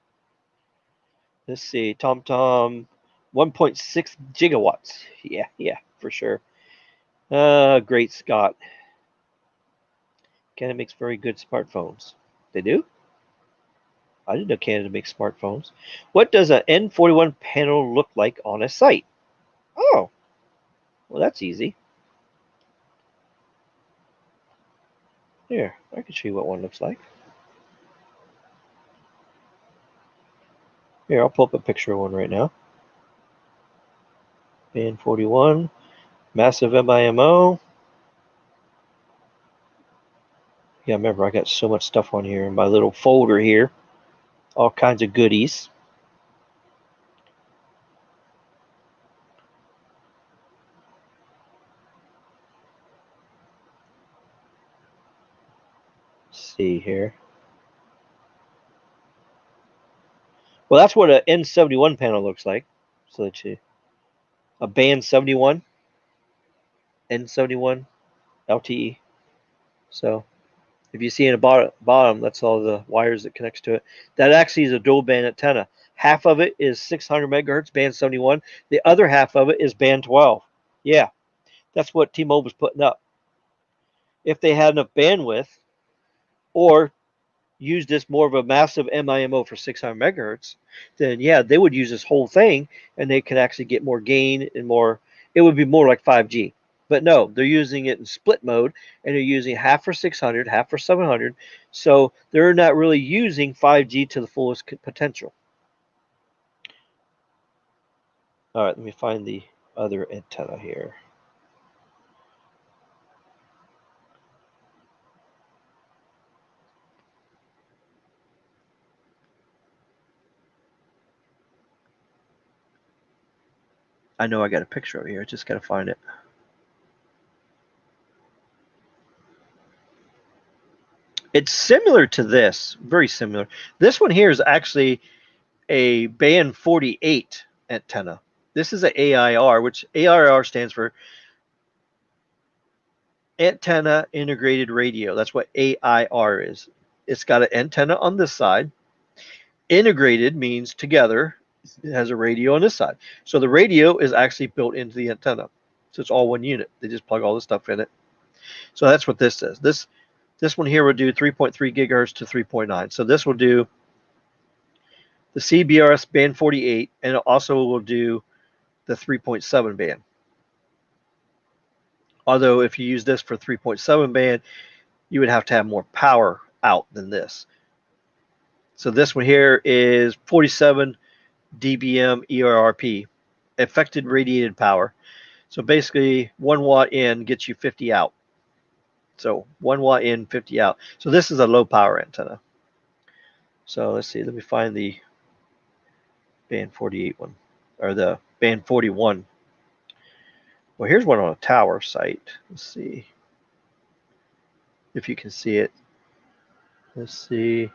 Let's see. TomTom 1.6 gigawatts. Yeah, for sure. Great Scott. Canada makes very good smartphones. They do? I didn't know Canada makes smartphones. What does an N41 panel look like on a site? Oh, well, that's easy. Here, I can show you what one looks like. Here, I'll pull up a picture of one right now. Band 41, massive MIMO. Yeah, remember, I got so much stuff on here in my little folder here. All kinds of goodies. Let's see here. Well, that's what an N71 panel looks like. So that you, a band 71, N71, LTE. So if you see in the bottom, that's all the wires that connects to it. That actually is a dual band antenna. Half of it is 600 megahertz, band 71. The other half of it is band 12. Yeah, that's what T-Mobile was putting up. If they had enough bandwidth, or use this more of a massive MIMO for 600 megahertz, then yeah, they would use this whole thing and they could actually get more gain and more. It would be more like 5G. But no, they're using it in split mode and they're using half for 600, half for 700. So they're not really using 5G to the fullest potential. All right, let me find the other antenna here. I know I got a picture over here. I just got to find it. It's similar to this, very similar. This one here is actually a band 48 antenna. This is an AIR, which AIR stands for antenna integrated radio. That's what AIR is. It's got an antenna on this side. Integrated means together. It has a radio on this side. So the radio is actually built into the antenna. So it's all one unit. They just plug all the stuff in it. So that's what this is. This one here will do 3.3 gigahertz to 3.9. So this will do the CBRS band 48, and it also will do the 3.7 band. Although if you use this for 3.7 band, you would have to have more power out than this. So this one here is 47 dBm ERRP, affected radiated power. So basically 1 watt in gets you 50 out. So 1 watt in, 50 out. So this is a low power antenna. So let's see, let me find the band 48 one, or the band 41. Well, here's one on a tower site. Let's see if you can see it. Let's see.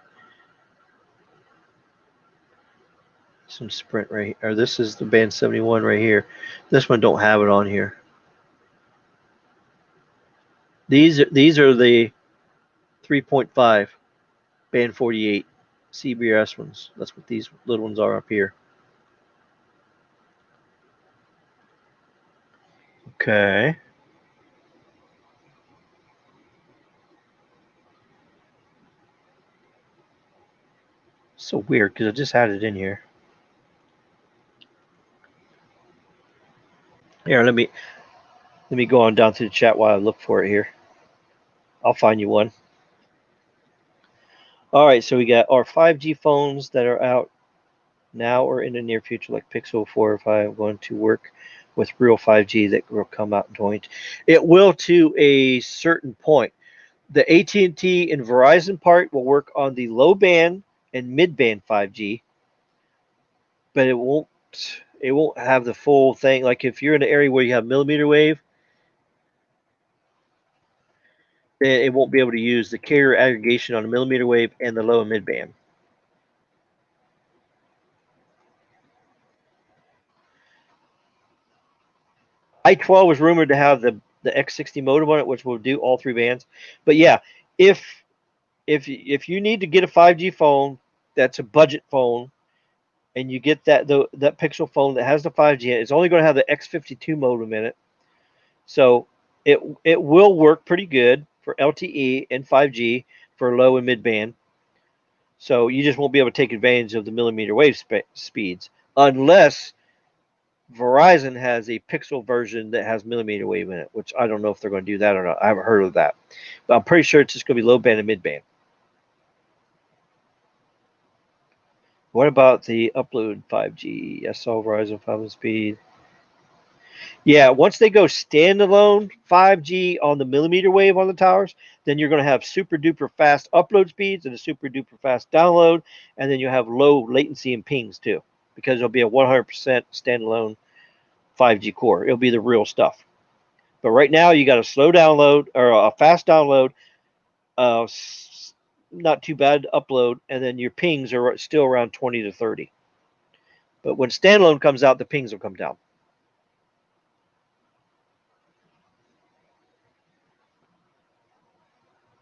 Some Sprint right here. Or this is the band 71 right here. This one don't have it on here. These are the 3.5 band 48 CBRS ones. That's what these little ones are up here. Okay. So weird because I just had it in here. Here, let me go on down to the chat while I look for it here. I'll find you one. All right, so we got our 5G phones that are out now or in the near future, like Pixel 4 or 5, going to work with real 5G that will come out in 20. It will to a certain point. The AT&T and Verizon part will work on the low band and mid band 5G, but it won't have the full thing. Like if you're in an area where you have millimeter wave, then it won't be able to use the carrier aggregation on the millimeter wave and the low and mid band. I-12 was rumored to have the X60 modem on it, which will do all three bands. But yeah, if you need to get a 5G phone that's a budget phone, and you get that Pixel phone that has the 5G, it's only going to have the X52 modem in it, so it will work pretty good for LTE and 5G for low and mid band. So you just won't be able to take advantage of the millimeter wave speeds unless Verizon has a Pixel version that has millimeter wave in it, which I don't know if they're going to do that or not. I haven't heard of that, but I'm pretty sure it's just going to be low band and mid band. What about the upload 5G? I saw Verizon 5 speed. Yeah, once they go standalone 5G on the millimeter wave on the towers, then you're going to have super duper fast upload speeds and a super duper fast download, and then you'll have low latency and pings too, because it'll be a 100% standalone 5G core. It'll be the real stuff. But right now, you got a slow download or a fast download, not too bad upload, and then your pings are still around 20 to 30. But when standalone comes out, the pings will come down.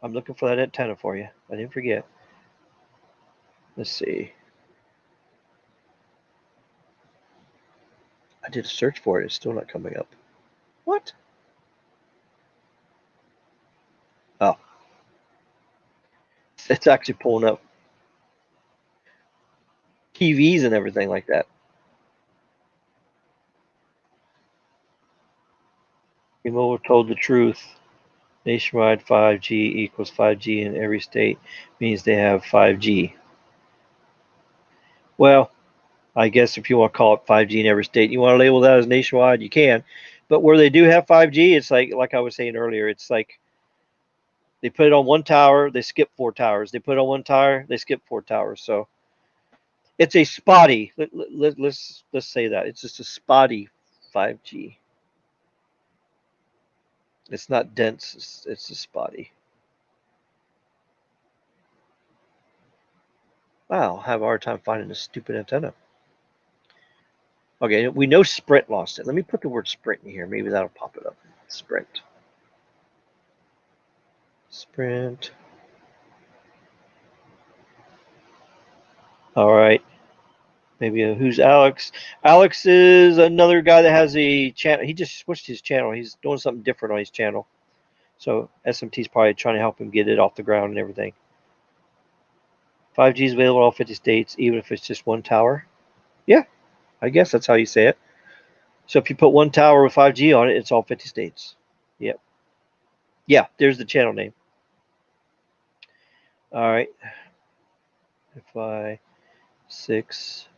I'm looking for that antenna for you. I didn't forget. Let's see. I did a search for it. It's still not coming up. What? Oh, it's actually pulling up TVs and everything like that. T-Mobile told the truth. Nationwide 5G equals 5G in every state means they have 5G. Well, I guess if you want to call it 5G in every state, you want to label that as nationwide, you can. But where they do have 5G, it's like I was saying earlier, it's like they put it on one tower, they skip 4 towers. They put it on one tower, they skip 4 towers. So it's a spotty. Let's say that it's just a spotty 5G. It's not dense. It's a spotty. Wow, I have a hard time finding this stupid antenna. Okay, we know Sprint lost it. Let me put the word Sprint in here. Maybe that'll pop it up. Sprint. Sprint. All right. Maybe who's Alex? Alex is another guy that has a channel. He just switched his channel. He's doing something different on his channel. So SMT's probably trying to help him get it off the ground and everything. 5G is available in all 50 states, even if it's just one tower. Yeah, I guess that's how you say it. So if you put one tower with 5G on it, it's all 50 states. Yep. Yeah, there's the channel name. All right. Wi-Fi 6.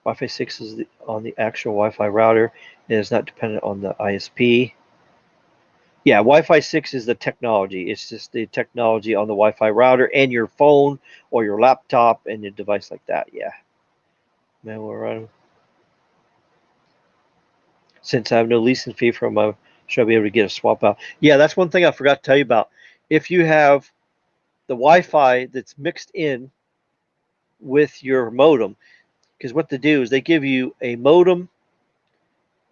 Wi-Fi 6 is on the actual Wi-Fi router. It is not dependent on the ISP. Yeah, Wi-Fi 6 is the technology. It's just the technology on the Wi-Fi router and your phone or your laptop and your device like that. Yeah. Man, we're running. Since I have no leasing fee from my, should I be able to get a swap out? Yeah, that's one thing I forgot to tell you about. If you have the Wi-Fi that's mixed in with your modem, Because what they do is they give you a modem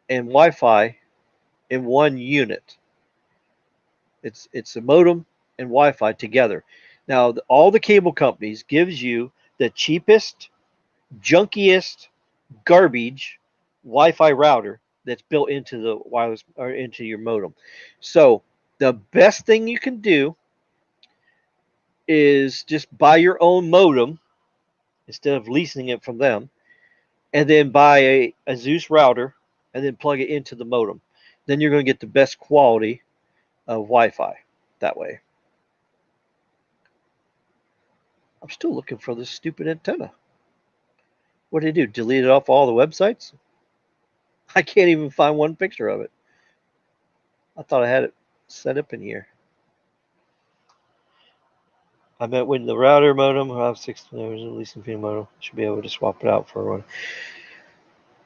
and Wi-Fi in one unit. It's a modem and Wi-Fi together. Now, all the cable companies gives you the cheapest, junkiest, garbage Wi-Fi router that's built into the wireless or into your modem. So the best thing you can do is just buy your own modem instead of leasing it from them, and then buy a Zeus router and then plug it into the modem. Then you're going to get the best quality of Wi-Fi that way. I'm still looking for this stupid antenna. What did I do? Delete it off all the websites? I can't even find one picture of it. I thought I had it set up in here. I bet when the router modem, I have 6 layers of leasing fee modem. Should be able to swap it out for one.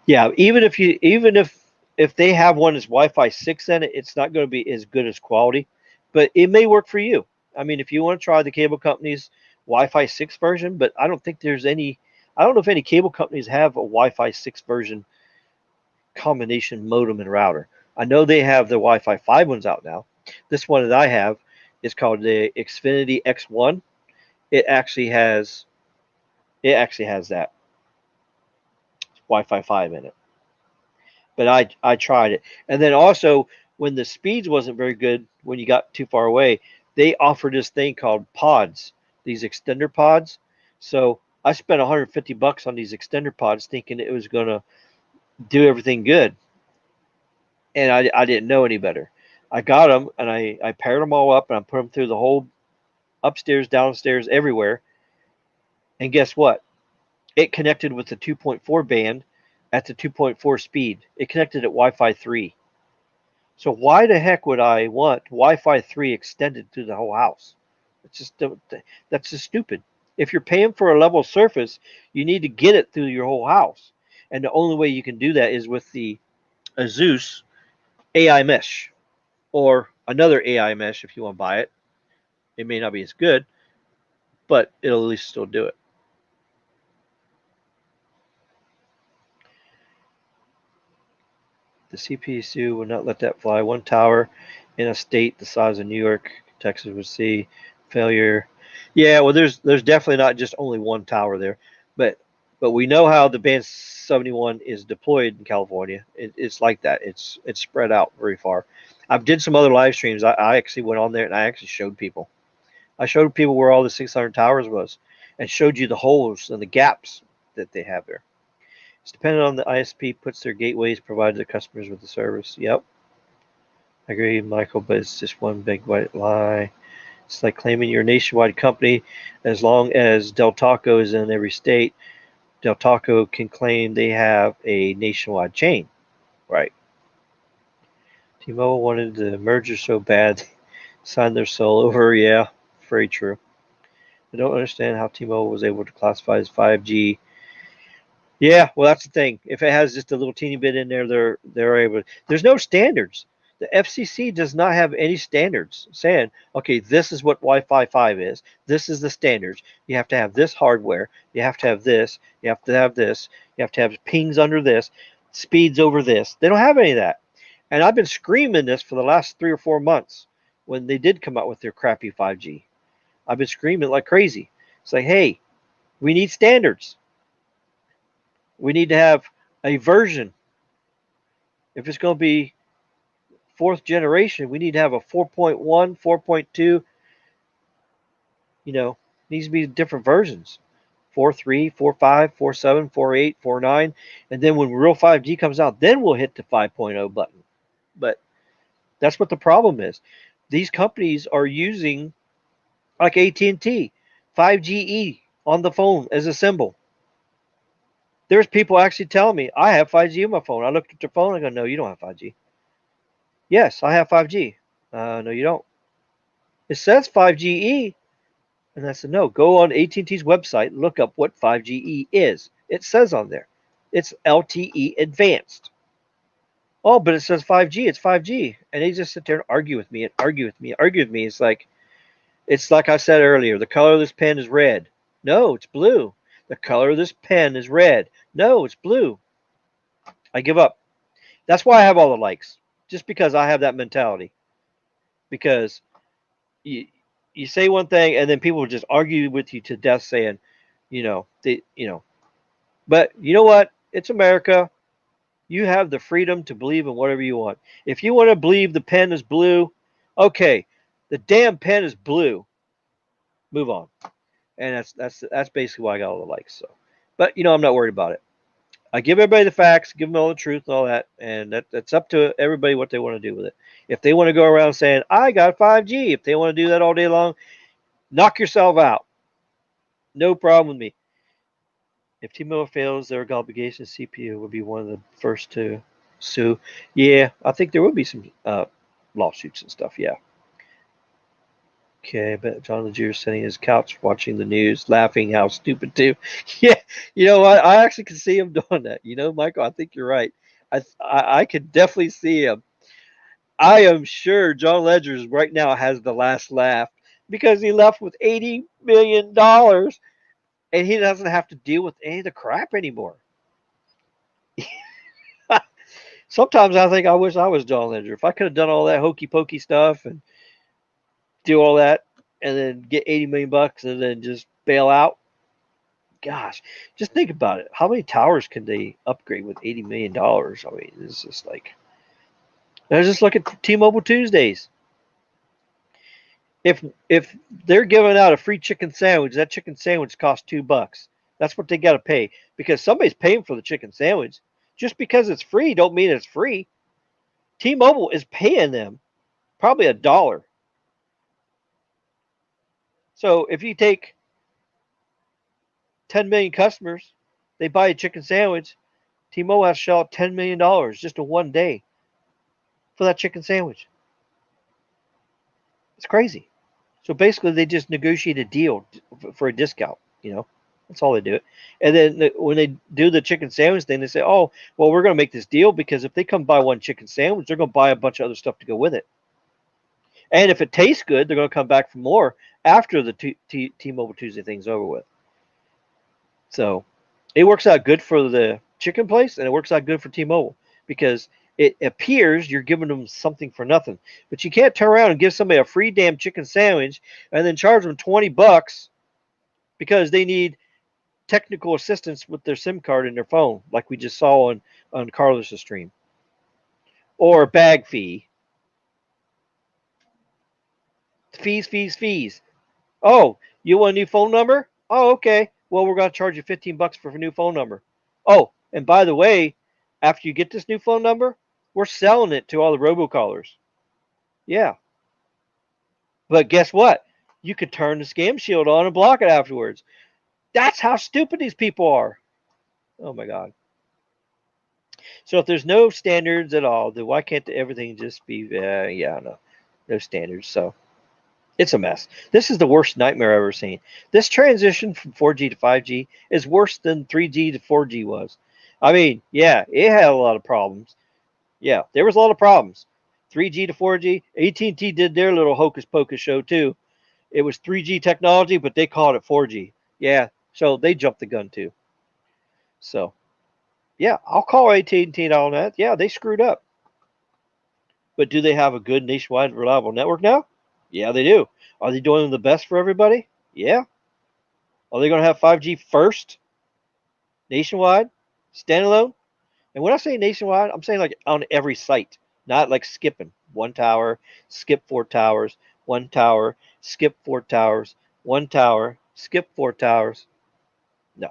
Yeah, even if they have one that's Wi-Fi 6 in it, it's not going to be as good as quality, but it may work for you. I mean, if you want to try the cable company's Wi-Fi 6 version, but I don't think there's any. I don't know if any cable companies have a Wi-Fi 6 version combination modem and router. I know they have the Wi-Fi 5 ones out now. This one that I have is called the Xfinity X1. It actually has that Wi-Fi 5 in it. But I tried it. And then also when the speeds wasn't very good when you got too far away, they offered this thing called pods, these extender pods. So I spent $150 on these extender pods thinking it was going to do everything good. And I didn't know any better. I got them and I paired them all up and I put them through the whole upstairs, downstairs, everywhere. And guess what? It connected with the 2.4 band at the 2.4 speed. It connected at Wi-Fi 3. So why the heck would I want Wi-Fi 3 extended through the whole house? That's just stupid. If you're paying for a level surface, you need to get it through your whole house. And the only way you can do that is with the Azus AI mesh or another AI mesh if you want to buy it. It may not be as good, but it'll at least still do it. The CPUC would not let that fly. One tower in a state the size of New York, Texas would see failure. Yeah, well, there's definitely not just only one tower there, but we know how the Band 71 is deployed in California. It's like that. It's spread out very far. I've did some other live streams. I actually went on there and I actually showed people. I showed people where all the 600 towers was, and showed you the holes and the gaps that they have there. It's dependent on the ISP puts their gateways, provides their customers with the service. Yep. I agree, Michael, but it's just one big white lie. It's like claiming you're a nationwide company. As long as Del Taco is in every state, Del Taco can claim they have a nationwide chain. Right. T-Mobile wanted the merger so bad, they signed their soul over. Yeah, very true. I don't understand how T-Mobile was able to classify as 5G. Yeah, well, that's the thing. If it has just a little teeny bit in there, they're able. There's no standards. The FCC does not have any standards saying, okay, this is what Wi-Fi 5 is. This is the standards. You have to have this hardware. You have to have this. You have to have this. You have to have pings under this, speeds over this. They don't have any of that. And I've been screaming this for the last 3 or 4 months when they did come out with their crappy 5G. I've been screaming like crazy. It's like, hey, we need standards. We need to have a version. If it's going to be 4th generation, we need to have a 4.1, 4.2. Needs to be different versions. 4.3, 4.5, 4.7, 4.8, 4.9. And then when real 5G comes out, then we'll hit the 5.0 button. But that's what the problem is. These companies are using, like AT&T, 5GE on the phone as a symbol. There's people actually telling me, I have 5G on my phone. I looked at their phone, I go, no, you don't have 5G. Yes, I have 5G. No, you don't. It says 5GE. And I said, no, go on AT&T's website, look up what 5GE is. It says on there. It's LTE Advanced. Oh, but it says 5G. It's 5G. And they just sit there and argue with me and argue with me and argue with me. It's like I said earlier, the color of this pen is red. No, it's blue. The color of this pen is red. No, it's blue. I give up. That's why I have all the likes. Just because I have that mentality. Because you you say one thing and then people will just argue with you to death saying, but you know what? It's America. You have the freedom to believe in whatever you want. If you want to believe the pen is blue, okay. The damn pen is blue. Move on. And that's basically why I got all the likes. So, but I'm not worried about it. I give everybody the facts, give them all the truth and all that, and that's up to everybody what they want to do with it. If they want to go around saying I got 5G, if they want to do that all day long, knock yourself out. No problem with me. If T-Mobile fails their obligation, CPU will be one of the first to sue. Yeah, I think there will be some lawsuits and stuff. Yeah. Okay, I bet John Legere is sitting in his couch watching the news, laughing how stupid too. Yeah, you know what? I actually can see him doing that. Michael, I think you're right. I could definitely see him. I am sure John Ledger right now has the last laugh because he left with $80 million and he doesn't have to deal with any of the crap anymore. Sometimes I think I wish I was John Ledger. If I could have done all that hokey pokey stuff and do all that and then get 80 million bucks and then just bail out. Gosh, just think about it. How many towers can they upgrade with $80 million? I mean, it's just like, let's just look at T-Mobile Tuesdays. If they're giving out a free chicken sandwich, that chicken sandwich costs $2. That's what they got to pay because somebody's paying for the chicken sandwich. Just because it's free don't mean it's free. T-Mobile is paying them probably $1. So if you take 10 million customers, they buy a chicken sandwich. T-Mobile has to shell out $10 million just in one day for that chicken sandwich. It's crazy. So basically, they just negotiate a deal for a discount. That's all they do. And then when they do the chicken sandwich thing, they say, "Oh, well, we're going to make this deal because if they come buy one chicken sandwich, they're going to buy a bunch of other stuff to go with it. And if it tastes good, they're going to come back for more after the T-Mobile Tuesday thing's over with." So it works out good for the chicken place, and it works out good for T-Mobile because it appears you're giving them something for nothing. But you can't turn around and give somebody a free damn chicken sandwich and then charge them $20 because they need technical assistance with their SIM card in their phone, like we just saw on Carlos's stream, or a bag fee. Fees. Oh, you want a new phone number? Oh, okay. Well, we're going to charge you $15 for a new phone number. Oh, and by the way, after you get this new phone number, we're selling it to all the robocallers. Yeah. But guess what? You could turn the scam shield on and block it afterwards. That's how stupid these people are. Oh my God. So if there's no standards at all, then why can't everything just be, no standards. So it's a mess. This is the worst nightmare I've ever seen. This transition from 4G to 5G is worse than 3G to 4G was. I mean, yeah, it had a lot of problems. Yeah, there was a lot of problems. 3G to 4G, AT&T did their little hocus pocus show too. It was 3G technology, but they called it 4G. Yeah, so they jumped the gun too. So, yeah, I'll call AT&T on that. Yeah, they screwed up. But do they have a good nationwide reliable network now? Yeah, they do. Are they doing the best for everybody? Yeah. Are they going to have 5G first, nationwide, standalone? And when I say nationwide, I'm saying like on every site, not like skipping one tower, skip four towers, one tower, skip four towers, one tower, skip four towers. No.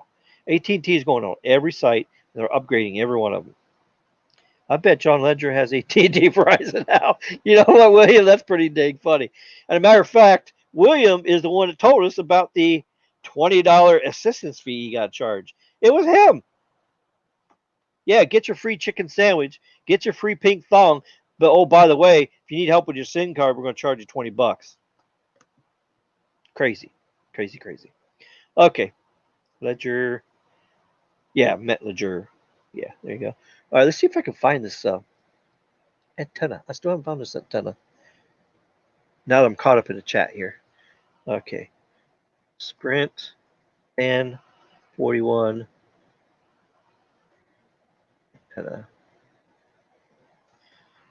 AT&T is going on every site. And they're upgrading every one of them. I bet John Ledger has AT&T Verizon now. You know what, William? That's pretty dang funny. And a matter of fact, William is the one that told us about the $20 assistance fee he got charged. It was him. Yeah, get your free chicken sandwich, get your free pink thong. But oh, by the way, if you need help with your SIM card, we're going to charge you $20. Crazy, crazy, crazy. Okay, Ledger. Yeah, Met Ledger. Yeah, there you go. All right, let's see if I can find this antenna. I still haven't found this antenna. Now that I'm caught up in the chat here. Okay. Sprint and 41 antenna.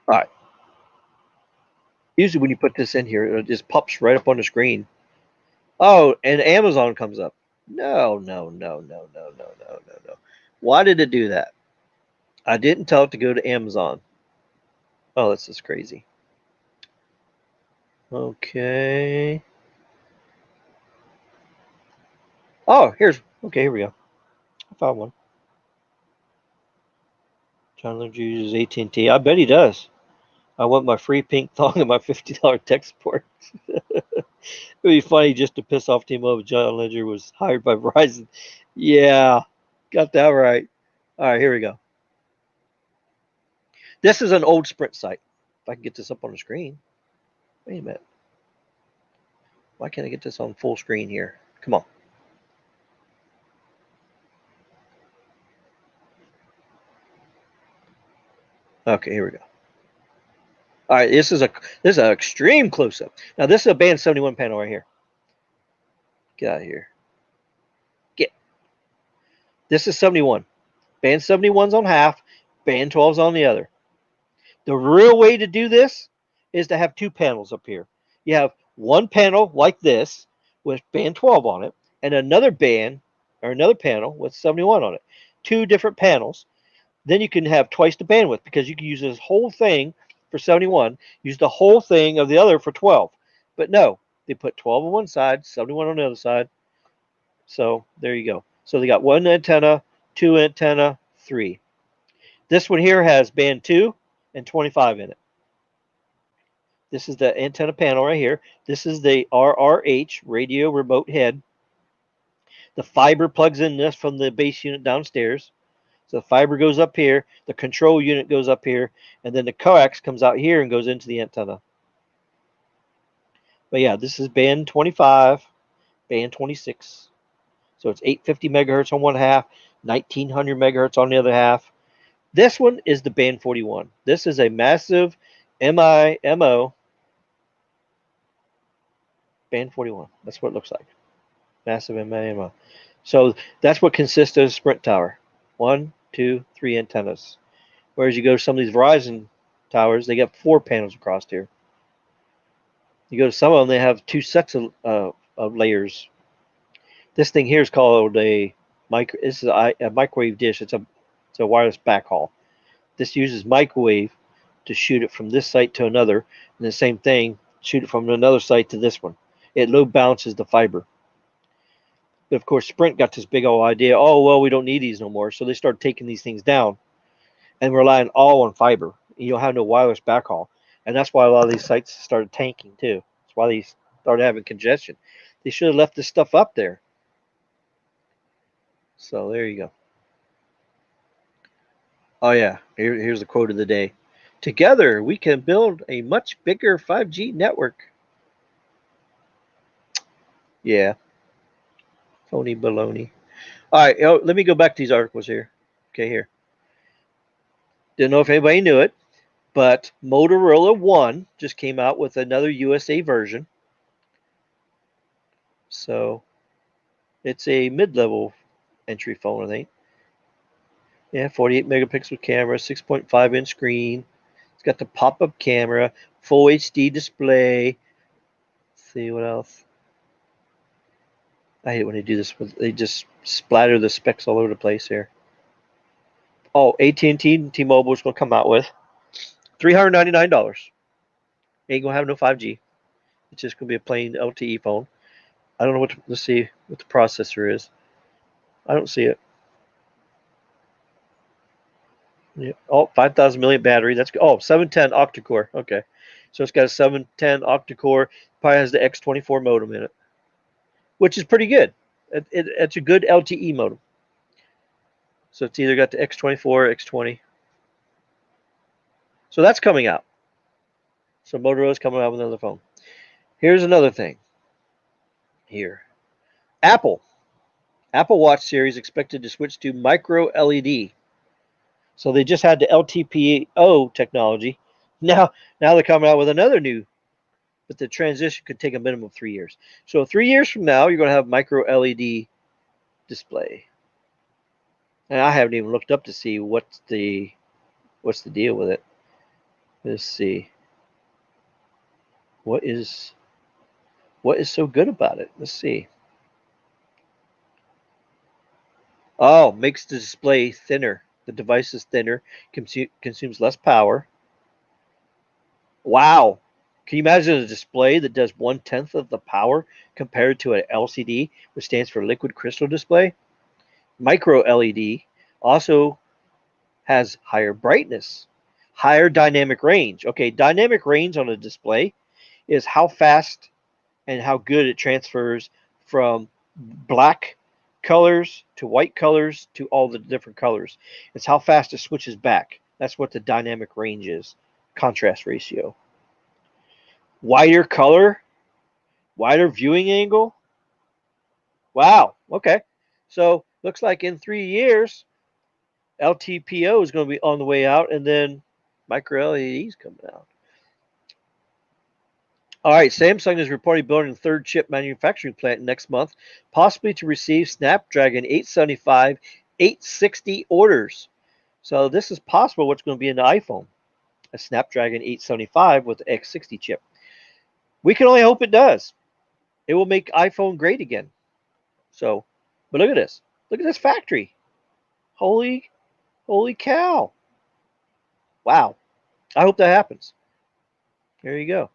All right. Usually when you put this in here, it just pops right up on the screen. Oh, and Amazon comes up. No, no, no, no, no, no, no, no, no. Why did it do that? I didn't tell it to go to Amazon. Oh, this is crazy. Okay. Oh, okay, here we go. I found one. Chandler uses AT&T. I bet he does. I want my free pink thong and my $50 tech support. It would be funny just to piss off T-Mobile. John Ledger was hired by Verizon. Yeah, got that right. All right, here we go. This is an old Sprint site. If I can get this up on the screen. Wait a minute. Why can't I get this on full screen here? Come on. Okay, here we go. All right, this is an extreme close up. Now this is a band 71 panel right here. Get out of here. Get. This is 71. Band 71's on half. Band 12's on the other. The real way to do this is to have two panels up here. You have one panel like this with band 12 on it, and another band or another panel with 71 on it. Two different panels. Then you can have twice the bandwidth because you can use this whole thing for 71, use the whole thing of the other for 12. But no, they put 12 on one side, 71 on the other side. So there you go. So they got one antenna, two antenna, three. This one here has band 2 and 25 in it. This is the antenna panel right here. This is the RRH, radio remote head. The fiber plugs in this from the base unit downstairs. So the fiber goes up here, the control unit goes up here, and then the coax comes out here and goes into the antenna. But yeah, this is band 25, band 26. So it's 850 megahertz on one half, 1900 megahertz on the other half. This one is the band 41. This is a massive MIMO band 41. That's what it looks like. Massive MIMO. So that's what consists of a Sprint tower. 1, 2, 3 antennas. Whereas you go to some of these Verizon towers, they got 4 panels across here. You go to some of them, they have 2 sets of layers. This thing here is called a this is a microwave dish. It's a wireless backhaul. This uses microwave to shoot it from this site to another, and the same thing, shoot it from another site to this one. It low balances the fiber. But of course, Sprint got this big old idea. Oh well, we don't need these no more, so they started taking these things down and relying all on fiber. You don't have no wireless backhaul, and that's why a lot of these sites started tanking too. That's why they started having congestion. They should have left this stuff up there. So there you go. Oh yeah, here's the quote of the day. Together, we can build a much bigger 5G network. Yeah. Phony baloney. All right, let me go back to these articles here. Okay, here. Didn't know if anybody knew it, but Motorola One just came out with another USA version. So it's a mid-level entry phone, I think. Yeah, 48 megapixel camera, 6.5-inch screen. It's got the pop-up camera, full HD display. Let's see what else. I hate when they do this. They just splatter the specs all over the place here. Oh, AT&T and T-Mobile is going to come out with $399. Ain't going to have no 5G. It's just going to be a plain LTE phone. I don't know let's see what the processor is. I don't see it. Yeah. Oh, 5,000 milliamp battery. That's good. Oh, 710 octa-core. Okay. So it's got a 710 octa-core. Probably has the X24 modem in it, which is pretty good. It's a good LTE modem. So it's either got the X24 or X20. So that's coming out. So Motorola's coming out with another phone. Here's another thing. Here. Apple Watch series expected to switch to micro LED. So they just had the LTPO technology. Now they're coming out with another new, but the transition could take a minimum of 3 years. So 3 years from now, you're going to have micro LED display. And I haven't even looked up to see what's the deal with it. Let's see. What is so good about it? Let's see. Oh, makes the display thinner. The device is thinner, consumes less power. Wow. Can you imagine a display that does 1/10 of the power compared to an LCD, which stands for liquid crystal display? Micro LED also has higher brightness, higher dynamic range. Okay, dynamic range on a display is how fast and how good it transfers from black colors to white colors to all the different colors. It's how fast it switches back. That's what the dynamic range is. Contrast ratio. Wider color, wider viewing angle. Wow. Okay. So looks like in 3 years, LTPO is going to be on the way out, and then micro LEDs coming out. All right, Samsung is reporting building a third chip manufacturing plant next month, possibly to receive Snapdragon 875, 860 orders. So this is possible what's going to be in the iPhone, a Snapdragon 875 with the X60 chip. We can only hope it does. It will make iPhone great again. So, but look at this. Look at this factory. Holy cow. Wow. I hope that happens. There you go.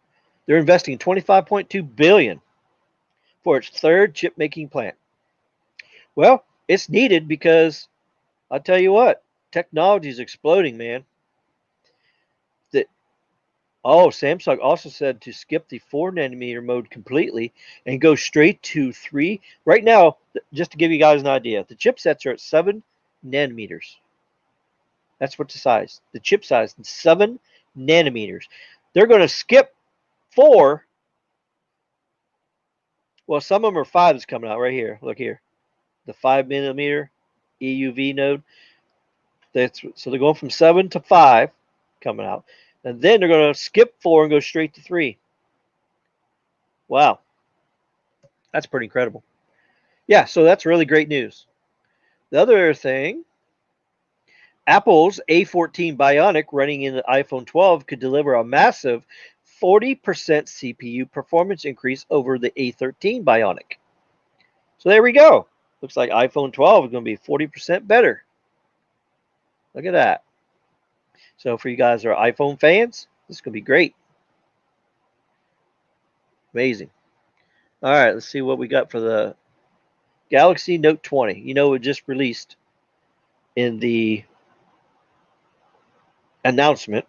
They're investing $25.2 billion for its third chip making plant. Well, it's needed because I'll tell you what, technology is exploding, man. Samsung also said to skip the 4 nanometer mode completely and go straight to 3. Right now, just to give you guys an idea, the chipsets are at 7 nanometers. That's what the size. The chip size, 7 nanometers. They're going to skip 4. Well, some of them are 5 is coming out right here. Look here. The 5 nanometer EUV node. So they're going from 7 to 5 coming out. And then they're going to skip 4 and go straight to 3. Wow. That's pretty incredible. Yeah, so that's really great news. The other thing, Apple's A14 Bionic running in the iPhone 12 could deliver a massive 40% CPU performance increase over the A13 Bionic. So there we go. Looks like iPhone 12 is going to be 40% better. Look at that. So for you guys who are iPhone fans, this is going to be great. Amazing. All right, let's see what we got for the Galaxy Note 20. You know, it just released in the announcement.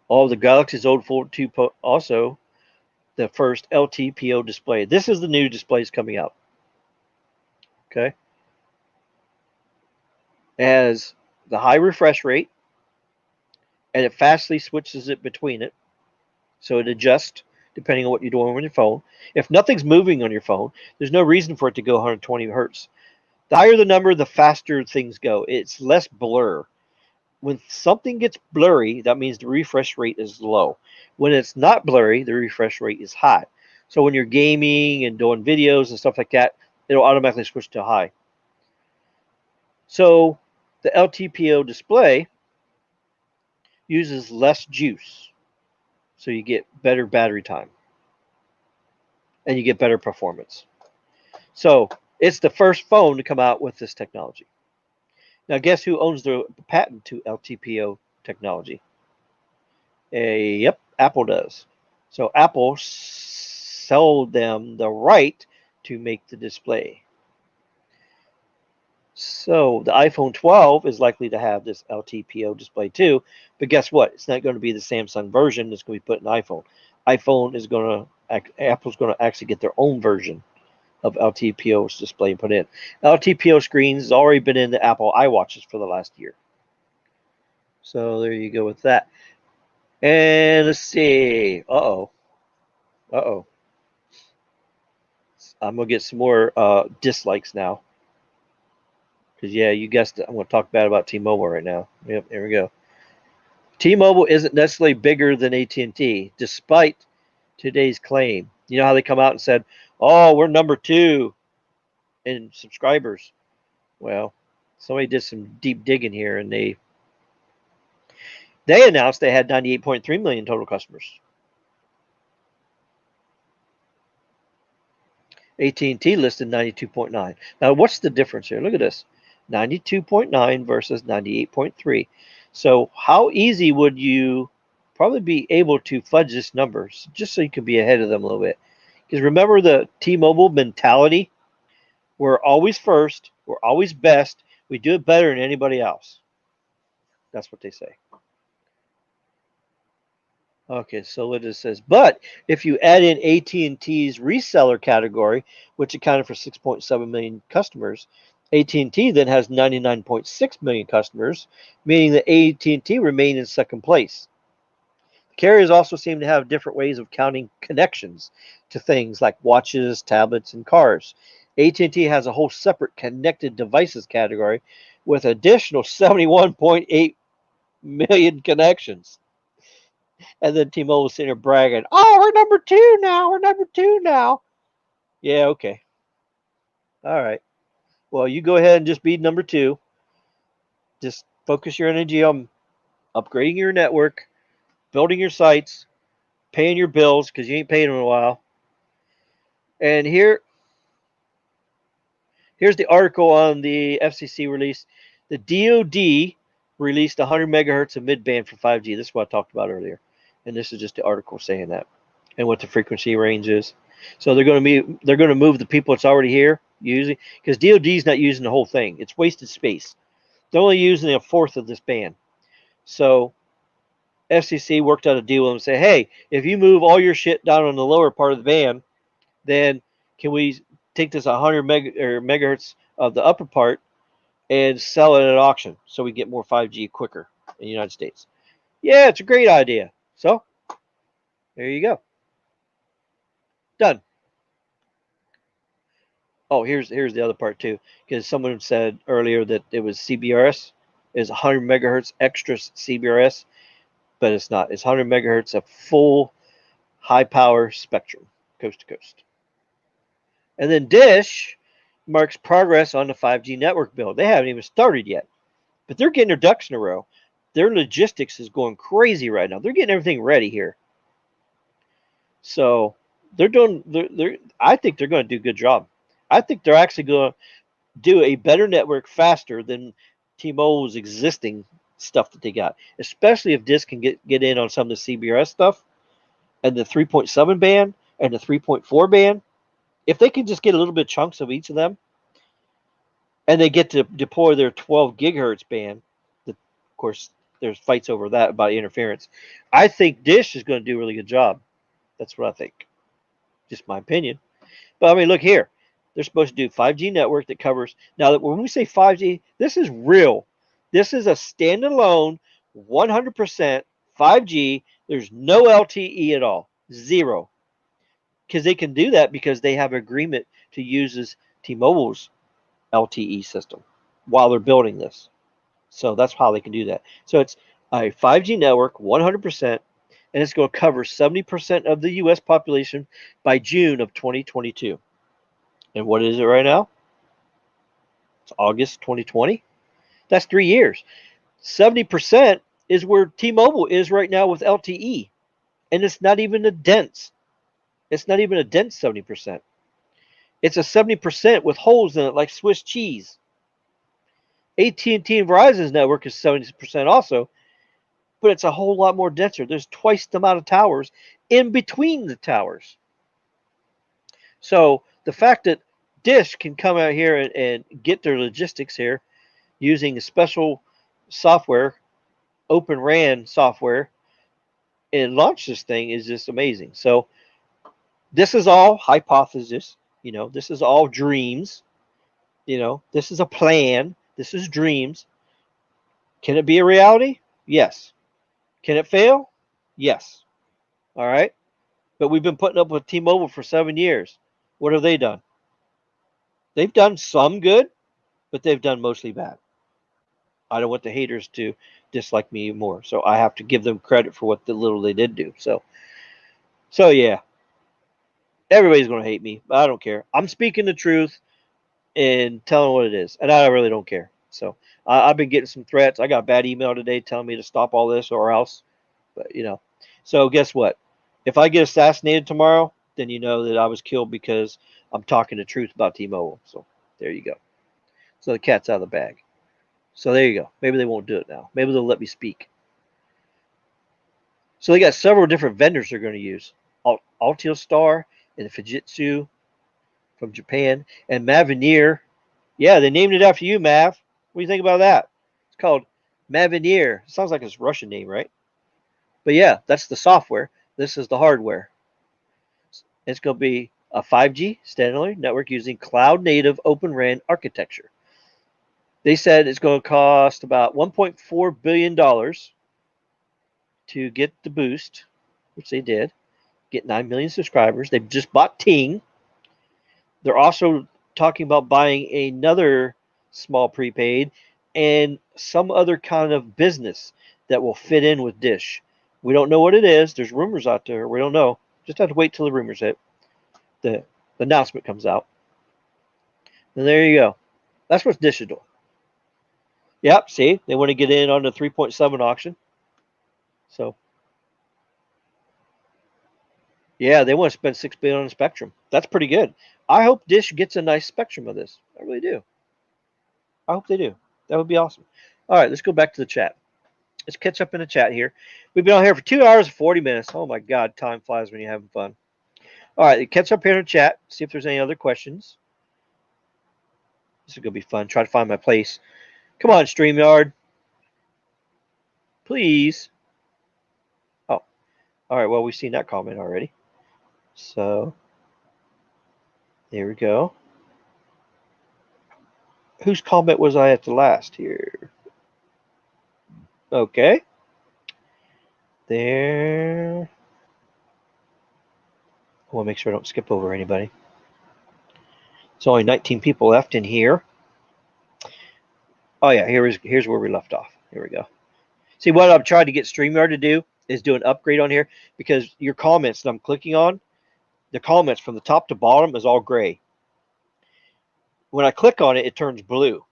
All the Galaxy's old Fold 2 also the first LTPO display. This is the new displays coming out. Okay. It has the high refresh rate, and it fastly switches it between it. So it adjusts depending on what you're doing on your phone. If nothing's moving on your phone, there's no reason for it to go 120 hertz. The higher the number, the faster things go. It's less blur. When something gets blurry, that means the refresh rate is low. When it's not blurry, the refresh rate is high. So when you're gaming and doing videos and stuff like that, it'll automatically switch to high. So the LTPO display uses less juice. So you get better battery time. And you get better performance. So it's the first phone to come out with this technology. Now guess who owns the patent to LTPO technology? Yep, Apple does. So Apple sold them the right to make the display. So the iPhone 12 is likely to have this LTPO display too, but guess what? It's not going to be the Samsung version that's going to be put in iPhone. Apple's going to actually get their own version of LTPO display and put in. LTPO screens has already been in the Apple iWatches for the last year. So there you go with that. And let's see. Uh-oh. I'm going to get some more dislikes now. Because, yeah, you guessed it. I'm going to talk bad about T-Mobile right now. Yep, here we go. T-Mobile isn't necessarily bigger than AT&T, despite today's claim. You know how they come out and said, oh, we're number 2 in subscribers. Well, somebody did some deep digging here, and they announced they had 98.3 million total customers. AT&T listed 92.9. Now, what's the difference here? Look at this. 92.9 versus 98.3. So how easy would you probably be able to fudge this numbers just so you can be ahead of them a little bit? Because remember the T-Mobile mentality? We're always first. We're always best. We do it better than anybody else. That's what they say. Okay, so it says, but if you add in AT&T's reseller category, which accounted for 6.7 million customers, AT&T then has 99.6 million customers, meaning that AT&T remain in second place. Carriers also seem to have different ways of counting connections to things like watches, tablets, and cars. AT&T has a whole separate connected devices category with additional 71.8 million connections. And then T-Mobile was sitting there bragging, "Oh, we're number 2 now. We're number 2 now." Yeah, okay. All right. Well, you go ahead and just be number 2. Just focus your energy on upgrading your network, building your sites, paying your bills because you ain't paid them in a while. And here's the article on the FCC release. The DoD released 100 megahertz of midband for 5G. This is what I talked about earlier. And this is just the article saying that, and what the frequency range is. So they're going to move the people that's already here using, because DoD's not using the whole thing. It's wasted space. They're only using a fourth of this band. So FCC worked out a deal with them and say, hey, if you move all your shit down on the lower part of the band, then can we take this 100 megahertz of the upper part and sell it at auction so we get more 5G quicker in the United States? Yeah, it's a great idea. So there you go. Done. Oh, here's the other part too, because someone said earlier that it was CBRS, is 100 megahertz extra CBRS, but it's not. It's 100 megahertz of full high power spectrum, coast to coast. And then Dish marks progress on the 5G network build. They haven't even started yet, but they're getting their ducks in a row. Their logistics is going crazy right now. They're getting everything ready here. So they're doing. I think they're going to do a good job. I think they're actually going to do a better network faster than T-Mobile's existing stuff that they got, especially if Dish can get in on some of the CBRS stuff and the 3.7 band and the 3.4 band. If they can just get a little bit chunks of each of them, and they get to deploy their 12 gigahertz band, of course, there's fights over that about interference. I think Dish is going to do a really good job. That's what I think. Just my opinion. But I mean, look here. They're supposed to do 5G network that covers. Now, when we say 5G, this is real. This is a standalone 100% 5G. There's no LTE at all. Zero. Because they can do that because they have an agreement to use T-Mobile's LTE system while they're building this. So that's how they can do that. So it's a 5G network, 100%, and it's going to cover 70% of the U.S. population by June of 2022. And what is it right now? It's August 2020. That's 3 years. 70% is where T-Mobile is right now with LTE. And it's not even a dense. It's not even a dense 70%. It's a 70% with holes in it like Swiss cheese. AT&T and Verizon's network is 70% also, but it's a whole lot more denser. There's twice the amount of towers in between the towers. So the fact that Dish can come out here and get their logistics here using a special software, Open RAN software, and launch this thing is just amazing. So this is all hypothesis. This is all dreams. This is a plan. This is dreams. Can it be a reality? Yes. Can it fail? Yes. All right. But we've been putting up with T-Mobile for 7 years. What have they done? They've done some good, but they've done mostly bad. I don't want the haters to dislike me more, so I have to give them credit for what the little they did do. So yeah, everybody's going to hate me, but I don't care. I'm speaking the truth. and tell them what it is. And I really don't care. So I've been getting some threats. I got a bad email today telling me to stop all this or else. But so guess what? If I get assassinated tomorrow, then you know that I was killed because I'm talking the truth about T-Mobile. So there you go. So the cat's out of the bag. So there you go. Maybe they won't do it now. Maybe they'll let me speak. So they got several different vendors they're going to use. Altiostar and Fujitsu from Japan and Mavenir. Yeah, they named it after you, Mav. What do you think about that? It's called Mavenir. Sounds like it's a Russian name, right? But yeah, that's the software. This is the hardware. It's going to be a 5G standalone network using cloud-native Open RAN architecture. They said it's going to cost about $1.4 billion to get the boost, which they did, get 9 million subscribers. They've just bought Ting. They're also talking about buying another small prepaid and some other kind of business that will fit in with Dish. We don't know what it is. There's rumors out there. We don't know. Just have to wait till the rumors hit. The announcement comes out. And there you go. That's what Dish is doing. Yep, see? They want to get in on the 3.7 auction. So, yeah, they want to spend $6 billion on Spectrum. That's pretty good. I hope Dish gets a nice Spectrum of this. I really do. I hope they do. That would be awesome. All right, let's go back to the chat. Let's catch up in the chat here. We've been on here for 2 hours and 40 minutes. Oh my God, time flies when you're having fun. All right, catch up here in the chat. See if there's any other questions. This is going to be fun. Try to find my place. Come on, StreamYard. Please. Oh, all right. Well, we've seen that comment already. So, there we go. Whose comment was I at the last here? Okay. There. I want to make sure I don't skip over anybody. There's only 19 people left in here. Oh, yeah. Here's where we left off. Here we go. See, what I've tried to get StreamYard to do is do an upgrade on here because your comments that I'm clicking on, the comments from the top to bottom is all gray. When I click on it, it turns blue.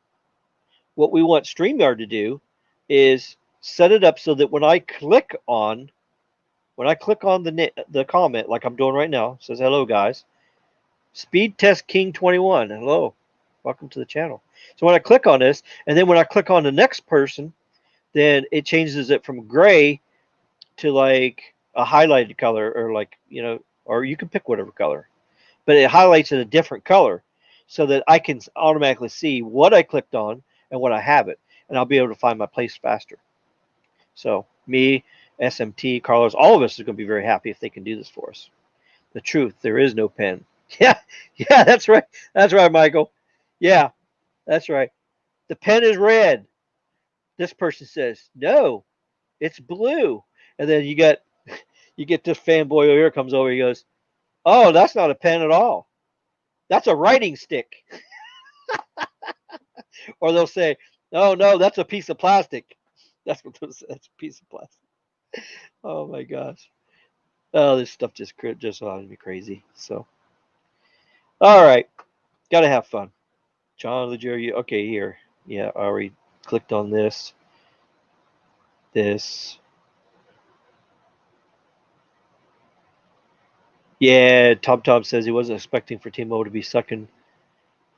What we want StreamYard to do is set it up so that when I click on the comment like I'm doing right now, it says hello guys, Speed Test King 21, hello, welcome to the channel. So when I click on this, and then when I click on the next person, then it changes it from gray to like a highlighted color, or like, or you can pick whatever color, but it highlights in a different color so that I can automatically see what I clicked on and what I have it, and I'll be able to find my place faster. So me, SMT, Carlos, all of us are going to be very happy if they can do this for us. The truth, there is no pen. Yeah, that's right. That's right, Michael. Yeah, that's right. The pen is red. This person says, no, it's blue. And then you get this fanboy over here comes over, he goes, oh, that's not a pen at all. That's a writing stick. Or they'll say, oh, no, that's a piece of plastic. That's what they'll say. That's a piece of plastic. Oh, my gosh. Oh, this stuff just allows me crazy. So, all right. Got to have fun. John Legere, okay, here. Yeah, I already clicked on this. This. Yeah, Tom says he wasn't expecting for T-Mobile to be sucking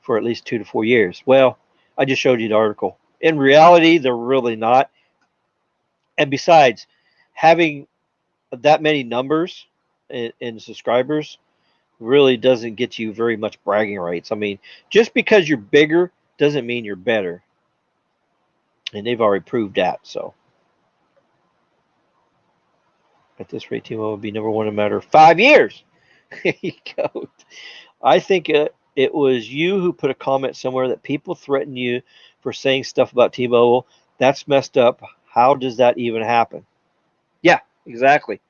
for at least 2 to 4 years. Well, I just showed you the article. In reality, they're really not. And besides, having that many numbers in subscribers really doesn't get you very much bragging rights. I mean, just because you're bigger doesn't mean you're better. And they've already proved that. So at this rate, T-Mobile will be number one in a matter of 5 years. There you go. I think it was you who put a comment somewhere that people threaten you for saying stuff about T-Mobile. That's messed up. How does that even happen? Yeah, exactly.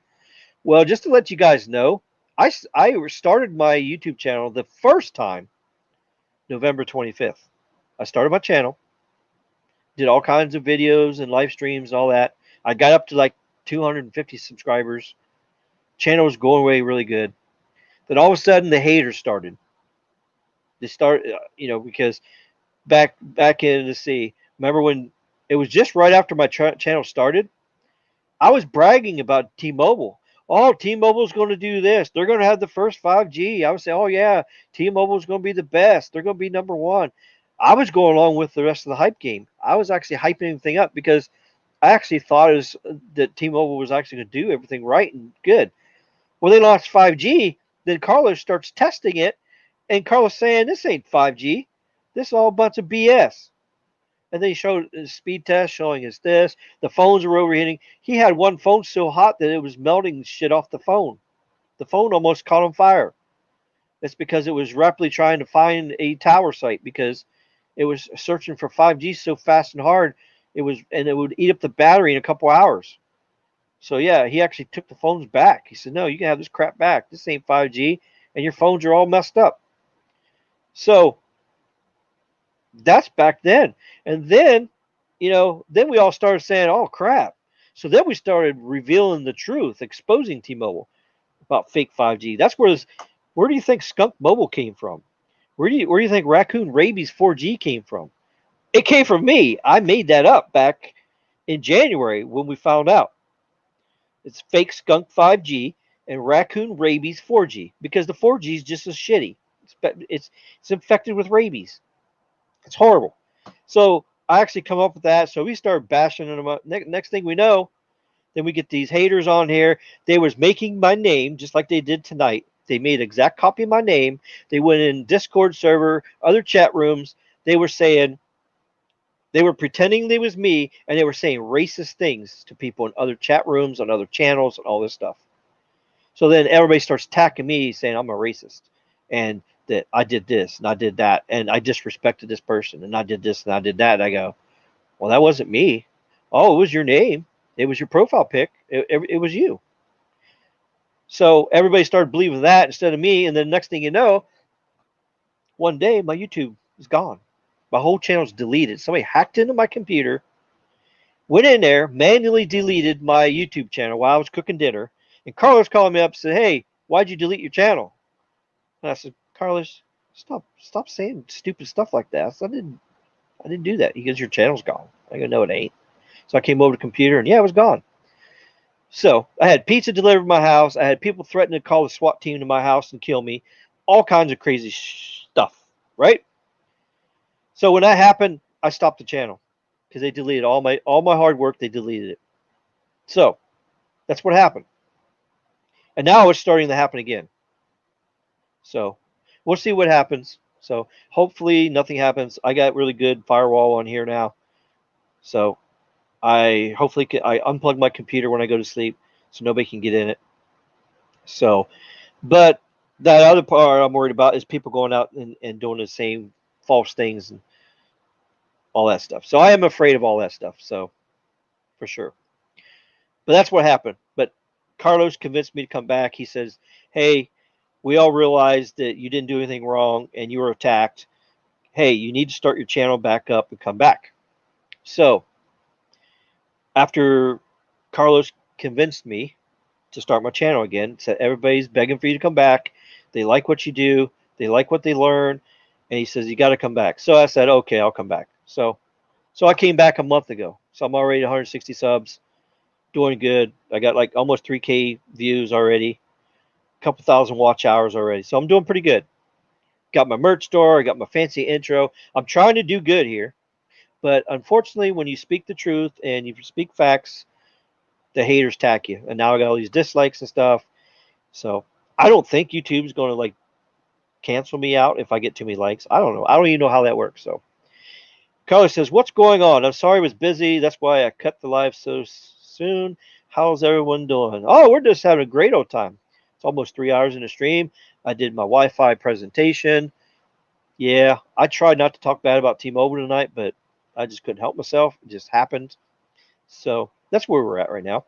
Well, just to let you guys know, I started my YouTube channel the first time November 25th. I started my channel, did all kinds of videos and live streams and all that. I got up to like 250 subscribers. Channel was going away really good. Then all of a sudden the haters started. They start, because back in the sea. Remember when it was just right after my channel started? I was bragging about T-Mobile. Oh, T-Mobile's going to do this. They're going to have the first 5G. I would say, oh yeah, T-Mobile's going to be the best. They're going to be number one. I was going along with the rest of the hype game. I was actually hyping everything up because I actually thought it was that T-Mobile was actually going to do everything right and good. Well, they launched 5G. Then Carlos starts testing it, and Carlos saying, "This ain't 5G. This is all a bunch of BS." And then he showed his speed test showing us this. The phones were overheating. He had one phone so hot that it was melting shit off the phone. The phone almost caught on fire. It's because it was rapidly trying to find a tower site because it was searching for 5G so fast and hard. It would eat up the battery in a couple hours. So yeah, he actually took the phones back. He said, "No, you can have this crap back. This ain't 5G, and your phones are all messed up." So that's back then. And then, then we all started saying, "Oh crap." So then we started revealing the truth, exposing T-Mobile about fake 5G. Where do you think Skunk Mobile came from? Where do you think Raccoon Rabies 4G came from? It came from me. I made that up back in January when we found out. It's fake Skunk 5G and Raccoon Rabies 4G because the 4G is just as shitty. It's infected with rabies. It's horrible. So I actually come up with that. So we start bashing them up. Next thing we know, then we get these haters on here. They was making my name just like they did tonight. They made exact copy of my name. They went in Discord server, other chat rooms. They were saying, they were pretending they was me, and they were saying racist things to people in other chat rooms, on other channels, and all this stuff. So then everybody starts attacking me, saying I'm a racist, and that I did this and I did that, and I disrespected this person, and I did this and I did that. And I go, well, that wasn't me. Oh, it was your name. It was your profile pic. It was you. So everybody started believing that instead of me. And then next thing you know, one day my YouTube is gone. My whole channel's deleted. Somebody hacked into my computer, went in there, manually deleted my YouTube channel while I was cooking dinner. And Carlos called me up and said, "Hey, why'd you delete your channel?" And I said, "Carlos, stop saying stupid stuff like that." I said, I didn't do that. He goes, "Your channel's gone." I go, "No, it ain't." So I came over to the computer and yeah, it was gone. So I had pizza delivered to my house. I had people threatening to call the SWAT team to my house and kill me. All kinds of crazy stuff, right? So when that happened, I stopped the channel because they deleted all my hard work. They deleted it. So that's what happened. And now it's starting to happen again. So we'll see what happens. So hopefully nothing happens. I got really good firewall on here now. So I unplug my computer when I go to sleep so nobody can get in it. So, but that other part I'm worried about is people going out and doing the same false things and all that stuff. So I am afraid of all that stuff. So for sure. But that's what happened. But Carlos convinced me to come back. He says, "Hey, we all realized that you didn't do anything wrong and you were attacked. Hey, you need to start your channel back up and come back." So after Carlos convinced me to start my channel again, said everybody's begging for you to come back. They like what you do. They like what they learn. And he says, "You got to come back." So I said, "Okay, I'll come back." So I came back a month ago. So I'm already 160 subs, doing good. I got like almost 3K views already, a couple thousand watch hours already. So I'm doing pretty good. Got my merch store. I got my fancy intro. I'm trying to do good here. But unfortunately, when you speak the truth and you speak facts, the haters attack you. And now I got all these dislikes and stuff. So I don't think YouTube's going to like cancel me out if I get too many likes. I don't know. I don't even know how that works. So Carlos says, "What's going on? I'm sorry I was busy. That's why I cut the live so soon. How's everyone doing?" "Oh, we're just having a great old time. It's almost 3 hours in the stream. I did my Wi-Fi presentation. Yeah, I tried not to talk bad about T-Mobile tonight, but I just couldn't help myself. It just happened. So that's where we're at right now.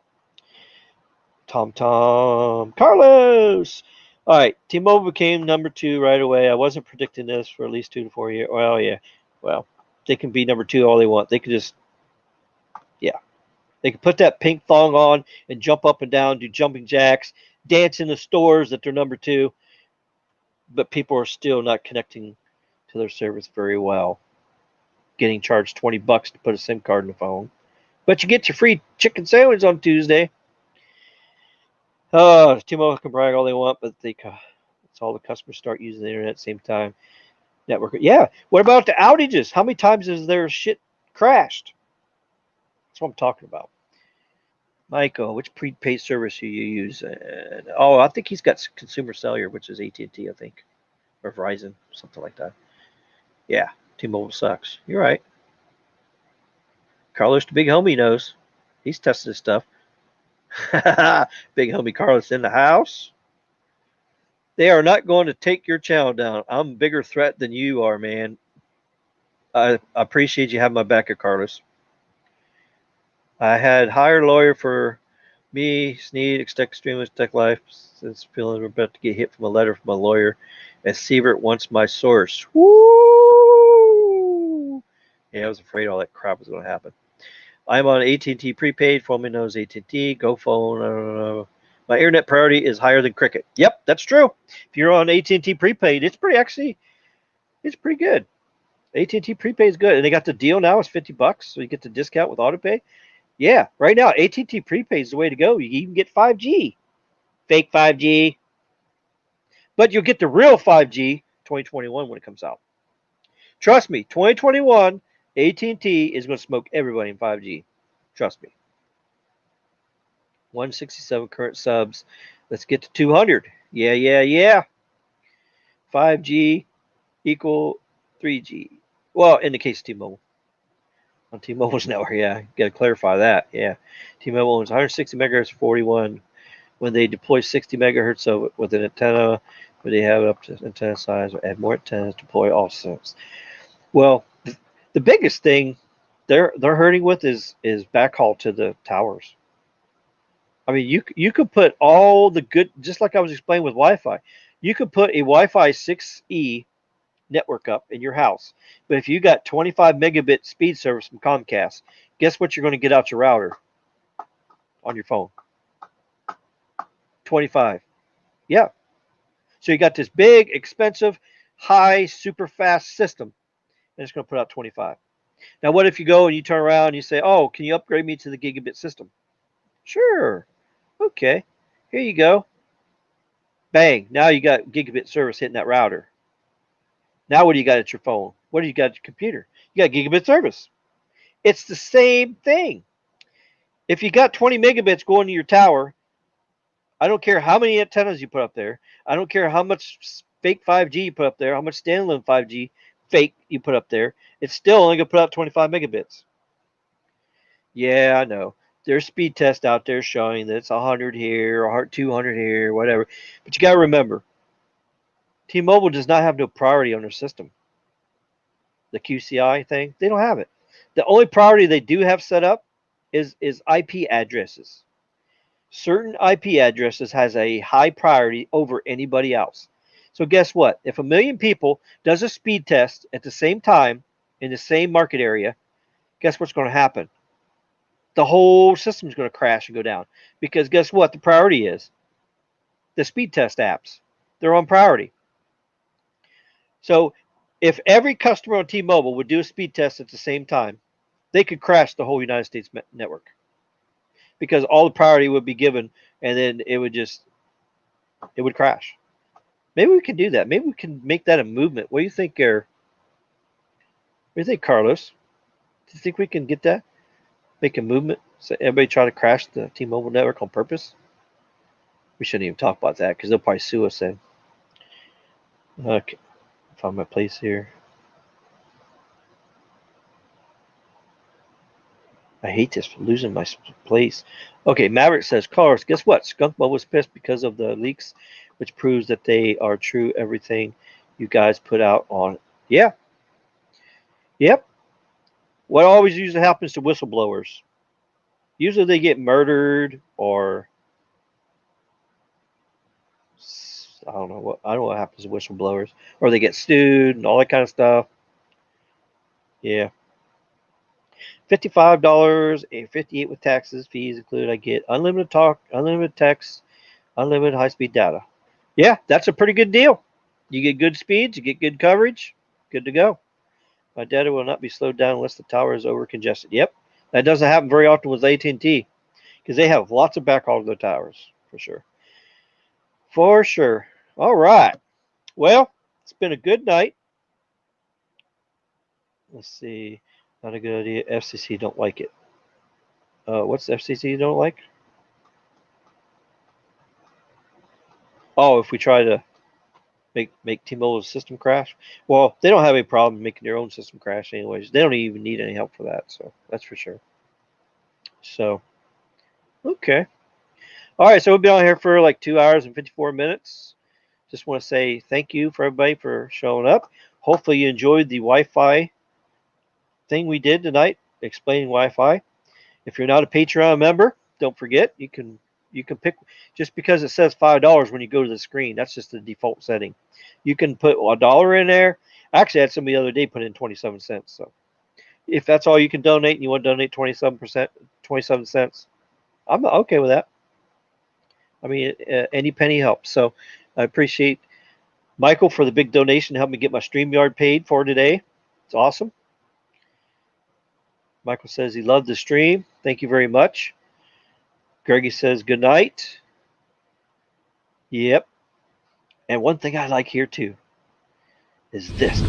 Tom Carlos. All right, T-Mobile became number 2 right away. I wasn't predicting this for at least 2 to 4 years. Well, yeah. Well, they can be number 2 all they want. They could just, yeah. They could put that pink thong on and jump up and down, do jumping jacks, dance in the stores that they're number 2, but people are still not connecting to their service very well. Getting charged $20 to put a SIM card in the phone. But you get your free chicken sandwich on Tuesday. T-Mobile can brag all they want, but it's all the customers start using the internet at the same time. Network. Yeah. What about the outages? How many times has their shit crashed? That's what I'm talking about. Michael, which prepaid service do you use? I think he's got consumer cellular, which is AT&T, I think, or Verizon, something like that. Yeah, T-Mobile sucks. You're right. Carlos, the big homie, knows. He's testing his stuff. Big homie Carlos in the house. They are not going to take your channel down. I'm a bigger threat than you are, man. I appreciate you having my back, Carlos. I had hired a lawyer for me, Sneed, Extremist Tech Life, since feeling we're about to get hit from a letter from a lawyer, and Siebert wants my source. Woo! Yeah, I was afraid all that crap was going to happen. I'm on AT&T prepaid, formerly known as AT&T, GoPhone. My internet priority is higher than Cricket. Yep, that's true. If you're on AT&T prepaid, it's pretty good. AT&T prepaid is good, and they got the deal now. It's $50, so you get the discount with autopay. Yeah, right now AT&T prepaid is the way to go. You even get 5G, fake 5G, but you'll get the real 5G 2021 when it comes out. Trust me, 2021 AT&T is going to smoke everybody in 5G. Trust me. 167 current subs. Let's get to 200. Yeah. 5G equal 3G. Well, in the case of T-Mobile. On T-Mobile's network, yeah. Got to clarify that. Yeah. T-Mobile owns 160 megahertz, 41. When they deploy 60 megahertz with an antenna, when they have it up to antenna size or add more antennas, deploy all systems. Well, the biggest thing they're hurting with is backhaul to the towers. I mean, you could put all the good, just like I was explaining with Wi-Fi, you could put a Wi-Fi 6E network up in your house. But if you got 25 megabit speed service from Comcast, guess what you're going to get out your router on your phone? 25. Yeah. So you got this big, expensive, high, super fast system, and it's going to put out 25. Now, what if you go and you turn around and you say, oh, can you upgrade me to the gigabit system? Sure. Okay. Here you go. Bang. Now you got gigabit service hitting that router. Now what do you got at your phone? What do you got at your computer? You got gigabit service. It's the same thing. If you got 20 megabits going to your tower, I don't care how many antennas you put up there. I don't care how much fake 5G you put up there, how much standalone 5G fake you put up there. It's still only going to put out 25 megabits. Yeah, I know. There's speed tests out there showing that it's 100 here, or 200 here, whatever. But you got to remember, T-Mobile does not have no priority on their system. The QCI thing, they don't have it. The only priority they do have set up is IP addresses. Certain IP addresses has a high priority over anybody else. So guess what? If 1 million people does a speed test at the same time in the same market area, guess what's going to happen? The whole system is going to crash and go down. Because guess what? The priority is the speed test apps. They're on priority. So if every customer on T-Mobile would do a speed test at the same time, they could crash the whole United States network. Because all the priority would be given, and then it would crash. Maybe we can do that. Maybe we can make that a movement. What do you think, Carlos? Do you think we can get that? Make a movement? So everybody try to crash the T-Mobile network on purpose? We shouldn't even talk about that because they'll probably sue us then. Okay. Find my place here. I hate this for losing my place. Okay, Maverick says, Carlos, guess what? Skunk Mobile was pissed because of the leaks, which proves that they are true everything you guys put out on. Yeah. Yep. What always usually happens to whistleblowers? Usually they get murdered or I don't know what happens to whistleblowers. Or they get sued and all that kind of stuff. Yeah. $55 and $58 with taxes, fees included. I get unlimited talk, unlimited text, unlimited high-speed data. Yeah, that's a pretty good deal. You get good speeds, you get good coverage. Good to go. My data will not be slowed down unless the tower is over congested. Yep, that doesn't happen very often with AT&T because they have lots of backhaul to their towers for sure. For sure. All right. Well, it's been a good night. Let's see. Not a good idea. FCC don't like it. What's the FCC don't like? Oh, if we try to make T-Mobile's system crash. Well, they don't have any problem making their own system crash anyways. They don't even need any help for that, so that's for sure. So, okay. All right, so we'll be on here for like 2 hours and 54 minutes. Just want to say thank you for everybody for showing up. Hopefully you enjoyed the Wi-Fi thing we did tonight, explaining Wi-Fi. If you're not a Patreon member, don't forget you can pick, just because it says $5 when you go to the screen. That's just the default setting. You can put $1 in there. Actually, I had somebody the other day put in 27 cents. So if that's all you can donate and you want to donate 27 cents, I'm okay with that. I mean, any penny helps. So I appreciate Michael for the big donation to help me get my StreamYard paid for today. It's awesome. Michael says he loved the stream. Thank you very much. Greggy says good night. Yep. And one thing I like here too is this.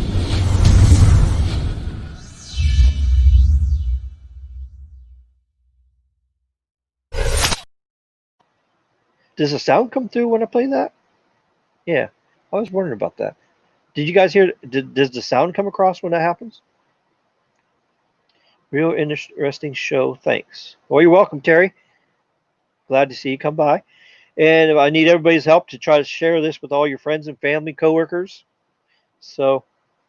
Does the sound come through when I play that? Yeah. I was wondering about that. Did you guys hear? Does the sound come across when that happens? Real interesting show. Thanks. Well, you're welcome, Terry. Glad to see you come by. And I need everybody's help to try to share this with all your friends and family, coworkers. So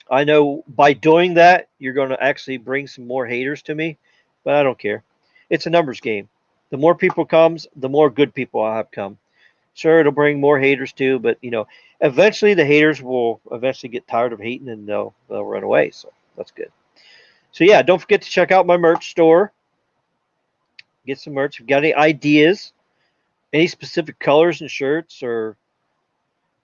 I know by doing that, you're going to actually bring some more haters to me, but I don't care. It's a numbers game. The more people comes, the more good people I have come. Sure, it'll bring more haters too, but eventually the haters will eventually get tired of hating and they'll run away. So that's good. So yeah, don't forget to check out my merch store. Get some merch. If you've got any ideas, any specific colors and shirts, or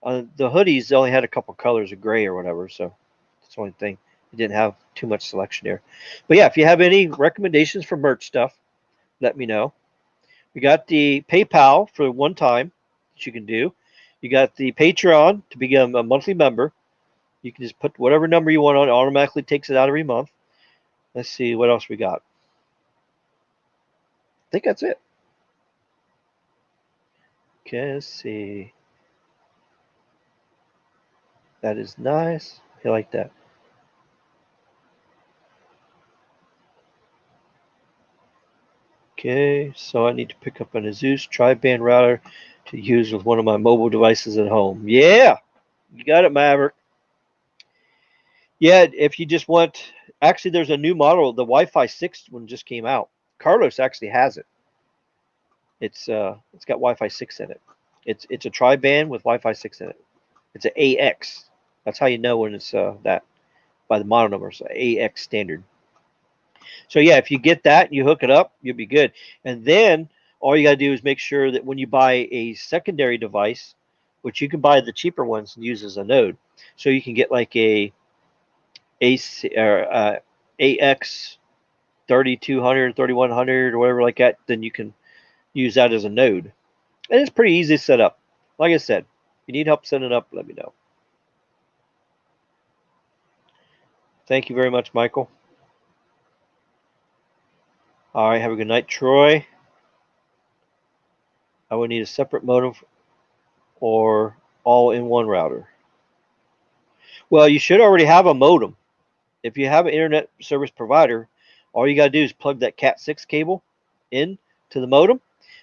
the hoodies, they only had a couple colors of gray or whatever, so that's the only thing. It didn't have too much selection there. But yeah, if you have any recommendations for merch stuff, let me know. We got the PayPal for one time that you can do. You got the Patreon to become a monthly member. You can just put whatever number you want on. It automatically takes it out every month. Let's see what else we got. I think that's it. Okay, let's see. That is nice. I like that. Okay, so I need to pick up an Asus tri-band router to use with one of my mobile devices at home. Yeah, you got it, Maverick. Yeah, if you just want, actually, there's a new model. The Wi-Fi 6 one just came out. Carlos actually has it. It's got Wi-Fi 6 in it. It's a tri-band with Wi-Fi 6 in it. It's an AX. That's how you know when it's that by the model number. So AX standard. So yeah, if you get that, you hook it up, you'll be good. And then all you got to do is make sure that when you buy a secondary device, which you can buy the cheaper ones and use as a node, so you can get like a AC or AX 3200, 3100, or whatever like that, then you can use that as a node. And it's pretty easy to set up. Like I said, if you need help setting it up, let me know. Thank you very much, Michael. All right, have a good night, Troy. I would need a separate modem or all-in-one router. Well, you should already have a modem. If you have an internet service provider, all you got to do is plug that Cat 6 cable in to the modem,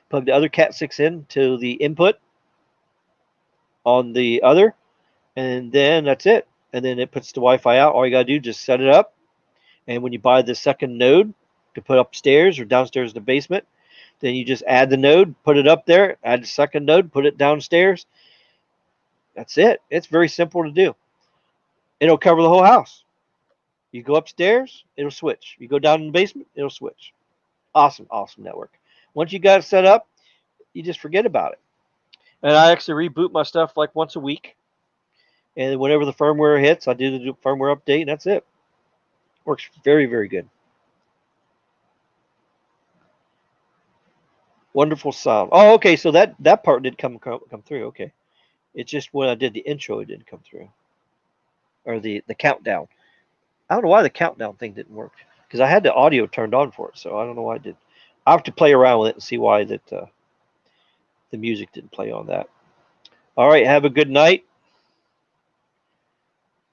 plug the other Cat 6 in to the input on the other, and then that's it. And then it puts the Wi-Fi out. All you got to do is just set it up. And when you buy the second node to put upstairs or downstairs in the basement, then you just add the node, put it up there, add the second node, put it downstairs. That's it. It's very simple to do. It'll cover the whole house. You go upstairs, it'll switch. You go down in the basement, it'll switch. Awesome, awesome network. Once you got it set up, you just forget about it. And I actually reboot my stuff like once a week. And whenever the firmware hits, I do the firmware update, and that's it. Works very, very good. Wonderful sound. Oh, okay. So that part did come through. Okay. It's just when I did the intro, it didn't come through, or the countdown. I don't know why the countdown thing didn't work because I had the audio turned on for it, so I don't know why it did. I have to play around with it and see why that the music didn't play on that. All right. Have a good night.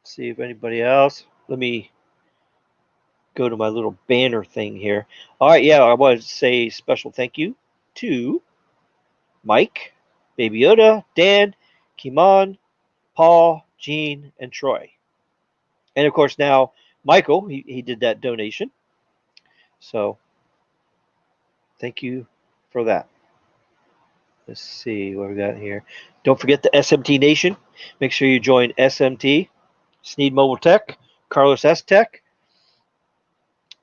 See if anybody else. Let me go to my little banner thing here. All right. Yeah, I want to say special thank you to Mike, Baby Yoda, Dan, Kimon, Paul, Gene, and Troy. And of course, now Michael, he did that donation. So thank you for that. Let's see what we got here. Don't forget the SMT Nation. Make sure you join SMT, Sneed Mobile Tech, Carlos S Tech.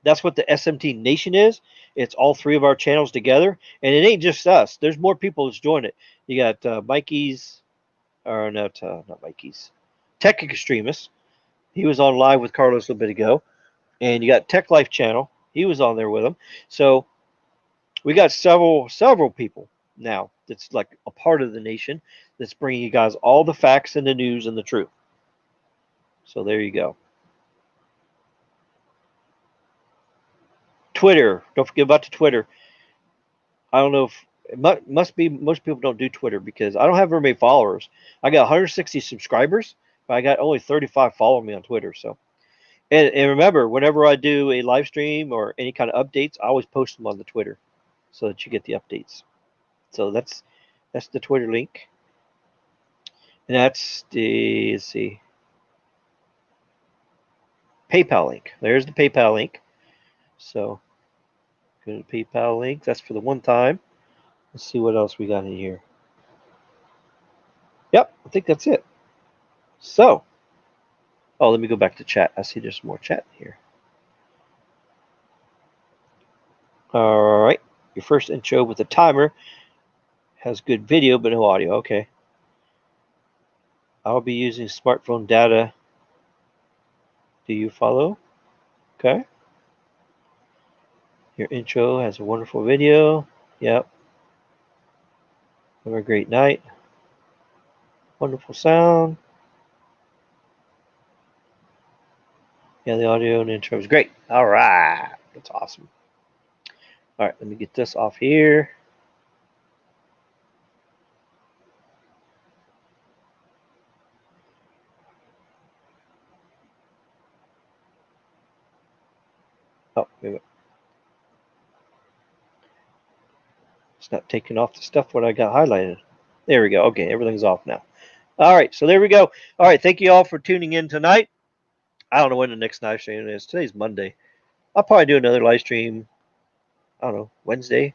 That's what the SMT Nation is. It's all three of our channels together. And it ain't just us. There's more people that's joined it. You got Mikey's, or not Mikey's, Tech Extremist. He was on live with Carlos a little bit ago. And you got Tech Life Channel. He was on there with him. So we got several people now that's like a part of the nation that's bringing you guys all the facts and the news and the truth. So there you go. Twitter. Don't forget about the Twitter. I don't know if it must be most people don't do Twitter because I don't have very many followers. I got 160 subscribers, but I got only 35 following me on Twitter. So, and remember, whenever I do a live stream or any kind of updates, I always post them on the Twitter so that you get the updates. So that's the Twitter link, and that's the, let's see, PayPal link. There's the PayPal link. So go to the PayPal link. That's for the one time. Let's see what else we got in here. Yep, I think that's it. So, oh, let me go back to chat. I see there's more chat here. All right, your first intro with a timer has good video but no audio. Okay. I'll be using smartphone data. Do you follow? Okay. Your intro has a wonderful video. Yep. Have a great night. Wonderful sound. Yeah, the audio and intro is great. All right. That's awesome. All right, let me get this off here. Oh, wait a minute. It's not taking off the stuff what I got highlighted. There we go. Okay, everything's off now. All right, so there we go. All right, thank you all for tuning in tonight. I don't know when the next live stream is. Today's Monday. I'll probably do another live stream, I don't know, Wednesday,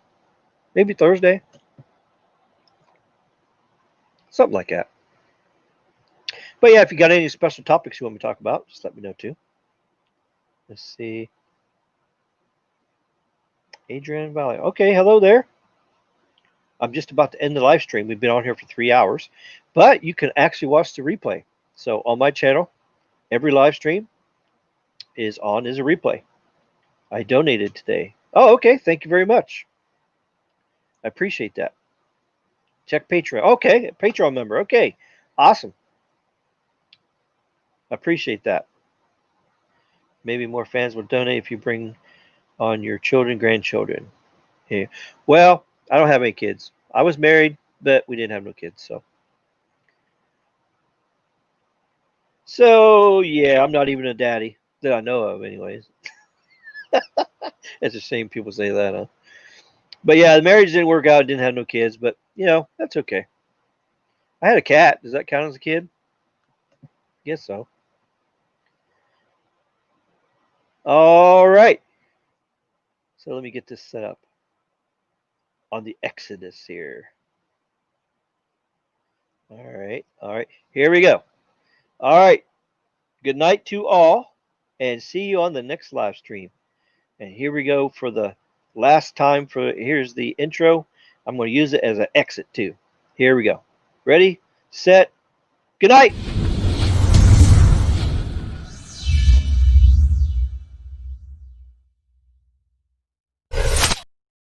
maybe Thursday. Something like that. But yeah, if you got any special topics you want me to talk about, just let me know too. Let's see. Adrian Valley. Okay, hello there. I'm just about to end the live stream. We've been on here for 3 hours, but you can actually watch the replay. So on my channel, every live stream is on as a replay. I donated today. Oh, okay. Thank you very much. I appreciate that. Check Patreon. Okay, Patreon member. Okay, awesome. I appreciate that. Maybe more fans will donate if you bring on your children, grandchildren. Yeah. Well, I don't have any kids. I was married, but we didn't have no kids. So yeah, I'm not even a daddy that I know of, anyways. It's a shame people say that, huh? But yeah, the marriage didn't work out. Didn't have no kids, but that's okay. I had a cat. Does that count as a kid? Guess so. All right. So let me get this set up on the Exodus here. All right. All right. Here we go. All right. Good night to all, and see you on the next live stream. And here we go for the last time. Here's the intro. I'm going to use it as an exit too. Here we go. Ready, set, good night.